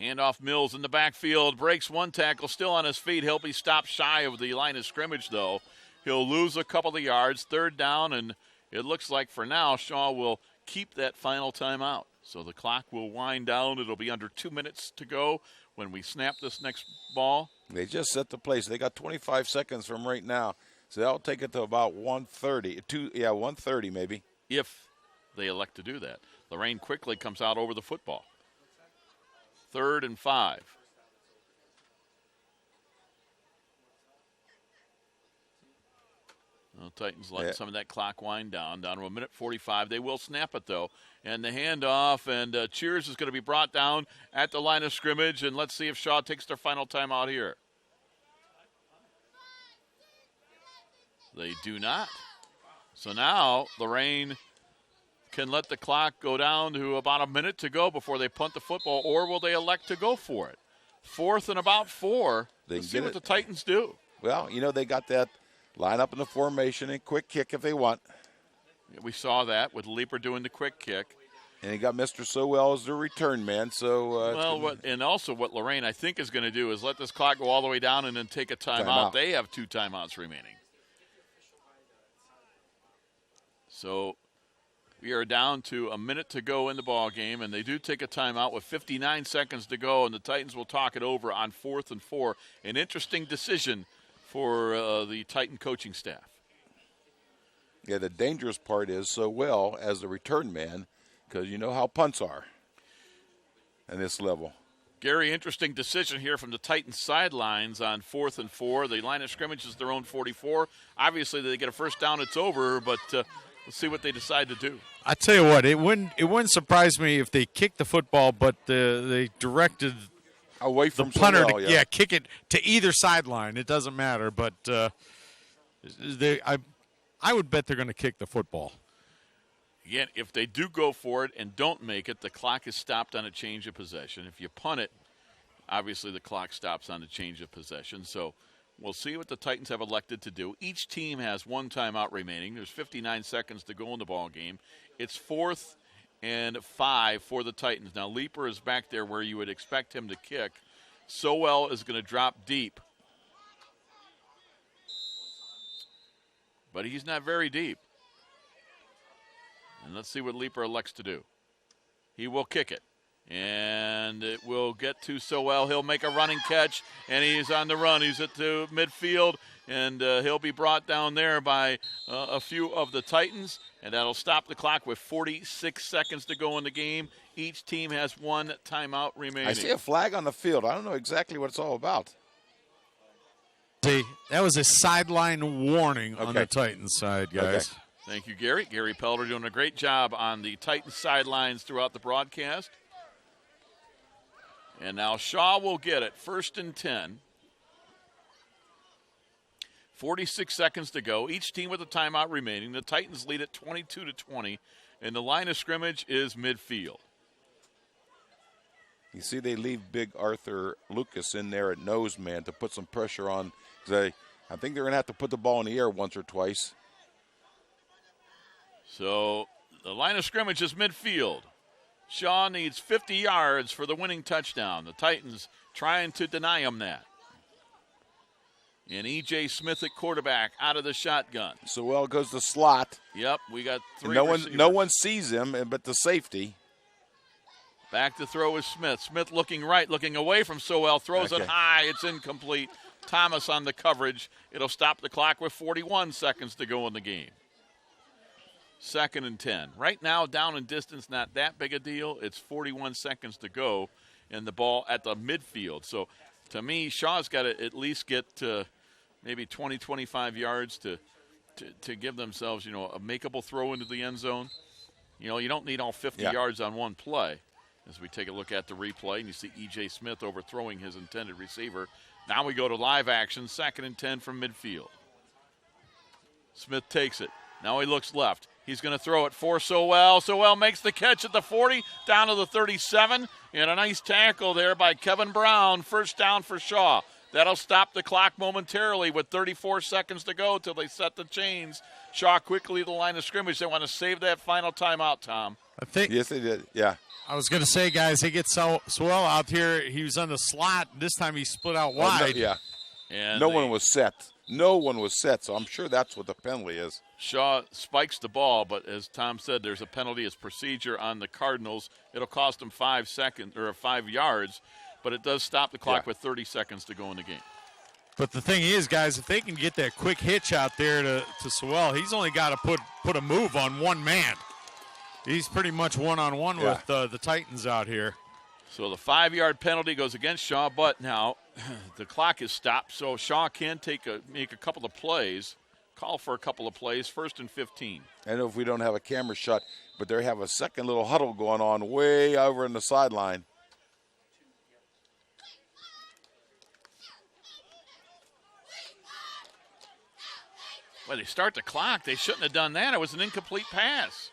Handoff Mills in the backfield, breaks one tackle, still on his feet. He'll be stopped shy of the line of scrimmage, though. He'll lose a couple of yards, 3rd down, and it looks like for now Shaw will keep that final timeout. So the clock will wind down. It'll be under 2 minutes to go when we snap this next ball. They just set the place. They got 25 seconds from right now, so that'll take it to about 1:30. 1:30 maybe. If they elect to do that. Lorain quickly comes out over the football. 3rd and 5. Well, Titans letting some of that clock wind down to 1:45. They will snap it, though. And the handoff, and Cheers is going to be brought down at the line of scrimmage. And let's see if Shaw takes their final timeout here. They do not. So now Lorain can let the clock go down to about a minute to go before they punt the football, or will they elect to go for it? 4th and about 4. Let's see what the Titans do. Well, they got that line up in the formation and quick kick if they want. We saw that with Leeper doing the quick kick. And he got Mr. Sowell as the return man. So and also what Lorain, I think, is going to do is let this clock go all the way down and then take a timeout. They have 2 timeouts remaining. So we are down to a minute to go in the ball game, and they do take a timeout with 59 seconds to go, and the Titans will talk it over on 4th and 4. An interesting decision for the Titan coaching staff. Yeah, the dangerous part is Sowell as the return man, because you know how punts are at this level. Gary, interesting decision here from the Titans sidelines on 4th and 4. The line of scrimmage is their own 44. Obviously, they get a first down, it's over, but let's see what they decide to do. I tell you what, it wouldn't surprise me if they kicked the football, but they directed away from the punter Sowell, to kick it to either sideline. It doesn't matter, but I would bet they're going to kick the football. Again, if they do go for it and don't make it, the clock is stopped on a change of possession. If you punt it, obviously the clock stops on a change of possession. So we'll see what the Titans have elected to do. Each team has 1 timeout remaining. There's 59 seconds to go in the ball game. It's 4th and 5 for the Titans. Now, Leeper is back there where you would expect him to kick. Sowell is going to drop deep. But he's not very deep. And let's see what Leeper elects to do. He will kick it. And it will get to Sowell. He'll make a running catch, and he's on the run. He's at the midfield, and he'll be brought down there by a few of the Titans, and that'll stop the clock with 46 seconds to go in the game. Each team has 1 timeout remaining. I see a flag on the field. I don't know exactly what it's all about. That was a sideline warning on the Titans side, guys. Okay. Thank you, Gary. Gary Pelder doing a great job on the Titans sidelines throughout the broadcast. And now Shaw will get it. 1st and 10. 46 seconds to go. Each team with a timeout remaining. The Titans lead it 22-20, and the line of scrimmage is midfield. You see they leave big Arthur Lucas in there at nose man to put some pressure on. I think they're going to have to put the ball in the air once or twice. So the line of scrimmage is midfield. Shaw needs 50 yards for the winning touchdown. The Titans trying to deny him that. And E.J. Smith at quarterback out of the shotgun. Sowell goes to slot. Yep, we got 3 No one sees him but the safety. Back to throw is Smith. Smith looking right, looking away from Sowell. Throws it high. It's incomplete. Thomas on the coverage. It'll stop the clock with 41 seconds to go in the game. 2nd and 10. Right now, down in distance, not that big a deal. It's 41 seconds to go, and the ball at the midfield. So, to me, Shaw's got to at least get maybe 20, 25 yards to give themselves, a makeable throw into the end zone. You don't need all 50 yards on one play. As we take a look at the replay, and you see E.J. Smith overthrowing his intended receiver. Now we go to live action, 2nd and 10 from midfield. Smith takes it. Now he looks left. He's going to throw it for Sowell. Sowell makes the catch at the 40, down to the 37, and a nice tackle there by Kevin Brown. 1st down for Shaw. That'll stop the clock momentarily with 34 seconds to go till they set the chains. Shaw quickly to the line of scrimmage. They want to save that final timeout, Tom. I think. Yes, they did. Yeah. I was going to say, guys, they get Swell out here. He was on the slot. This time he split out wide. Yeah. And no one was set. No one was set, so I'm sure that's what the penalty is. Shaw spikes the ball, but as Tom said, there's a penalty as procedure on the Cardinals. It'll cost them 5 seconds or 5 yards, but it does stop the clock with 30 seconds to go in the game. But the thing is, guys, if they can get that quick hitch out there to Sewell, he's only got to put a move on one man. He's pretty much one-on-one with the Titans out here. So the 5-yard penalty goes against Shaw, but now the clock is stopped, so Shaw can make a couple of plays, call for a couple of plays, 1st and 15. I know if we don't have a camera shot, but they have a second little huddle going on way over in the sideline. Well, they start the clock. They shouldn't have done that. It was an incomplete pass.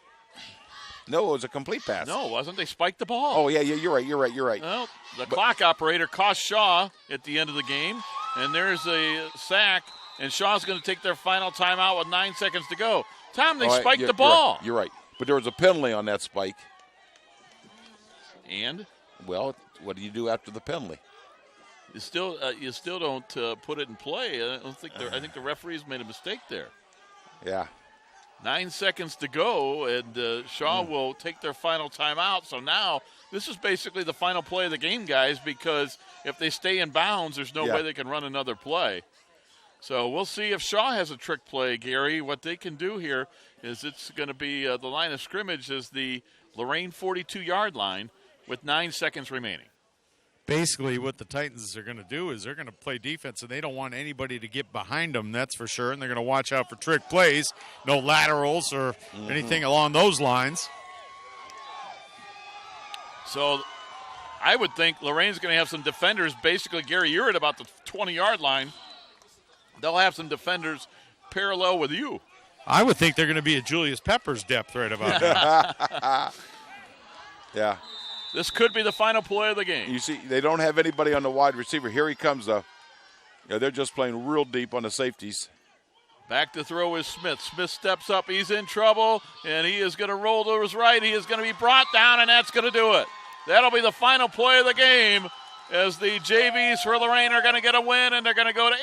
No, it was a complete pass. No, it wasn't. They spiked the ball. Oh, yeah, you're right. Well, the clock operator cost Shaw at the end of the game, and there's a sack, and Shaw's going to take their final timeout with 9 seconds to go. Tom, they spiked the ball. You're right. But there was a penalty on that spike. And? Well, what do you do after the penalty? You still don't put it in play. I think the referees made a mistake there. Yeah. 9 seconds to go, and Shaw will take their final timeout. So now this is basically the final play of the game, guys, because if they stay in bounds, there's no way they can run another play. So we'll see if Shaw has a trick play, Gary. What they can do here is it's going to be the line of scrimmage is the Lorain 42-yard line with 9 seconds remaining. Basically, what the Titans are going to do is they're going to play defense, and they don't want anybody to get behind them, that's for sure, and they're going to watch out for trick plays, no laterals or anything along those lines. So I would think Lorain's going to have some defenders. Basically, Gary, you're at about the 20-yard line. They'll have some defenders parallel with you. I would think they're going to be at Julius Pepper's depth right about now. Yeah. This could be the final play of the game. You see, they don't have anybody on the wide receiver. Here he comes, though. Yeah, they're just playing real deep on the safeties. Back to throw is Smith. Smith steps up. He's in trouble, and he is going to roll to his right. He is going to be brought down, and that's going to do it. That'll be the final play of the game as the JVs for Lorain are going to get a win, and they're going to go to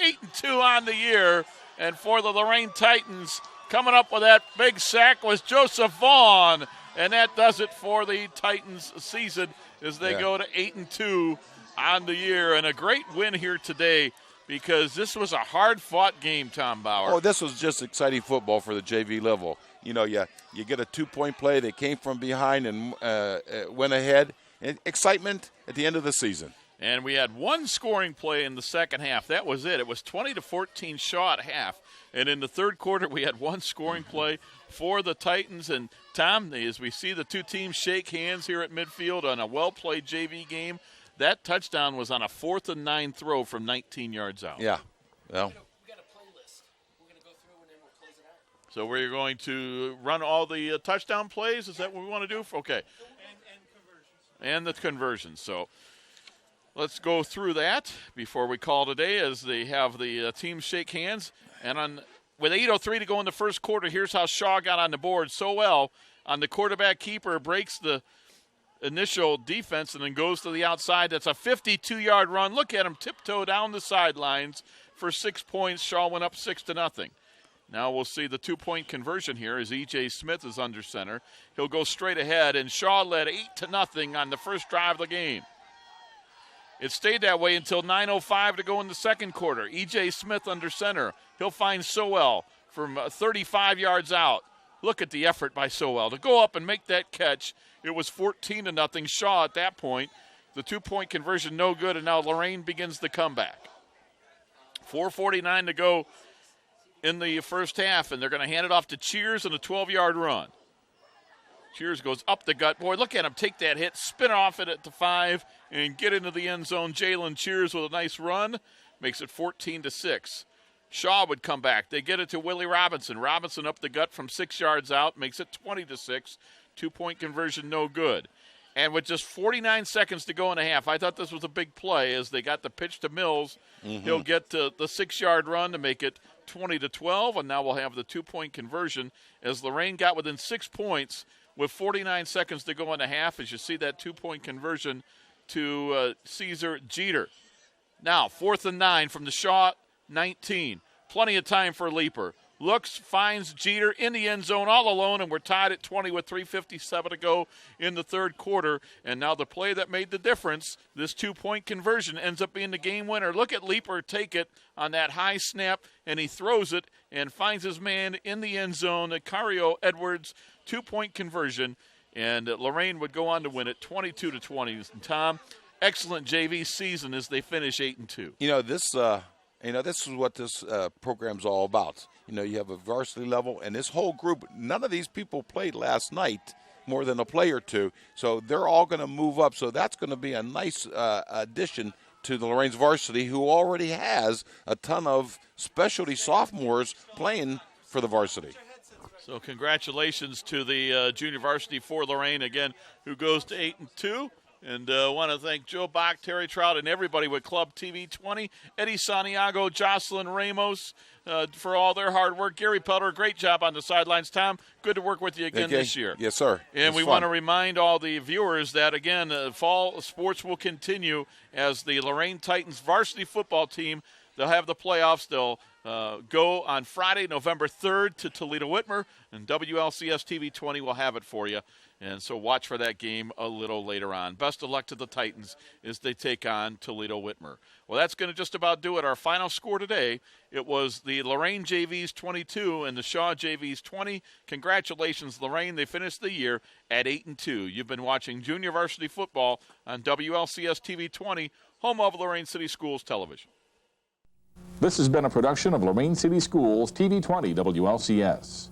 8-2 on the year. And for the Lorain Titans, coming up with that big sack was Joseph Vaughn. And that does it for the Titans season as they go to 8-2 on the year. And a great win here today because this was a hard-fought game, Tom Bauer. Oh, this was just exciting football for the JV level. You know, you get a 2-point play. They came from behind and went ahead. And excitement at the end of the season. And we had one scoring play in the second half. That was it. It was 20-14 Shaw at half. And in the third quarter, we had one scoring play for the Titans. And, Tom, as we see the two teams shake hands here at midfield on a well-played JV game, that touchdown was on a 4th and 9 throw from 19 yards out. Yeah. Well. We've got a playlist. We're going to go through and then we'll close it out. So we're going to run all the touchdown plays? Is that what we want to do? Okay. And conversions. And the conversions. So let's go through that before we call today as they have the teams shake hands. And with 8:03 to go in the first quarter, here's how Shaw got on the board so well. On the quarterback keeper, breaks the initial defense and then goes to the outside. That's a 52-yard run. Look at him tiptoe down the sidelines for 6 points. Shaw went up 6-0. Now we'll see the 2-point conversion here as E.J. Smith is under center. He'll go straight ahead, and Shaw led 8-0 on the first drive of the game. It stayed that way until 9:05 to go in the second quarter. E.J. Smith under center. He'll find Sowell from 35 yards out. Look at the effort by Sowell to go up and make that catch. It was 14-0 Shaw at that point. The 2-point conversion no good, and now Lorain begins the comeback. 4:49 to go in the first half, and they're going to hand it off to Cheers and a 12-yard run. Cheers goes up the gut. Boy, look at him take that hit, spin off it at the 5, and get into the end zone. Jalen Cheers with a nice run. Makes it 14-6. Shaw would come back. They get it to Willie Robinson. Robinson up the gut from 6 yards out. Makes it 20-6. 2-point conversion no good. And with just 49 seconds to go in the half, I thought this was a big play as they got the pitch to Mills. He'll get to the 6-yard run to make it 20-12, and now we'll have the 2-point conversion as Lorain got within 6 points with 49 seconds to go in the half, as you see that 2-point conversion to Caesar Jeter. Now, 4th and 9 from the Shaw 19. Plenty of time for Leeper. Looks, finds Jeter in the end zone all alone, and we're tied at 20 with 3:57 to go in the third quarter. And now the play that made the difference, this 2-point conversion, ends up being the game winner. Look at Leeper take it on that high snap, and he throws it and finds his man in the end zone. Cario Edwards, 2-point conversion, and Lorain would go on to win it 22-20. And Tom, excellent JV season as they finish 8-2. This is what this program's all about. You have a varsity level, and this whole group, none of these people played last night more than a play or two, so they're all going to move up. So that's going to be a nice addition to the Lorain's varsity, who already has a ton of specialty sophomores playing for the varsity. So congratulations to the junior varsity for Lorain, again, who goes to 8-2. And I want to thank Joe Bach, Terry Trout, and everybody with Club TV 20, Eddie Santiago, Jocelyn Ramos, for all their hard work. Gary Pelter, great job on the sidelines. Tom, good to work with you again this year. Yes, sir. And we want to remind all the viewers that, again, fall sports will continue as the Lorain Titans varsity football team, they'll have the playoffs. They'll go on Friday, November 3rd to Toledo-Whitmer, and WLCS TV 20 will have it for you. And so watch for that game a little later on. Best of luck to the Titans as they take on Toledo-Whitmer. Well, that's going to just about do it. Our final score today, it was the Lorain JVs 22 and the Shaw JVs 20. Congratulations, Lorain. They finished the year at 8-2. You've been watching junior varsity football on WLCS TV 20, home of Lorain City Schools Television. This has been a production of Lorain City Schools TV 20 WLCS.